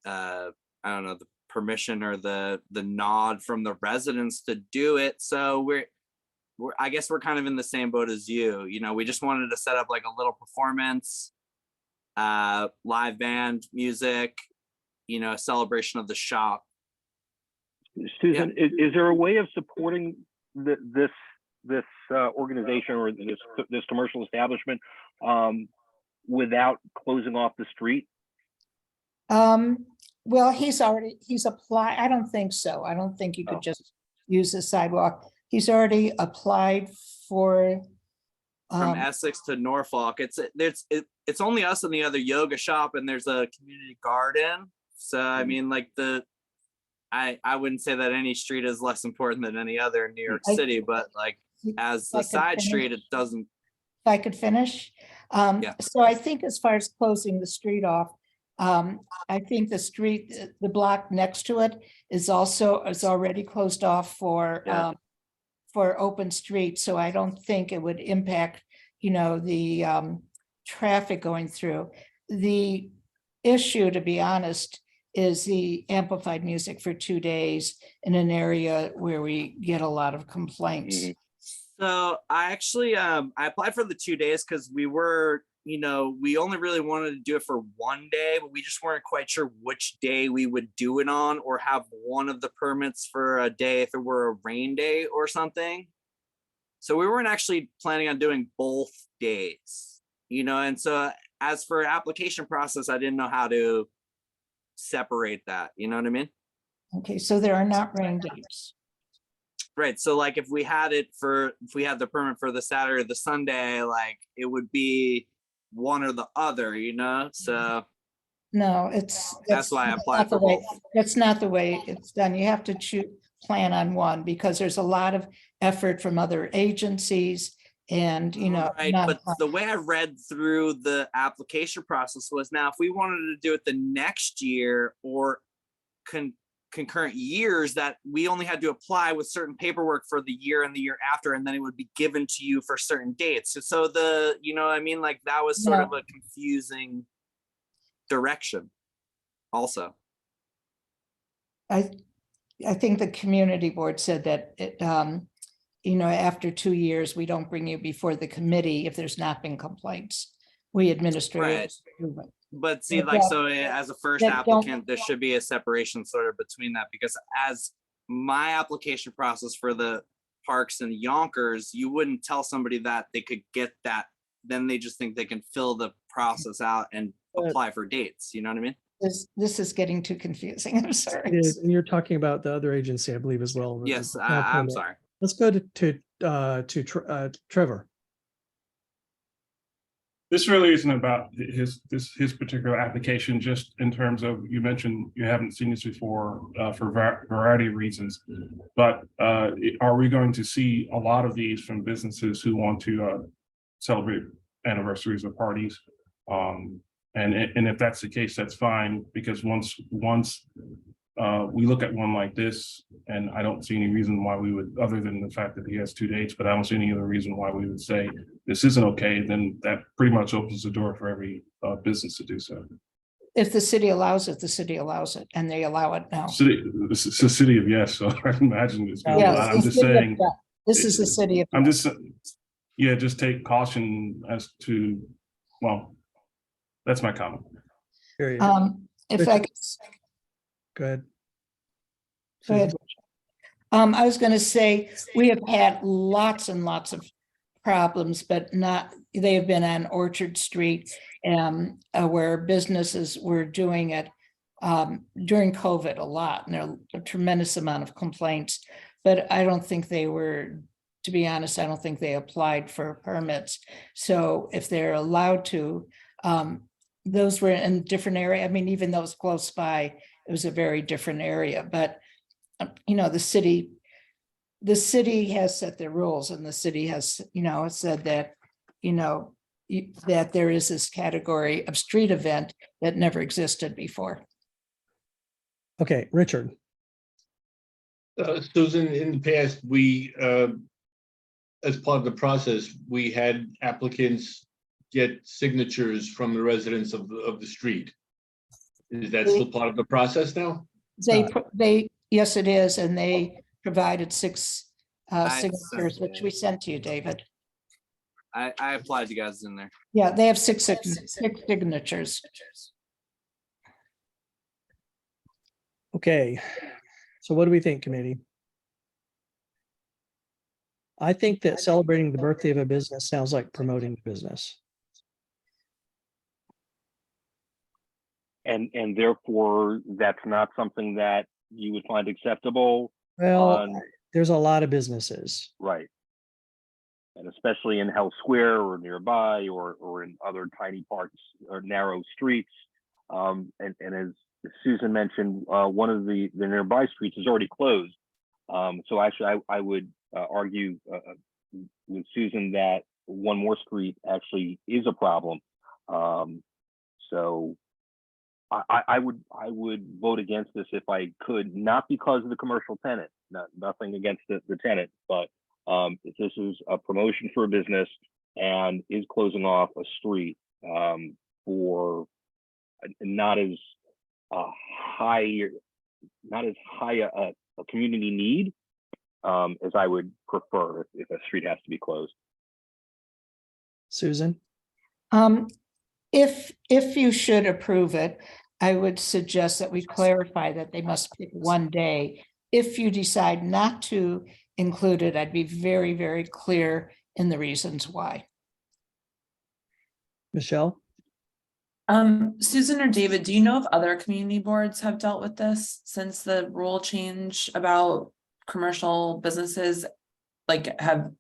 I don't know, the permission or the nod from the residents to do it. So I guess we're kind of in the same boat as you. You know, we just wanted to set up like a little performance, live band, music, you know, a celebration of the shop. Susan, is there a way of supporting this organization or this commercial establishment without closing off the street? Well, he's applied. I don't think so. I don't think you could just use the sidewalk. He's already applied for. From Essex to Norfolk. It's only us and the other yoga shop, and there's a community garden. So I mean, like I wouldn't say that any street is less important than any other in New York City, but like as the side street, it doesn't. If I could finish. So I think as far as closing the street off, I think the street, the block next to it is already closed off for open street. So I don't think it would impact, you know, the traffic going through. The issue, to be honest, is the amplified music for 2 days in an area where we get a lot of complaints. So I actually, I applied for the 2 days because we were, you know, we only really wanted to do it for 1 day, but we just weren't quite sure which day we would do it on or have one of the permits for a day if it were a rain day or something. So we weren't actually planning on doing both days, you know, and so as for application process, I didn't know how to separate that, you know what I mean? Okay, so there are not rain days. Right. So like if we had the permit for the Saturday or the Sunday, like it would be one or the other, you know? So no, that's why I applied for both. That's not the way it's done. You have to plan on one because there's a lot of effort from other agencies and, you know. Right, but the way I read through the application process was now if we wanted to do it the next year or concurrent years, that we only had to apply with certain paperwork for the year and the year after, and then it would be given to you for certain dates. So the, you know, I mean, like that was sort of a confusing direction also. I think the community board said that it, you know, after 2 years, we don't bring you before the committee if there's not been complaints. We administrators. Right. But see, like, so as a first applicant, there should be a separation sort of between that, because as my application process for the parks in Yonkers, you wouldn't tell somebody that they could get that. Then they just think they can fill the process out and apply for dates. You know what I mean? This is getting too confusing. I'm sorry. It is, and you're talking about the other agency, I believe, as well. Yes, I'm sorry. Let's go to Trevor. This really isn't about his particular application, just in terms of, you mentioned you haven't seen this before for a variety of reasons, but are we going to see a lot of these from businesses who want to celebrate anniversaries or parties? And if that's the case, that's fine, because once we look at one like this, and I don't see any reason why we would, other than the fact that he has 2 dates, but I don't see any other reason why we would say this isn't okay, then that pretty much opens the door for every business to do so. If the city allows it, the city allows it, and they allow it now. It's a city of yes, so I imagine it's gonna be a lot. I'm just city of saying. yes. This is the city of. I'm just, yeah, just take caution as to, well, that's my comment. Period. If I could. Go ahead. Go ahead. I was going to say, we have had lots and lots of problems, but they have been on Orchard Street, where businesses were doing it during COVID a lot, and there are a tremendous amount of complaints, but I don't think they were, to be honest, I don't think they applied for permits. So if they're allowed to, those were in different area. I mean, even those close by, it was a very different area, but you know, the city has set their rules, and the city has, you know, said that, you know, that there is this category of street event that never existed before. Okay, Richard. Susan, in the past, we, as part of the process, we had applicants get signatures from the residents of the street. Is that still part of the process now? Yes, it is, and they provided six I signatures, which we sent to you, David. I applied you guys in there. Yeah, they have six signatures. Okay, so what do we think, committee? I think that celebrating the birthday of a business sounds like promoting the business. And therefore, that's not something that you would find acceptable. Well, there's a lot of businesses. Right. And especially in Hell Square or nearby, or in other tiny parts or narrow streets. And as Susan mentioned, one of the nearby streets is already closed. So actually, I would argue with Susan that one more street actually is a problem. So I would vote against this if I could, not because of the commercial tenant, nothing against the tenant, but if this is a promotion for a business and is closing off a street for not as high a community need as I would prefer if a street has to be closed. Susan? If you should approve it, I would suggest that we clarify that they must pick one day. If you decide not to include it, I'd be very, very clear in the reasons why. Michelle? Susan or David, do you know if other community boards have dealt with this since the rule change about commercial businesses? Like, have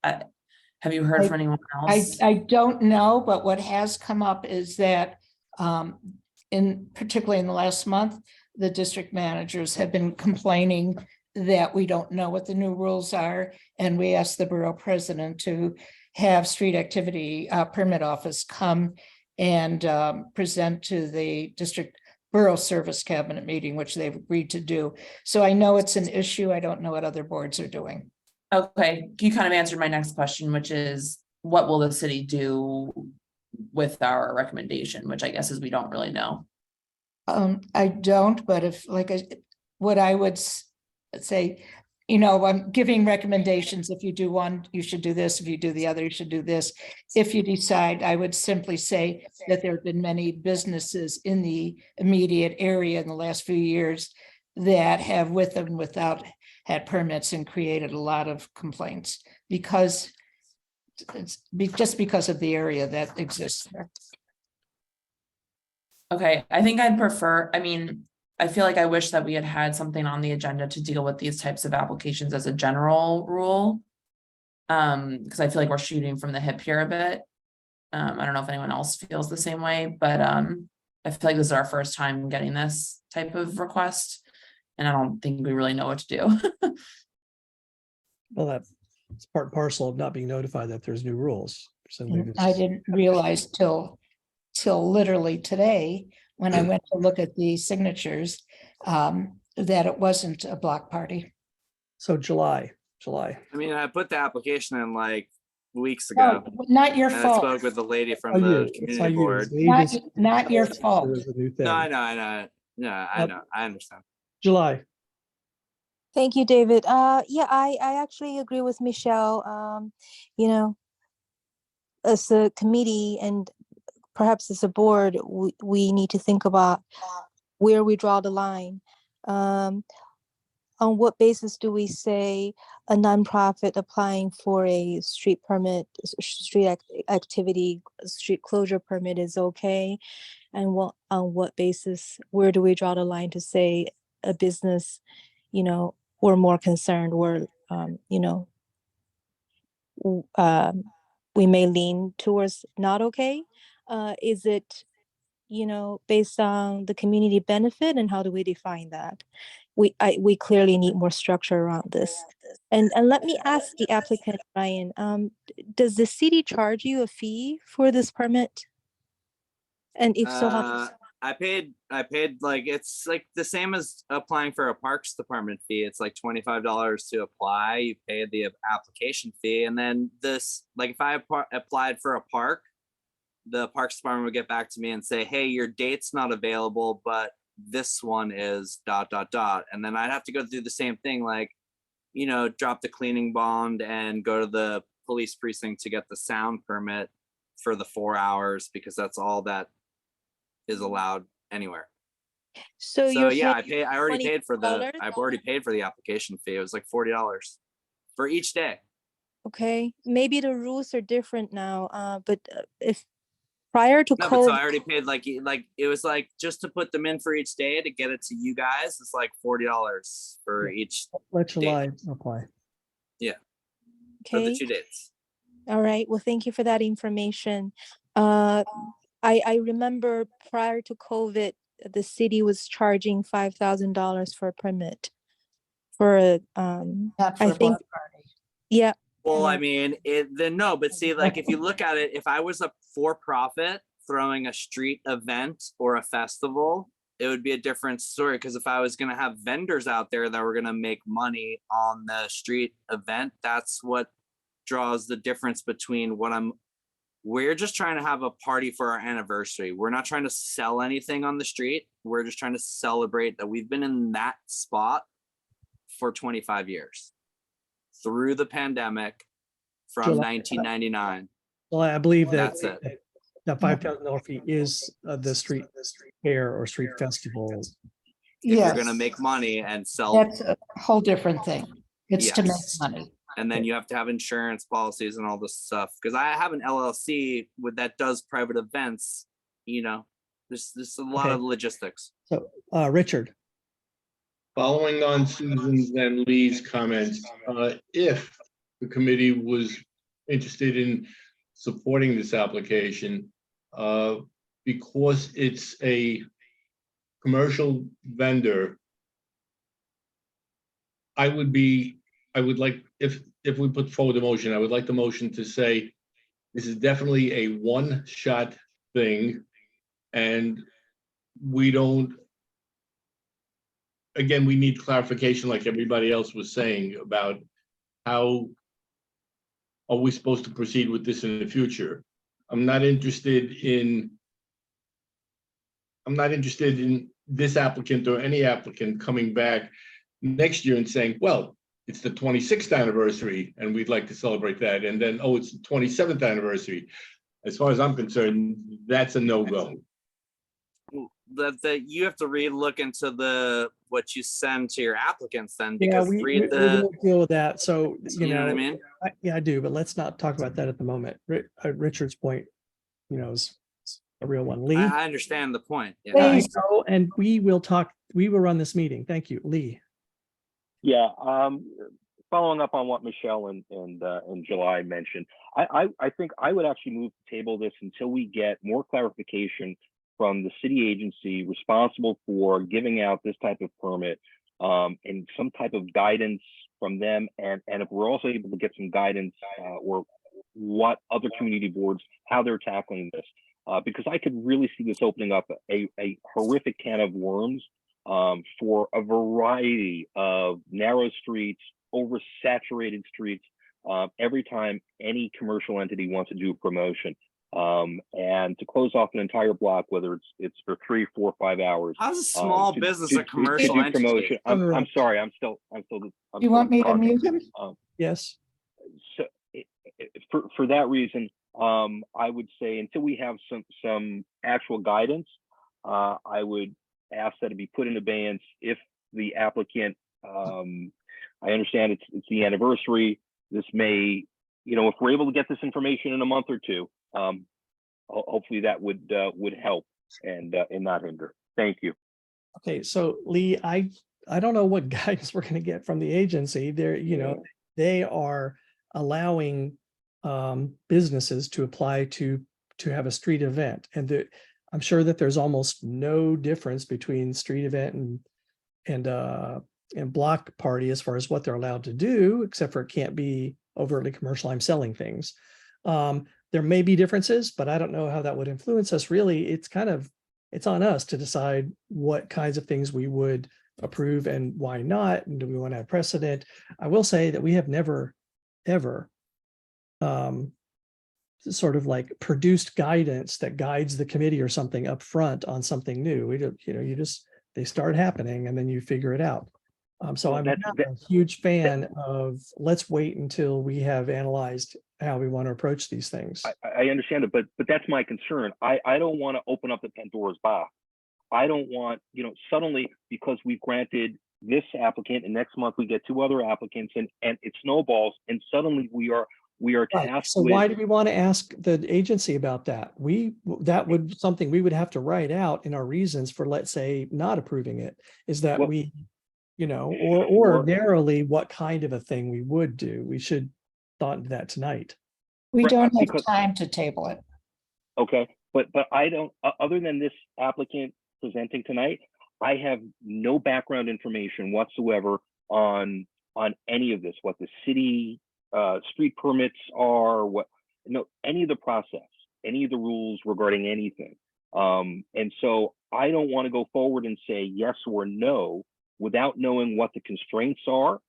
you heard from anyone else? I don't know, but what has come up is that particularly in the last month, the district managers have been complaining that we don't know what the new rules are. And we asked the borough president to have street activity permit office come and present to the district borough service cabinet meeting, which they've agreed to do. So I know it's an issue. I don't know what other boards are doing. Okay, you kind of answered my next question, which is what will the city do with our recommendation, which I guess is we don't really know. I don't, but what I would say, you know, I'm giving recommendations. If you do one, you should do this. If you do the other, you should do this. If you decide, I would simply say that there have been many businesses in the immediate area in the last few years that have, with and without, had permits and created a lot of complaints because just because of the area that exists there. Okay, I think I'd prefer, I mean, I feel like I wish that we had had something on the agenda to deal with these types of applications as a general rule. Because I feel like we're shooting from the hip here a bit. I don't know if anyone else feels the same way, but I feel like this is our first time getting this type of request. And I don't think we really know what to do. Well, that's part and parcel of not being notified that there's new rules. I didn't realize till literally today, when I went to look at the signatures, that it wasn't a block party. So July. I mean, I put the application in like weeks ago. No, not your and fault. I spoke with the lady from the community board. Not your fault. No, I know. Yeah, I know. I understand. July. Thank you, David. Yeah, I actually agree with Michelle. You know, as a committee and perhaps as a board, we need to think about where we draw the line. On what basis do we say a nonprofit applying for a street permit, street activity, street closure permit is okay? And on what basis, where do we draw the line to say a business, you know, we're more concerned, we're, you know, we may lean towards not okay? Is it based on the community benefit, and how do we define that? We clearly need more structure around this. And let me ask the applicant, Ryan, does the city charge you a fee for this permit? And if so, how much? I paid like, it's like the same as applying for a Parks Department fee. It's like $25 to apply. You pay the application fee, and then this, like if I applied for a park, the Parks Department would get back to me and say, hey, your date's not available, but this one is ... And then I'd have to go through the same thing, like, drop the cleaning bond and go to the police precinct to get the sound permit for the 4 hours, because that's all that is allowed anywhere. So So you're yeah, paying I've already paid for $20? the application fee. It was like $40 for each day. Okay, maybe the rules are different now, but if prior to No, but so I COVID, already paid like it was like, just to put them in for each day to get it to you guys, it's like $40 for each. Let date. July apply. Yeah. For the okay, 2 dates. all right, well, thank you for that information. I remember prior to COVID, the city was charging $5,000 for a permit for, Not for I a think, block party. yeah. Well, and I mean, then no, but see, like if you look at it, if I was a for-profit throwing a street event or a festival, it would be a different story. Because if I was going to have vendors out there that were going to make money on the street event, that's what draws the difference between we're just trying to have a party for our anniversary. We're not trying to sell anything on the street. We're just trying to celebrate that we've been in that spot for 25 years through the pandemic from July. 1999. Well, I believe that That's it. that $5,000 fee is the street fair or street festival. If you're Yes, gonna make money and sell, that's a whole different thing. It's to make Yes. money. and then you have to have insurance policies and all this stuff. Because I have an LLC that does private events. There's a lot Okay. of logistics. So, Richard, Following on Susan's and Lee's comments, if the committee was interested in supporting this application, because it's a commercial vendor, I would like, if we put forward a motion, I would like the motion to say, this is definitely a one-shot thing, and we don't, again, we need clarification, like everybody else was saying, about how are we supposed to proceed with this in the future. I'm not interested in this applicant or any applicant coming back next year and saying, well, it's the 26th anniversary and we'd like to celebrate that. And then, oh, it's the 27th anniversary. As far as I'm concerned, that's a no-go. That you have to look into what you send to your applicants then, yeah, because we read the, will deal with that. So, you know what I mean? Yeah, I do, but let's not talk about that at the moment. Richard's point, is a real one. Lee? I understand the point. I Yeah. know, and we will run this meeting. Thank you, Lee. Yeah, following up on what Michelle and July mentioned, I think I would actually move to table this until we get more clarification from the city agency responsible for giving out this type of permit, and some type of guidance from them. And if we're also able to get some guidance or what other community boards, how they're tackling this, because I could really see this opening up a horrific can of worms for a variety of narrow streets, oversaturated streets, every time any commercial entity wants to do a promotion. And to close off an entire block, whether it's for 3, 4, 5 hours. How's a small business a commercial do entity? promotion. I'm sorry. I'm still. You want me to talking. mute him? Yes. So for that reason, I would say until we have some actual guidance, I would ask that it be put in abeyance if the applicant. I understand it's the anniversary. This may, if we're able to get this information in a month or two, hopefully that would help and not hinder. Thank you. Okay, so Lee, I don't know what guidance we're going to get from the agency. They are allowing businesses to apply to have a street event, and I'm sure that there's almost no difference between street event and block party as far as what they're allowed to do, except for it can't be overtly commercial. I'm selling things. There may be differences, but I don't know how that would influence us. Really, it's on us to decide what kinds of things we would approve and why not, and do we want to have precedent? I will say that we have never, ever sort of like produced guidance that guides the committee or something up front on something new. We don't, they start happening and then you figure it out. So Well, I'm that's- not a huge fan of let's wait until we have analyzed how we want to approach these things. I understand it, but that's my concern. I don't want to open up the Pandora's box. I don't want, suddenly because we've granted this applicant and next month we get 2 other applicants and it snowballs and suddenly we are Right. tasked So with. why do we want to ask the agency about that? That would something we would have to write out in our reasons for, let's say, not approving it, is that Well, or sure. narrowly what kind of a thing we would do. We should thought into that tonight. We Right, don't have because- time to table it. Okay, but I don't, other than this applicant presenting tonight, I have no background information whatsoever on any of this, what the city street permits are, any of the process, any of the rules regarding anything. And so I don't want to go forward and say yes or no without knowing what the constraints are,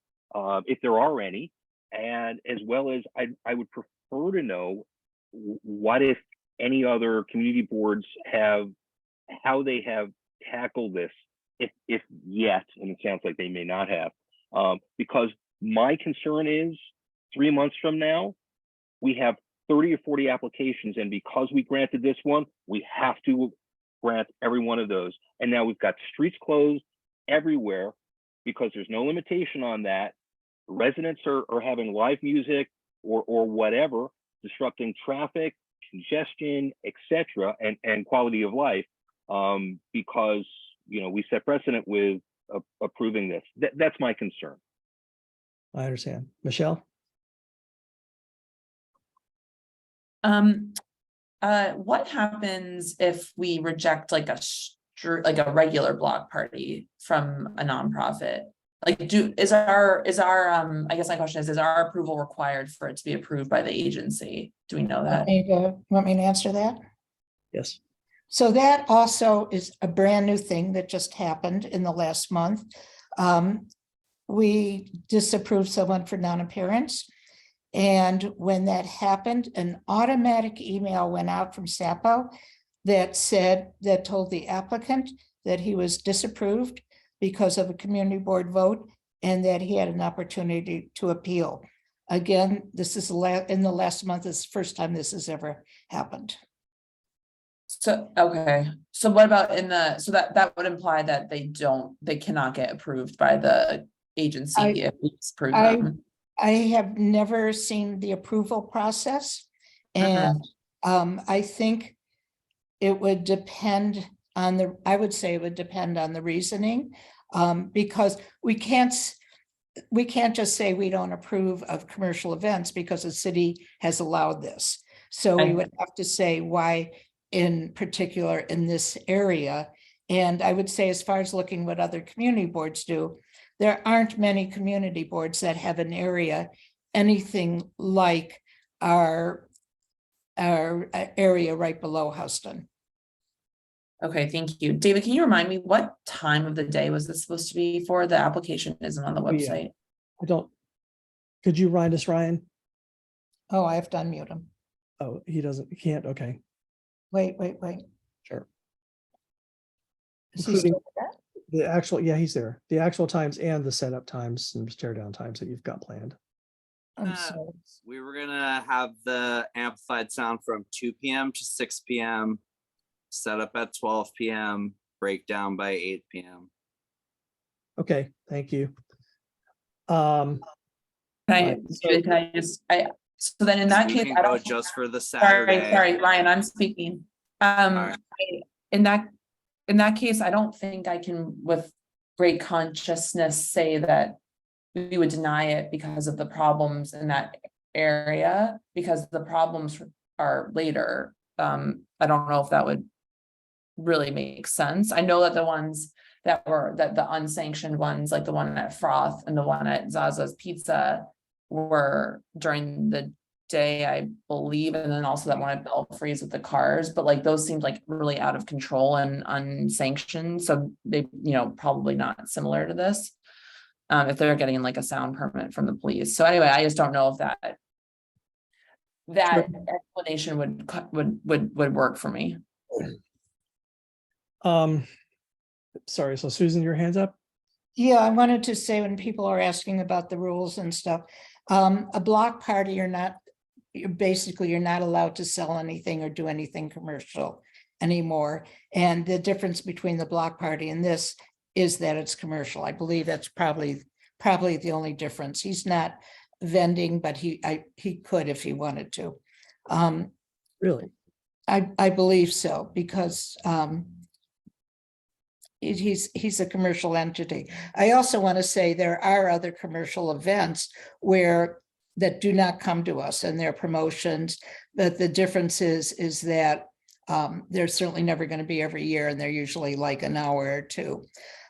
if there are any, and as well as I would prefer to know what if any other community boards how they have tackled this, if yet, and it sounds like they may not have, because my concern is 3 months from now, we have 30 or 40 applications, and because we granted this one, we have to grant every one of those. And now we've got streets closed everywhere because there's no limitation on that. Residents are having live music or whatever, disrupting traffic, congestion, etc., and quality of life, because we set precedent with approving this. That's my concern. I understand. Michelle? What happens if we reject like a regular block party from a nonprofit? Like, is our I guess my question is our approval required for it to be approved by the agency? Do we know that? Want me to answer that? Yes. So that also is a brand new thing that just happened in the last month. We disapproved someone for non-appearance. And when that happened, an automatic email went out from SAPO that told the applicant that he was disapproved because of a community board vote and that he had an opportunity to appeal. Again, this is in the last month, is the first time this has ever happened. So, okay, so what about so that would imply that they cannot get approved by the agency if we approve them. I have never seen the approval process. And I think it would depend on I would say it would depend on the reasoning, because we can't just say we don't approve of commercial events because the city has allowed this. So we would have to say why in particular in this area. And I would say, as far as looking what other community boards do, there aren't many community boards that have an area anything like our area right below Houston. Okay, thank you. David, can you remind me what time of the day was this supposed to be for? The application isn't on the website. Could you remind us, Ryan? Oh, I have to unmute him. Oh, he can't. Okay. Wait. Sure. Is he Including still there? the actual, yeah, he's there. The actual times and the setup times and tear down times that you've got planned. I'm sorry. We were gonna have the amplified sound from 2 p.m. to 6 p.m. set up at 12 p.m. breakdown by 8 p.m. Okay, thank you. Can I just, so then in that We case, can I go don't. just for the Saturday. Sorry, Ryan, I'm speaking. In that case, I don't think I can with great consciousness say that we would deny it because of the problems in that area, because the problems are later. I don't know if that would really makes sense. I know that the ones that were, that the unsanctioned ones, like the one at Froth and the one at Zaza's Pizza were during the day, I believe, and then also that one at Belfries with the cars, but like those seemed like really out of control and unsanctioned, so they, you know, probably not similar to this. If they're getting like a sound permit from the police. So anyway, I just don't know if that explanation would work for me. Sorry, so Susan, your hand's up? Yeah, I wanted to say when people are asking about the rules and stuff, a block party, you're not allowed to sell anything or do anything commercial anymore. And the difference between the block party and this is that it's commercial. I believe that's probably the only difference. He's not vending, but he could if he wanted to. Really? I believe so, because he's a commercial entity. I also want to say there are other commercial events that do not come to us, and they're promotions, but the difference is that they're certainly never going to be every year, and they're usually like an hour or two.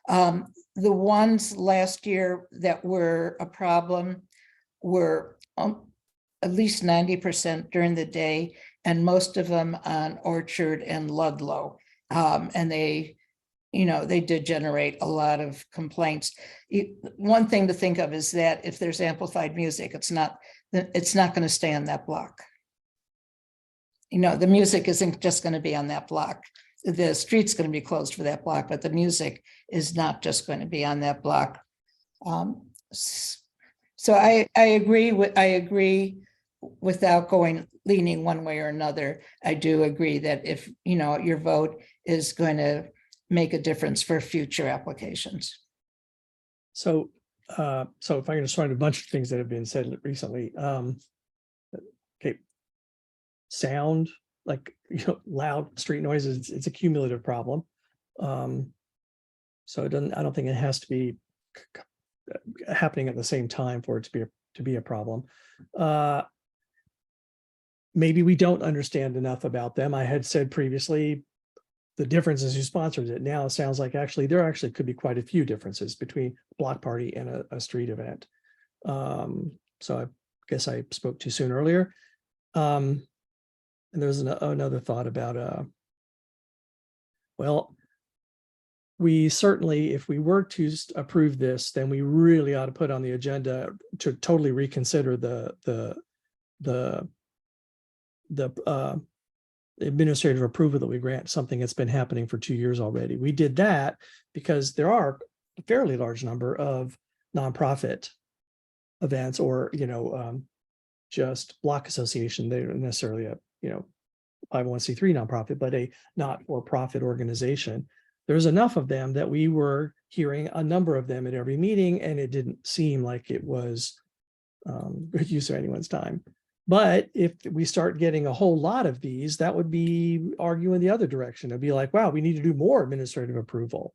The ones last year that were a problem were at least 90% during the day, and most of them on Orchard and Ludlow. And they did generate a lot of complaints. One thing to think of is that if there's amplified music, it's not going to stay on that block. The music isn't just going to be on that block. The street's going to be closed for that block, but the music is not just going to be on that block. So I agree without leaning one way or another. I do agree that if, your vote is going to make a difference for future applications. So if I'm going to start a bunch of things that have been said recently, okay, sound, like, loud street noises, it's a cumulative problem. So I don't think it has to be happening at the same time for it to be a problem. Maybe we don't understand enough about them. I had said previously, the differences who sponsors it. Now it sounds like there could be quite a few differences between block party and a street event. So I guess I spoke too soon earlier. And there's another thought about, well, we certainly, if we were to approve this, then we really ought to put on the agenda to totally reconsider the administrative approval that we grant something that's been happening for 2 years already. We did that because there are a fairly large number of nonprofit events or, just block association. They don't necessarily a, 501c3 nonprofit, but a not-for-profit organization. There's enough of them that we were hearing a number of them at every meeting, and it didn't seem like it was good use of anyone's time. But if we start getting a whole lot of these, that would be arguing the other direction. It'd be like, wow, we need to do more administrative approval.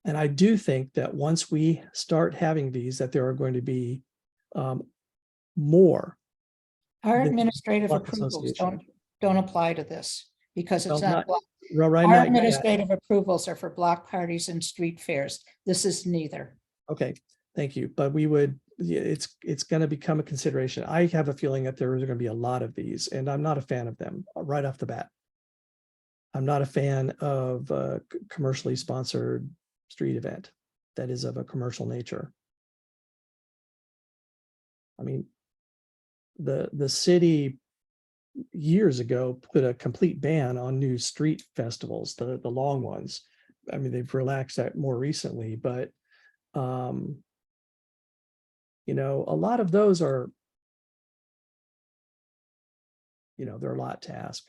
And I do think that once we start having these, that there are going to be more. Our administrative approvals don't apply to this because it's not. Right Our now, administrative approvals are for block parties and street fairs. This is neither. Okay, thank you. But we would, it's going to become a consideration. I have a feeling that there are going to be a lot of these, and I'm not a fan of them right off the bat. I'm not a fan of a commercially sponsored street event that is of a commercial nature. I mean, the city years ago put a complete ban on new street festivals, the long ones. I mean, they've relaxed that more recently, but a lot of those are, they're a lot to ask.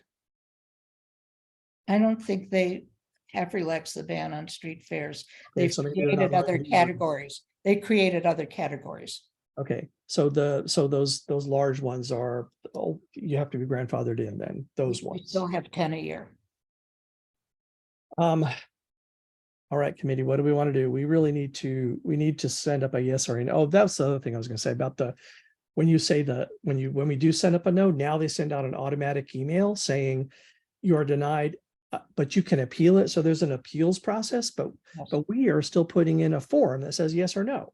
I don't think they have relaxed the ban on street fairs. They've so maybe created they're not other ready. categories. They created other categories. Okay, so those large ones are, you have to be grandfathered in then, those We ones. still have 10 a year. All right, committee, what do we want to do? We really need to send up a yes or a no. Oh, that's the other thing I was going to say about when we do send up a no, now they send out an automatic email saying you are denied but you can appeal it. So there's an appeals process, but we are still putting in a form that says yes or no.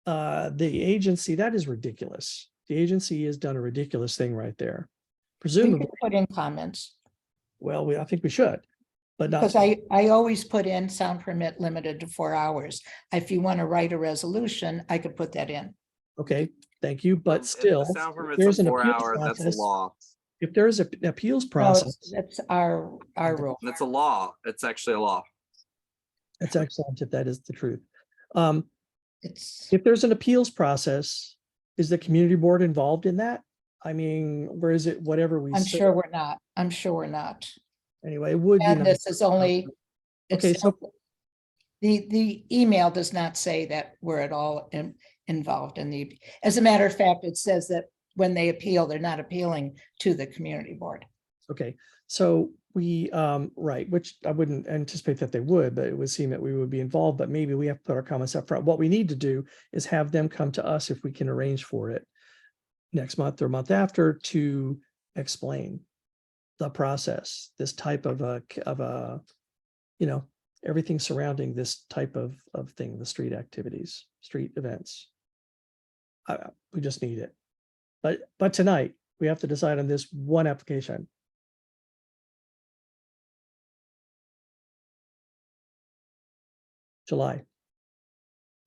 The agency, that is ridiculous. The agency has done a ridiculous thing right there. We Presumably, could put in comments, well, I think we should, but not. because I always put in sound permit limited to 4 hours. If you want to write a resolution, I could put that in. Okay, thank you, but If still, the sound if permit's there's a an 4 appeals hour, that's process, law. if there's an appeals No, process, that's our rule. That's a law. It's actually a law. that's excellent if that is the truth. It's, If there's an appeals process, is the community board involved in that? I mean, where is it, whatever we I'm say? sure we're not. I'm sure we're not. Anyway, it would be And nice. this is only, Okay, it's, so the email does not say that we're at all involved in the, as a matter of fact, it says that when they appeal, they're not appealing to the community board. okay, so we, right, which I wouldn't anticipate that they would, but it would seem that we would be involved, but maybe we have to put our comments up front. What we need to do is have them come to us if we can arrange for it next month or month after to explain the process, this type of a, you know, everything surrounding this type of thing, the street activities, street events. We just need it. But tonight, we have to decide on this one application. July.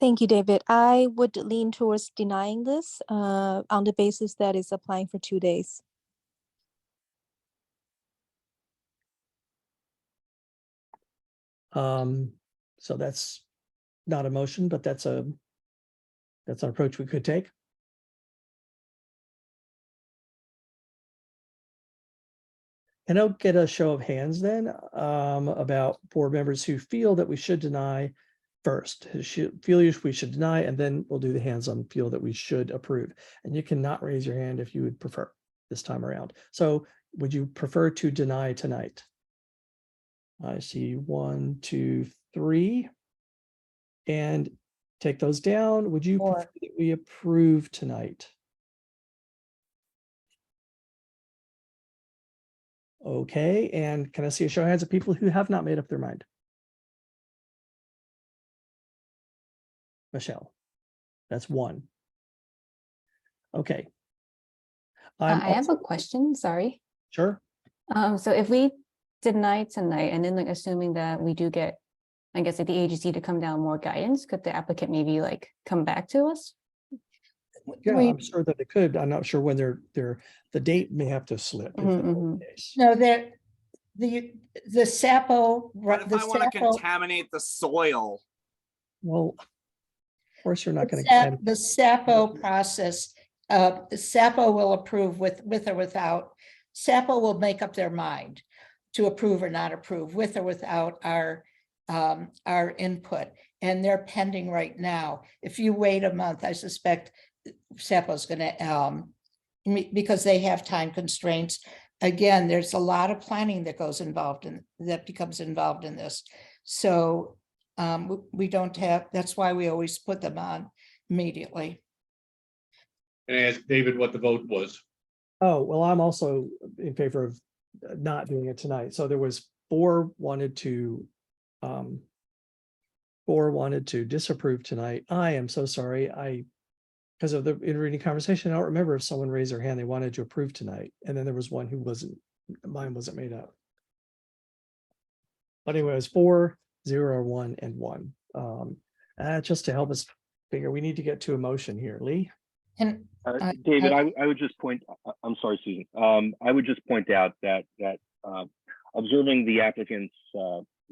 Thank you, David. I would lean towards denying this on the basis that it's applying for 2 days. So that's not a motion, but that's an approach we could take. And I'll get a show of hands then about board members who feel that we should deny first. We should deny, and then we'll do the hands on feel that we should approve. And you cannot raise your hand if you would prefer this time around. So would you prefer to deny tonight? I see 1, 2, 3. And take those down. Would you prefer that we approve tonight? Okay, and can I see a show of hands of people who have not made up their mind? Michelle, that's 1. Okay. I have a question, sorry. Sure. So if we deny tonight and then like assuming that we do get, I guess like the agency to come down more guidance, could the applicant maybe like come back to us? Yeah, I'm sure that it could. I'm not sure when the date may have to slip. If that's the case. No, the SAPO. What if I want to contaminate the soil? Well, of course, you're not going to. The SAPO process, SAPO will approve with or without. SAPO will make up their mind to approve or not approve with or without our input. And they're pending right now. If you wait a month, I suspect SAPO's going to, because they have time constraints. Again, there's a lot of planning that becomes involved in this. So we don't have, that's why we always put them on immediately. And ask David what the vote was. Oh, well, I'm also in favor of not doing it tonight. So there was 4 wanted to disapprove tonight. I am so sorry. Because of the in-reading conversation, I don't remember if someone raised their hand, they wanted to approve tonight. And then there was one who mine wasn't made up. But anyway, it was 4, 0, 1, and 1. Just to help us figure, we need to get to a motion here, Lee. And David, I would just point, I'm sorry, Susan. I would just point out that observing the applicant's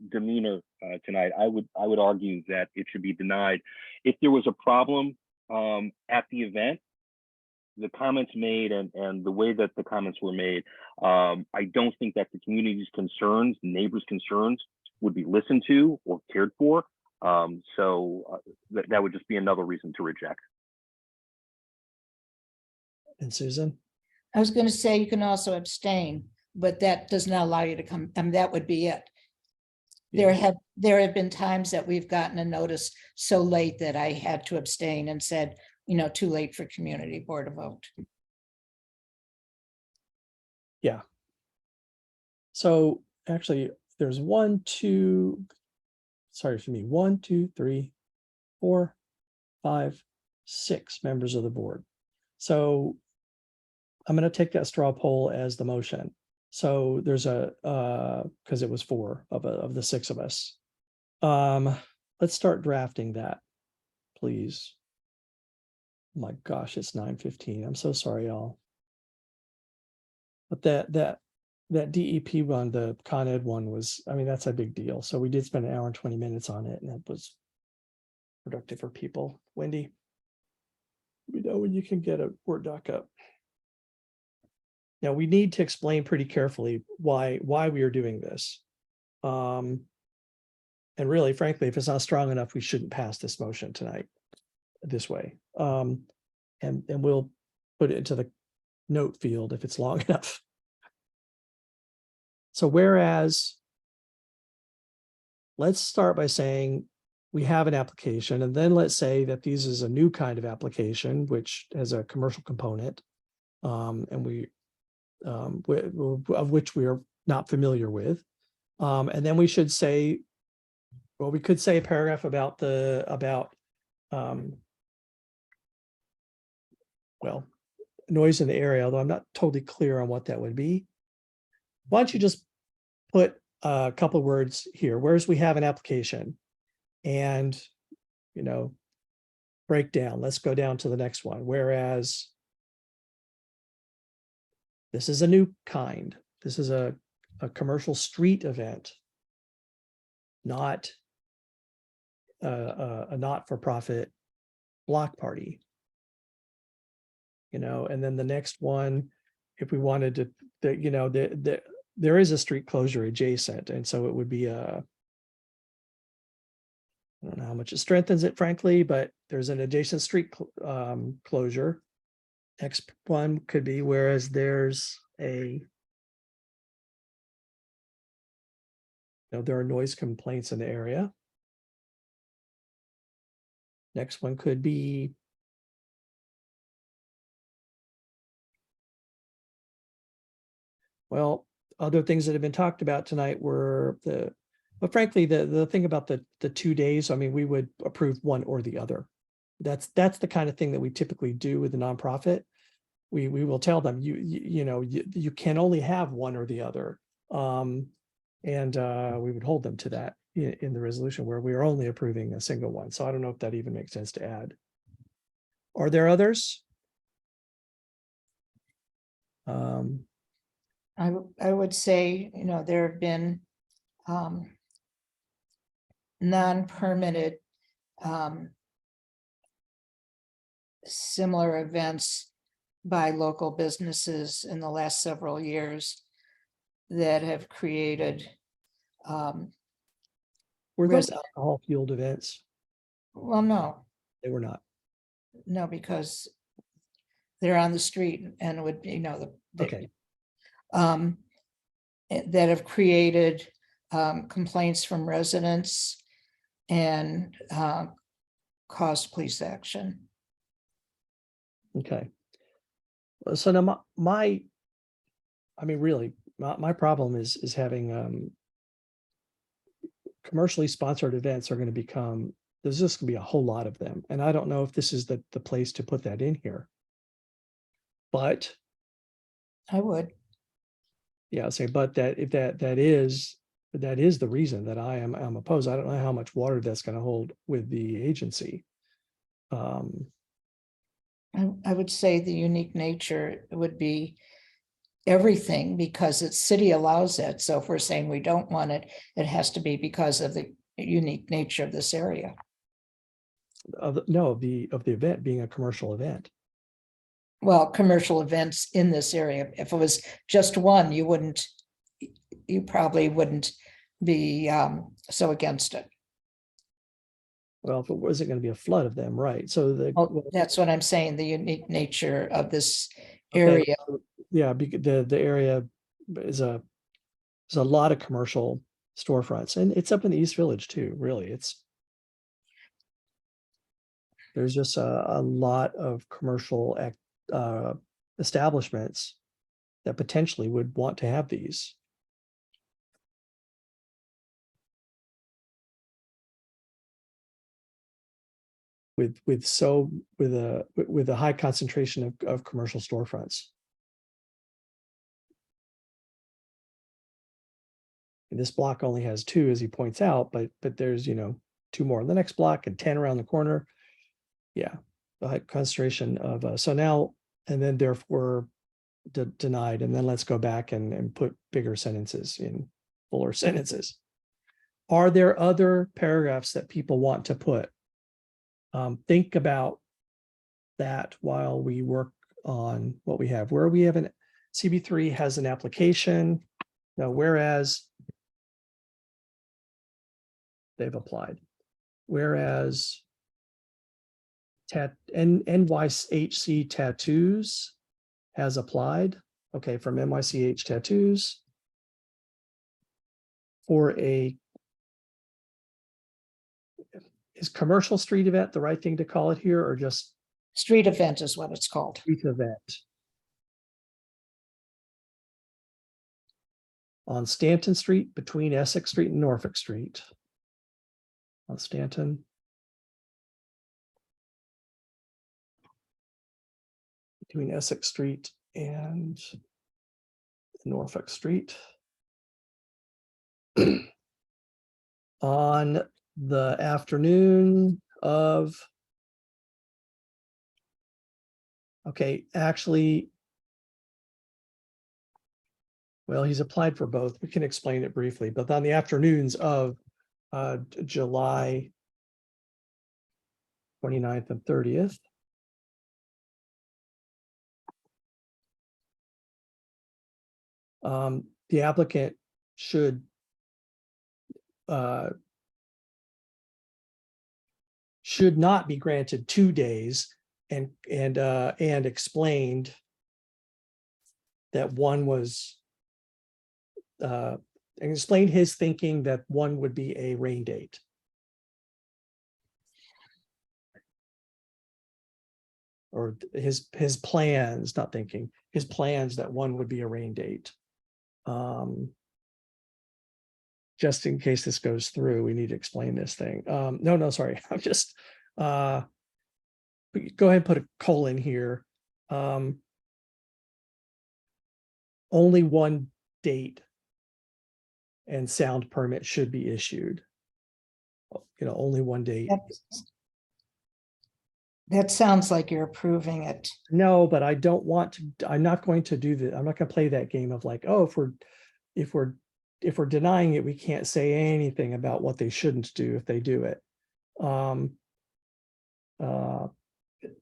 demeanor tonight, I would argue that it should be denied. If there was a problem at the event, the comments made and the way that the comments were made, I don't think that the community's concerns, neighbors' concerns would be listened to or cared for. So that would just be another reason to reject. And Susan? I was going to say you can also abstain, but that does not allow you to come, that would be it. There have been times that we've gotten a notice so late that I had to abstain and said, too late for community board to vote. Yeah. So actually, there's 1, 2, sorry for me, 1, 2, 3, 4, 5, 6 members of the board. So I'm going to take that straw poll as the motion. So there's a, because it was 4 of the 6 of us. Let's start drafting that, please. Oh my gosh, it's 9:15. I'm so sorry, y'all. But that DEP one, the Con Ed one was, I mean, that's a big deal. So we did spend 1 hour and 20 minutes on it, and it was productive for people. Wendy, we know when you can get a Word doc up. Now we need to explain pretty carefully why we are doing this. And really, frankly, if it's not strong enough, we shouldn't pass this motion tonight this way. And we'll put it into the note field if it's long enough. So whereas, let's start by saying we have an application, and then let's say that this is a new kind of application, which has a commercial component, and of which we are not familiar with. And then we should say, well, we could say a paragraph about well, noise in the area, although I'm not totally clear on what that would be. Why don't you just put a couple of words here, whereas we have an application, and, you know, break down. Let's go down to the next one. Whereas this is a new kind. This is a commercial street event, not a not-for-profit block party. You know, and then the next one, if we wanted to, there is a street closure adjacent, and so it would be I don't know how much it strengthens it, frankly, but there's an adjacent street closure. Next one could be, whereas there's there are noise complaints in the area. Next one could be, well, other things that have been talked about tonight were but frankly, the thing about the 2 days, I mean, we would approve one or the other. That's the kind of thing that we typically do with a nonprofit. We will tell them, you can only have one or the other. And we would hold them to that in the resolution, where we are only approving a single one. So I don't know if that even makes sense to add. Are there others? I would say, there have been non-permitted similar events by local businesses in the last several years that have created Were those alcohol fueled events? well, no, They were not. no, because they're on the street and would, Okay. That have created complaints from residents and caused police action. Okay. So now my problem is having commercially sponsored events are going to become, there's just going to be a whole lot of them. And I don't know if this is the place to put that in here. But I would. Yeah, say, but that if that is the reason that I'm opposed. I don't know how much water that's going to hold with the agency. I would say the unique nature would be everything, because the city allows it. So if we're saying we don't want it, it has to be because of the unique nature of this area. Of the event being a commercial event. Well, commercial events in this area. If it was just one, you probably wouldn't be so against it. Well, if it wasn't going to be a flood of them, right? So that's what I'm saying, the unique nature of this okay, area. Yeah, the area is a lot of commercial storefronts, and it's up in the East Village too, really. There's just a lot of commercial establishments that potentially would want to have these. with a high concentration of commercial storefronts. And this block only has 2, as he points out, but there's, 2 more in the next block and 10 around the corner. Yeah, the high concentration of, so now, and then therefore denied, and then let's go back and put bigger sentences in, fuller sentences. Are there other paragraphs that people want to put? Think about that while we work on what we have. Where we have an CB3 has an application. Now, whereas they've applied, whereas NYHC Tattoos has applied. Okay, from NYCH Tattoos for is commercial street event the right thing to call it here, or just Street event is what it's called. street event on Stanton Street between Essex Street and Norfolk Street? On Stanton. Between Essex Street and Norfolk Street. On the afternoon of, okay, actually, well, he's applied for both. We can explain it briefly, but on the afternoons of July 29th and 30th. The applicant should not be granted 2 days and explained that one was and explained his thinking that one would be a rain date. Or his plans, not thinking, his plans that one would be a rain date. Just in case this goes through, we need to explain this thing. No, sorry. I'm just, go ahead and put a colon here. Only one date and sound permit should be issued. Only one date. That sounds like you're approving it. No, but I don't want to, I'm not going to do that. I'm not going to play that game of like, oh, if we're denying it, we can't say anything about what they shouldn't do if they do it.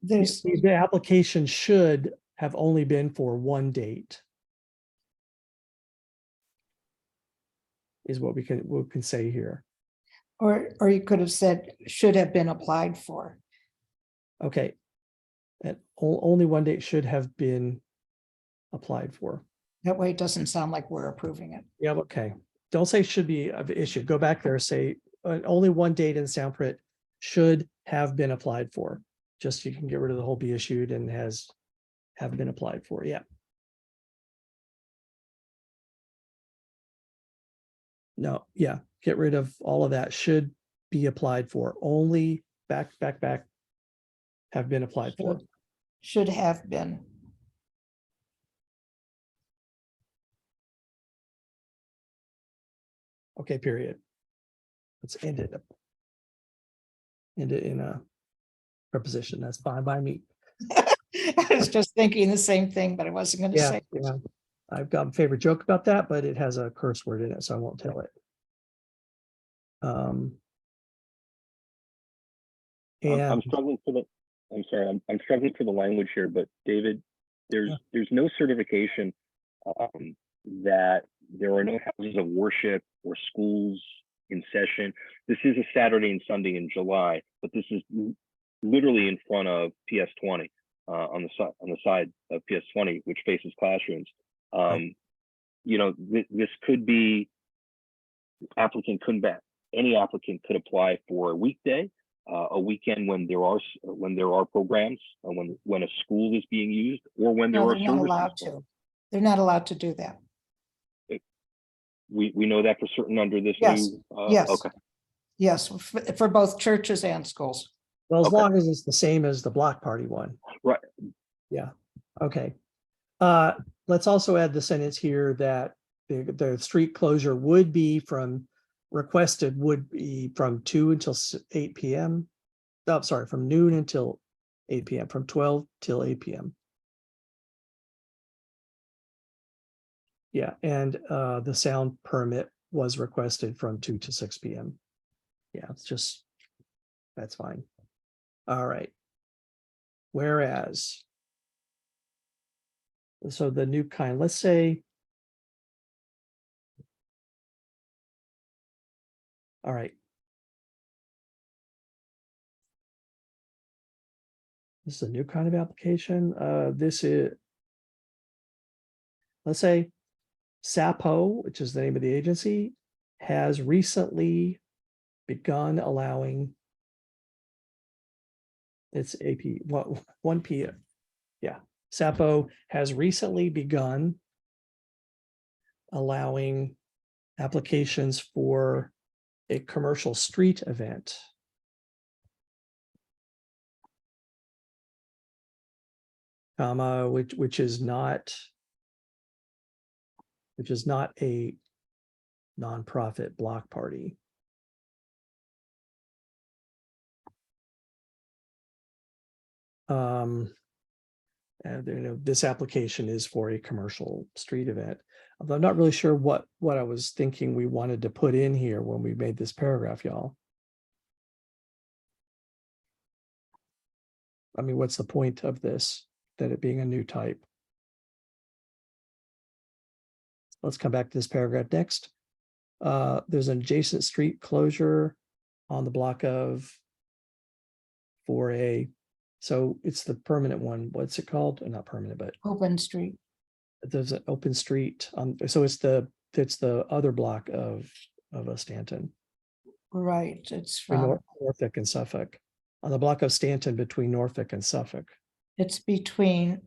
The application should have only been for one date. Is what we can say here. Or you could have said should have been applied for. Okay. And only one date should have been applied for. That way it doesn't sound like we're approving it. Yeah, okay. Don't say should be issued. Go back there, say only one date in sound permit should have been applied for. Just you can get rid of the whole be issued and have been applied for. Yeah. No, yeah, get rid of all of that. Should be applied for. Only back. Have been applied for. Should have been. Okay, period. Let's end it. End it in a preposition. That's fine by me. I was just thinking the same thing, but I wasn't going to say. Yeah. I've got a favorite joke about that, but it has a curse word in it, so I won't tell it. I'm struggling for the. I'm sorry. I'm struggling for the language here, but David, there's no certification that there are no houses of worship or schools in session. This is a Saturday and Sunday in July, but this is literally in front of PS20 on the side of PS20, which faces classrooms. This could be any applicant could apply for a weekday, a weekend when there are programs, when a school is being used, or when there are services. They're not allowed to. They're not allowed to do that. We know that for certain under this new. Yes. Okay. Yes, for both churches and schools. Well, as Okay. long as it's the same as the block party one. Right. Yeah, okay. Let's also add the sentence here that the street closure would be would be from 2 until 8 p.m. Oh, sorry, from noon until 8 p.m., from 12 till 8 p.m. Yeah, and the sound permit was requested from 2 to 6 p.m. Yeah, it's just, that's fine. All right. Whereas, so the new kind, let's say, all right. This is a new kind of application. This is, let's say, SAPO, which is the name of the agency, has recently begun allowing it's AP 1 p.m. Yeah, SAPO has recently begun allowing applications for a commercial street event. Which is not a nonprofit block party. And this application is for a commercial street event. Although I'm not really sure what I was thinking we wanted to put in here when we made this paragraph, y'all. I mean, what's the point of this, that it being a new type? Let's come back to this paragraph next. There's an adjacent street closure on the block of 4A. So it's the permanent one. What's it called? Not permanent, but Open street. there's an open street. So it's the other block of Stanton. Right, it's Between from, Norfolk and Suffolk. On the block of Stanton between Norfolk and Suffolk. it's between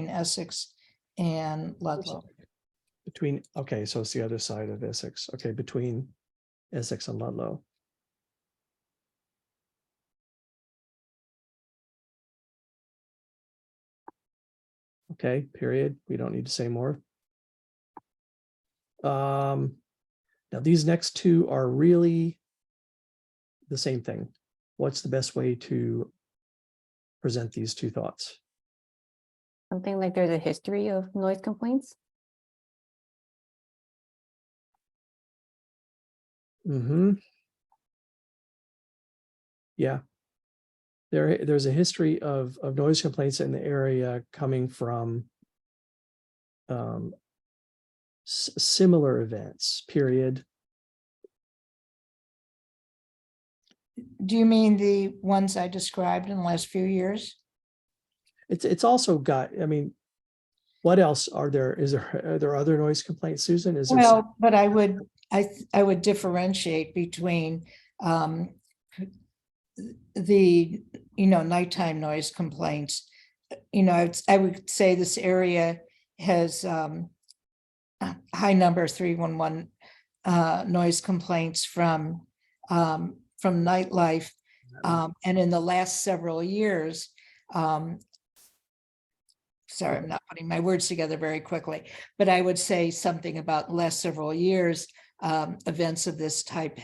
Essex and Ludlow. Okay, so it's the other side of Essex. Okay, between Essex and Ludlow. Okay, period. We don't need to say more. Now these next two are really the same thing. What's the best way to present these two thoughts? Something like there's a history of noise complaints. Yeah. There's a history of noise complaints in the area coming from similar events, period. Do you mean the ones I described in the last few years? It's also got, I mean, what else are there? Are there other noise complaints, Susan? Is there? Well, but I would differentiate between the nighttime noise complaints. I would say this area has a high number of 311 noise complaints from nightlife, and in the last several years, sorry, I'm not putting my words together very quickly, but I would say something about the last several years, events of this type,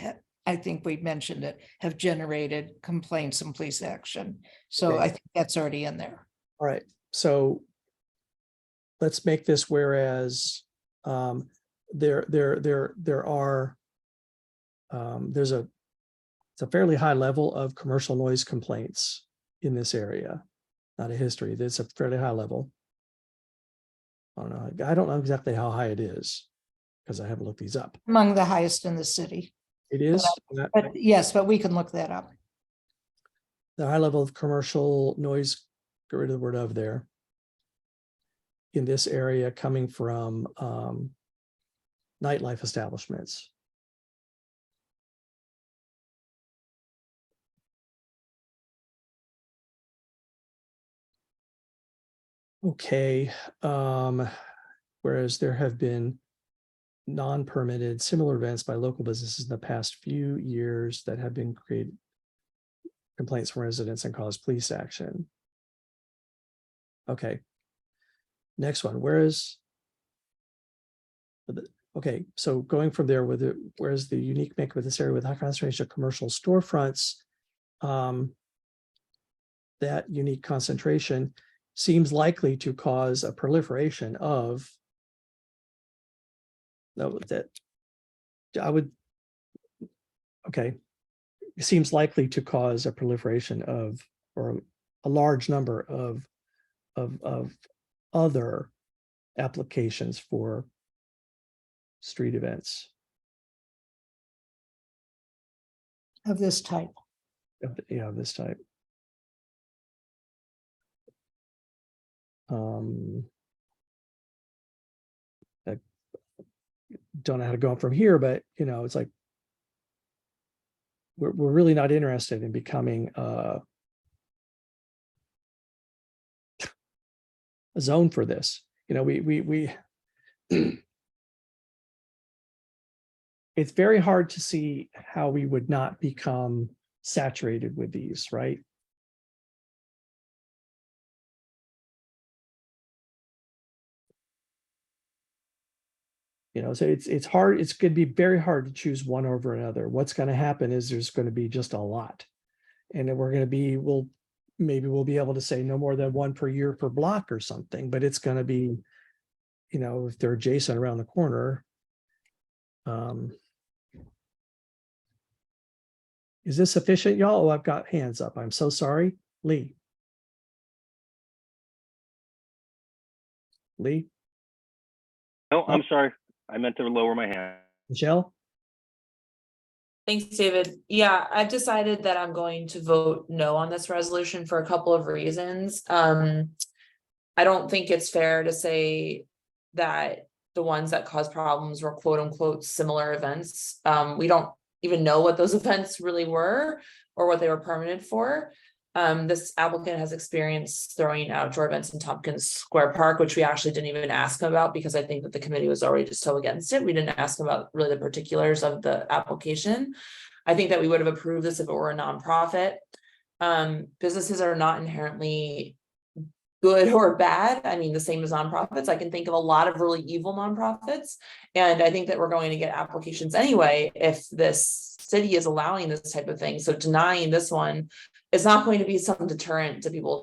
I think we mentioned it, have generated complaints and police action. So Okay. I think that's already in there. All right, so let's make this whereas there's a fairly high level of commercial noise complaints in this area. Not a history, there's a fairly high level. I don't know exactly how high it is because I haven't looked these up. Among the highest in the city. It is But yes, but we can look that up. the high level of commercial noise, get rid of the word of there. In this area coming from nightlife establishments. Okay, whereas there have been non-permitted similar events by local businesses in the past few years that have been complaints from residents and cause police action. Okay. Next one, okay, so going from there with where's the unique make of this area with high concentration of commercial storefronts? That unique concentration seems likely to cause a proliferation of it seems likely to cause a proliferation of, or a large number of other applications for street events Of this type. of this type. I don't know how to go on from here, but it's like we're really not interested in becoming a zone for this. We it's very hard to see how we would not become saturated with these, right? So it's hard. It's going to be very hard to choose one over another. What's going to happen is there's going to be just a lot, and then we're going to be, maybe we'll be able to say no more than one per year per block or something, but it's going to be, if they're adjacent around the corner. Is this sufficient, y'all? Oh, I've got hands up. I'm so sorry. Lee. No, I'm sorry. I meant to lower my hand. Michelle? Thanks, David. Yeah, I've decided that I'm going to vote no on this resolution for a couple of reasons. I don't think it's fair to say that the ones that caused problems were quote unquote similar events. We don't even know what those events really were or what they were permitted for. This applicant has experience throwing outdoor events in Tompkins Square Park, which we actually didn't even ask him about because I think that the committee was already just so against it. We didn't ask him about really the particulars of the application. I think that we would have approved this if it were a nonprofit. Businesses are not inherently good or bad. I mean, the same as nonprofits. I can think of a lot of really evil nonprofits. And I think that we're going to get applications anyway if this city is allowing this type of thing. So denying this one is not going to be some deterrent to people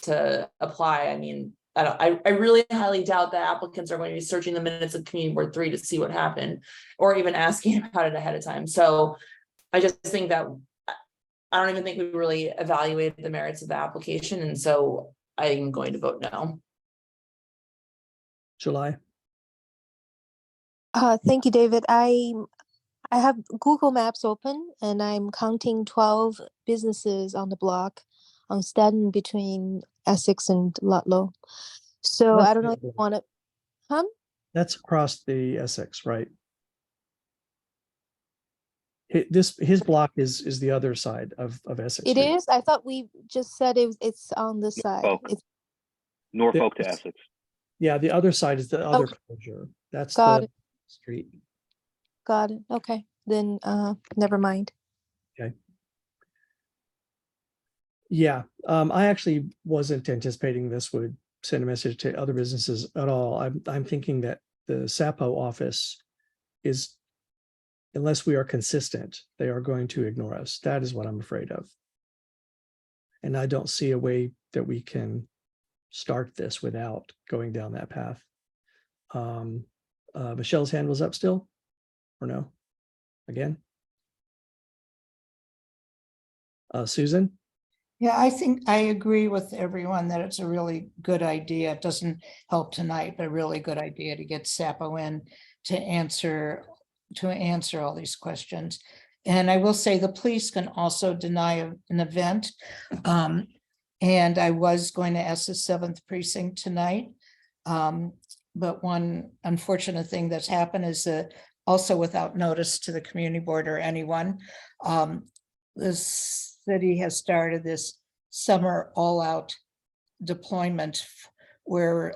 to apply. I mean, I really highly doubt that applicants are going to be searching the minutes of Community Board 3 to see what happened or even asking about it ahead of time. So I just think that I don't even think we really evaluated the merits of the application. And so I'm going to vote no. July. Thank you, David. I have Google Maps open and I'm counting 12 businesses on the block on Staten between Essex and Ludlow. So I don't know if you want to, That's across the Essex, right? His block is the other side of Essex. It Street. is? I thought we just said it's on this side. Norfolk to Essex. Yeah, the other side is the other closure. That's Got the it. street. Got it. Okay, then never mind. Okay. Yeah, I actually wasn't anticipating this would send a message to other businesses at all. I'm thinking that the SAPO office is, unless we are consistent, they are going to ignore us. That is what I'm afraid of. And I don't see a way that we can start this without going down that path. Michelle's hand was up still, or no? Again? Susan? Yeah, I think I agree with everyone that it's a really good idea. It doesn't help tonight, but a really good idea to get SAPO in to answer all these questions. And I will say the police can also deny an event. And I was going to ask the 7th precinct tonight. But one unfortunate thing that's happened is that also without notice to the community board or anyone, this city has started this summer all-out deployment where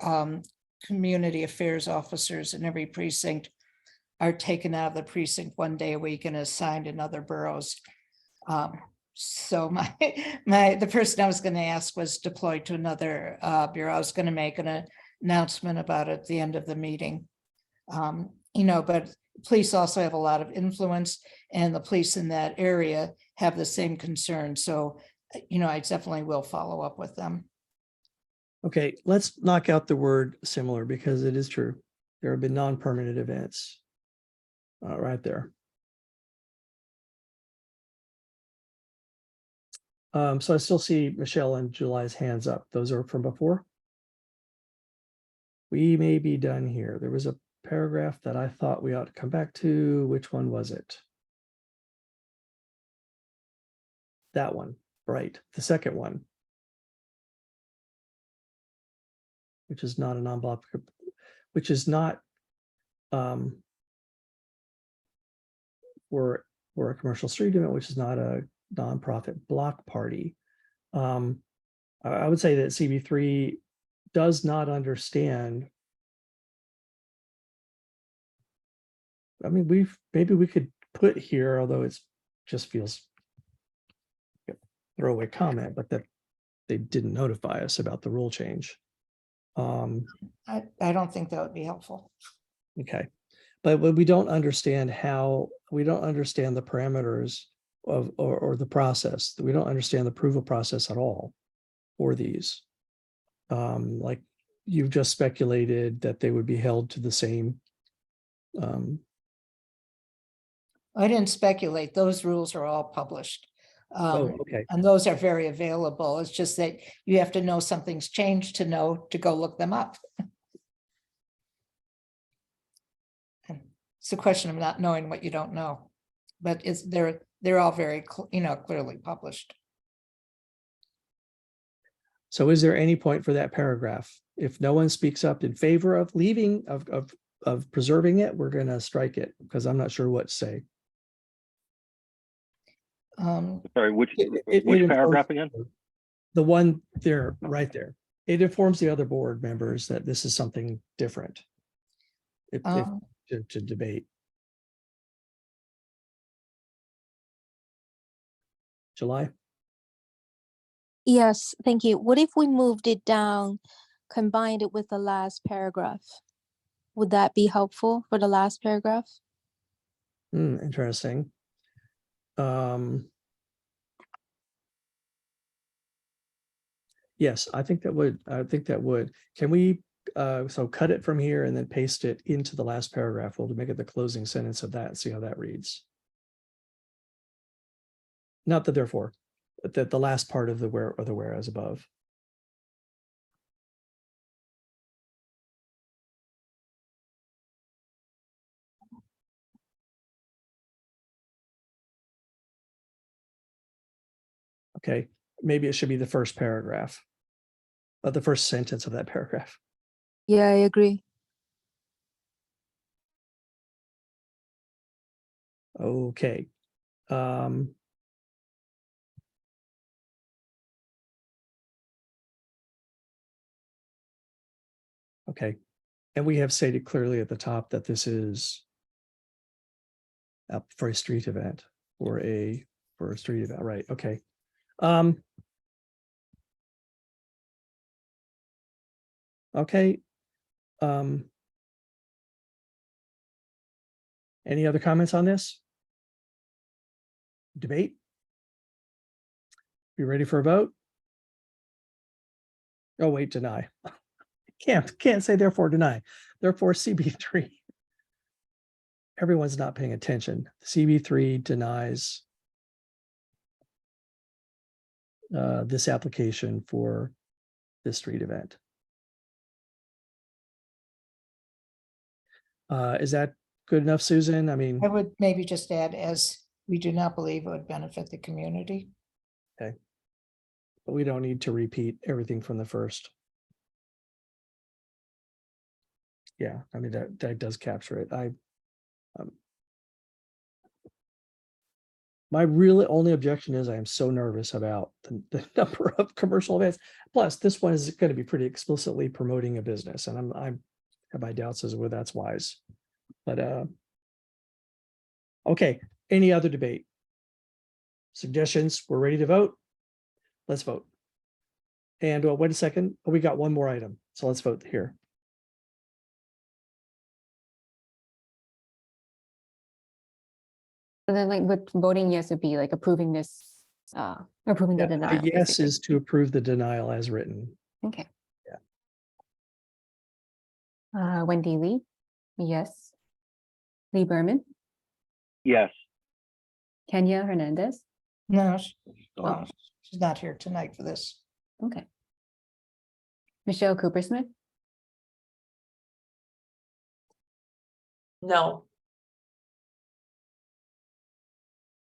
community affairs officers in every precinct are taken out of the precinct one day a week and assigned in other boroughs. So the person I was going to ask was deployed to another bureau. I was going to make an announcement about it at the end of the meeting. But police also have a lot of influence, and the police in that area have the same concern. So, I definitely will follow up with them. Okay, let's knock out the word similar because it is true. There have been non-permanent events. Right there. So I still see Michelle and July's hands up. Those are from before. We may be done here. There was a paragraph that I thought we ought to come back to. Which one was it? That one, right? The second one, which is not a non-block, which is not for a commercial street event, which is not a nonprofit block party. I would say that CB3 does not understand. I mean, maybe we could put here, although it's just feels throwaway comment, but that they didn't notify us about the rule change. I don't think that would be helpful. Okay, but we don't understand we don't understand the parameters of or the process. We don't understand the approval process at all for these. Like you've just speculated that they would be held to the same. I didn't speculate. Those rules are all published. Okay. And those are very available. It's just that you have to know something's changed to know to go look them up. It's a question of not knowing what you don't know, but they're all very clearly published. So is there any point for that paragraph? If no one speaks up in favor of leaving of preserving it, we're going to strike it because I'm not sure what to say. Sorry, which paragraph again? The one there, right there. It informs the other board members that this is something different. To debate. July? Yes, thank you. What if we moved it down, combined it with the last paragraph? Would that be helpful for the last paragraph? Interesting. Yes, I think that would. Can we so cut it from here and then paste it into the last paragraph? We'll make it the closing sentence of that and see how that reads. Not the therefore, but the last part of the where or the whereas above. Okay, maybe it should be the first paragraph, the first sentence of that paragraph. Yeah, I agree. Okay. Okay, and we have stated clearly at the top that this is for a street event or for a street event, right? Okay. Okay. Any other comments on this? Debate? You ready for a vote? Oh, wait, deny. Can't say therefore deny. Therefore CB3. Everyone's not paying attention. CB3 denies this application for this street event. Is that good enough, Susan? I mean, I would maybe just add, as we do not believe it would benefit the community. okay. But we don't need to repeat everything from the first. Yeah, I mean, that does capture it. My really only objection is I am so nervous about the number of commercial events. Plus, this one is going to be pretty explicitly promoting a business, and I have my doubts as to whether that's wise. But okay, any other debate? Suggestions? We're ready to vote? Let's vote. And wait a second. Oh, we got one more item. So let's vote here. So then like with voting yes would be like approving this, approving the Yeah, denial. a yes basically. is to approve the denial as written. Okay. Yeah. Wendy Lee, yes. Lee Berman, Yes. Kenya Hernandez, No, Oh. she's not here tonight for this. okay. Michelle Cooper Smith, No.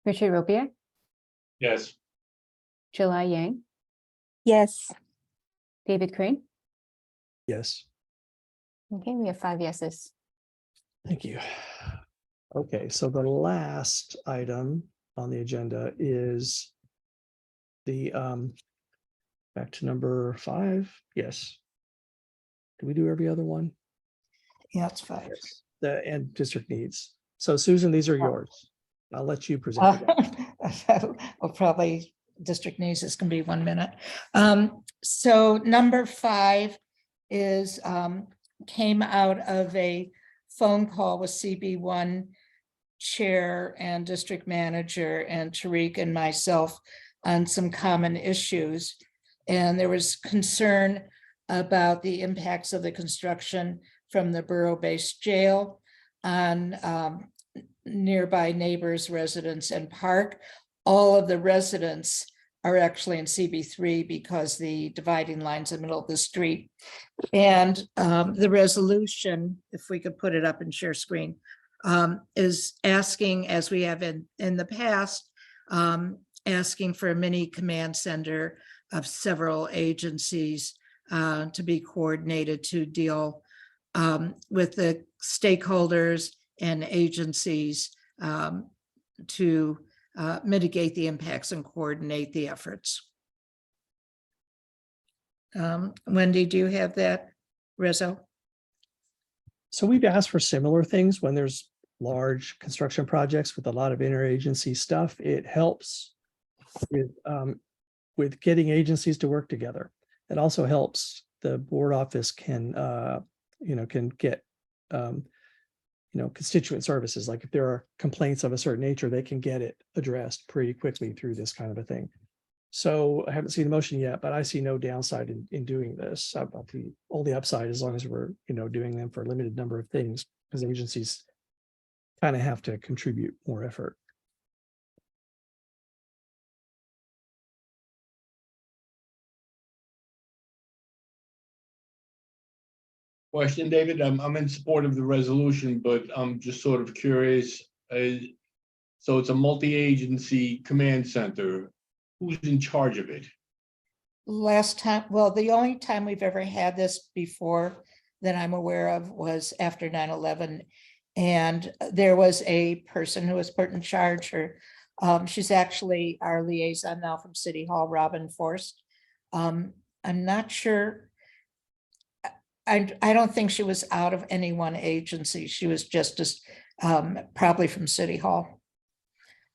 Richard Ropier, Yes. July Yang, Yes. David Crane. Yes. Okay, we have 5 yeses. Thank you. Okay, so the last item on the agenda is the back to number 5. Yes. Do we do every other one? Yeah, it's 5. Yes. The and district needs. So Susan, these are yours. I'll let you present. Well, probably district needs is gonna be 1 minute. So number 5 is came out of a phone call with CB1 chair and district manager and Tariq and myself on some common issues. And there was concern about the impacts of the construction from the borough-based jail on nearby neighbors, residents, and park. All of the residents are actually in CB3 because the dividing line's in the middle of the street. And the resolution, if we could put it up and share screen, is asking, as we have in the past, asking for a mini command center of several agencies to be coordinated to deal with the stakeholders and agencies to mitigate the impacts and coordinate the efforts. Wendy, do you have that, Rizzo? So we've asked for similar things when there's large construction projects with a lot of interagency stuff. It helps with getting agencies to work together. It also helps the board office can get constituent services. Like if there are complaints of a certain nature, they can get it addressed pretty quickly through this kind of a thing. So I haven't seen the motion yet, but I see no downside in doing this. About the only upside, as long as we're doing them for a limited number of things, because agencies kind of have to contribute more effort. Question, David. I'm in support of the resolution, but I'm just sort of curious. So it's a multi-agency command center. Who's in charge of it? Last time, well, the only time we've ever had this before that I'm aware of was after 9/11. And there was a person who was put in charge, or she's actually our liaison now from City Hall, Robin Forst. I'm not sure. I don't think she was out of any one agency. She was just as probably from City Hall.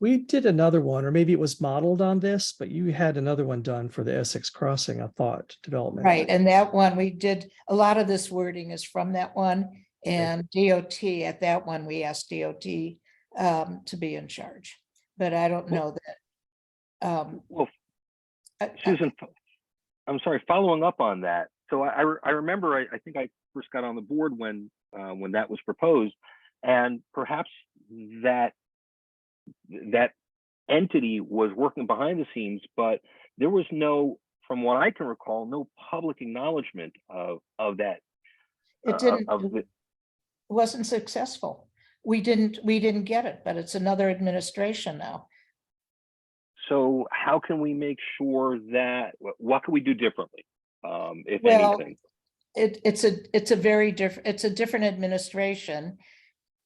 We did another one, or maybe it was modeled on this, but you had another one done for the Essex Crossing, I thought, development. Right, and that one, we did, a lot of this wording is from that one, and DOT, at that one, we asked DOT to be in charge, but I don't know that. Well, Susan, I'm sorry, following up on that. So I remember, I think I first got on the board when that was proposed, and perhaps that entity was working behind the scenes, but there was no, from what I can recall, no public acknowledgement of that. It wasn't successful. We didn't get it, but it's another administration now. So how can we make sure that, what can we do differently, if Well, anything? It's a very different, it's a different administration.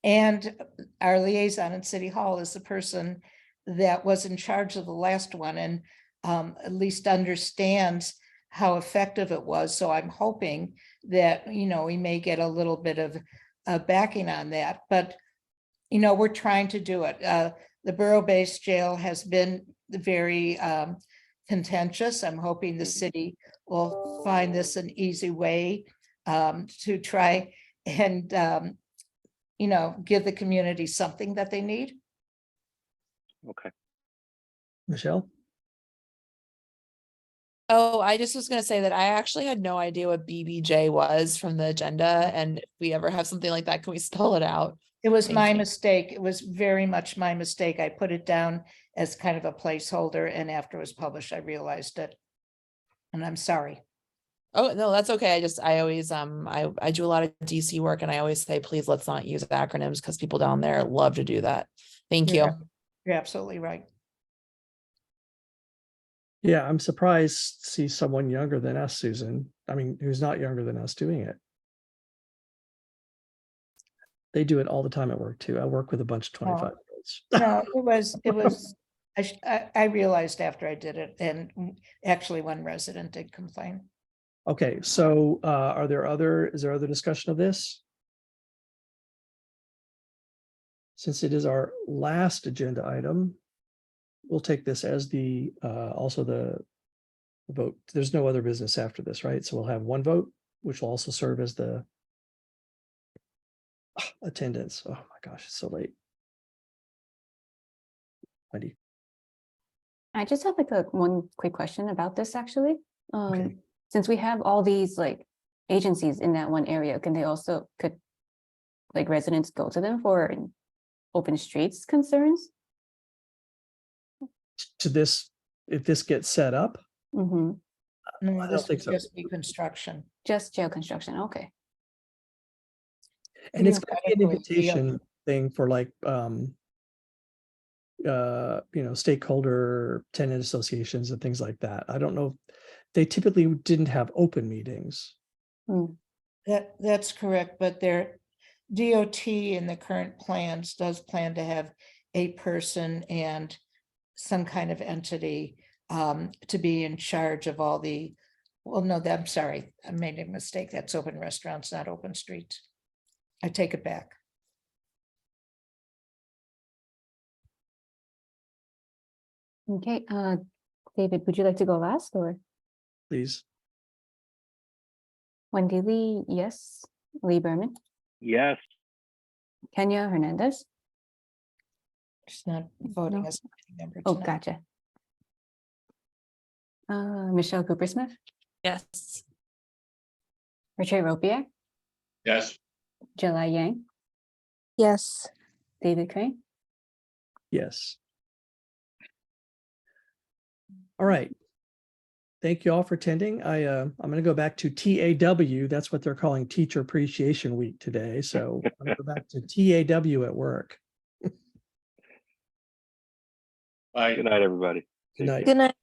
And our liaison in City Hall is the person that was in charge of the last one, and at least understands how effective it was. So I'm hoping that, we may get a little bit of backing on that, but, we're trying to do it. The borough-based jail has been very contentious. I'm hoping the city will find this an easy way to try and, give the community something that they need. Okay. Michelle? Oh, I just was gonna say that I actually had no idea what BBJ was from the agenda, and if we ever have something like that, can we spell it out? It was Thank my you. mistake. It was very much my mistake. I put it down as kind of a placeholder, and after it was published, I realized it. And I'm sorry. Oh, no, that's okay. I always, I do a lot of DC work, and I always say, please, let's not use acronyms, because people down there love to do that. Thank you. Yeah. You're absolutely right. Yeah, I'm surprised to see someone younger than us, Susan. I mean, who's not younger than us doing it. They do it all the time at work too. I work with a bunch of 25-year-olds. No, it was, I realized after I did it, and actually one resident did complain. Okay, so is there other discussion of this? Since it is our last agenda item, we'll take this as the also the vote. There's no other business after this, right? So we'll have one vote, which will also serve as the attendance. Oh my gosh, it's so late. Wendy. I just have like one quick question about this actually. Since we have all these like agencies in that one area, could like residents go to them for open streets concerns? To this, if this gets set up, Mm-hmm. No, I this don't think would so. just be construction. Just jail construction, okay. And it's gonna be an Theoretically, invitation thing for like stakeholder tenant associations and things like that. I don't know. They typically didn't have open meetings. That's correct, but their DOT in the current plans does plan to have a person and some kind of entity to be in charge of all the, well, no, I'm sorry, I made a mistake. That's open restaurants, not open streets. I take it back. Okay, David, would you like to go last or? Please. Wendy Lee, yes. Lee Berman, Yes. Kenya Hernandez. She's not voting No. as a committee member Oh, tonight. gotcha. Michelle Cooper Smith, Yes. Richard Ropier, Yes. July Yang, Yes. David Crane. Yes. All right. Thank you all for attending. I'm going to go back to TAW. That's what they're calling Teacher Appreciation Week today. So I'm going to go back to TAW at work. Bye. Good night, everybody. Good night. Good night.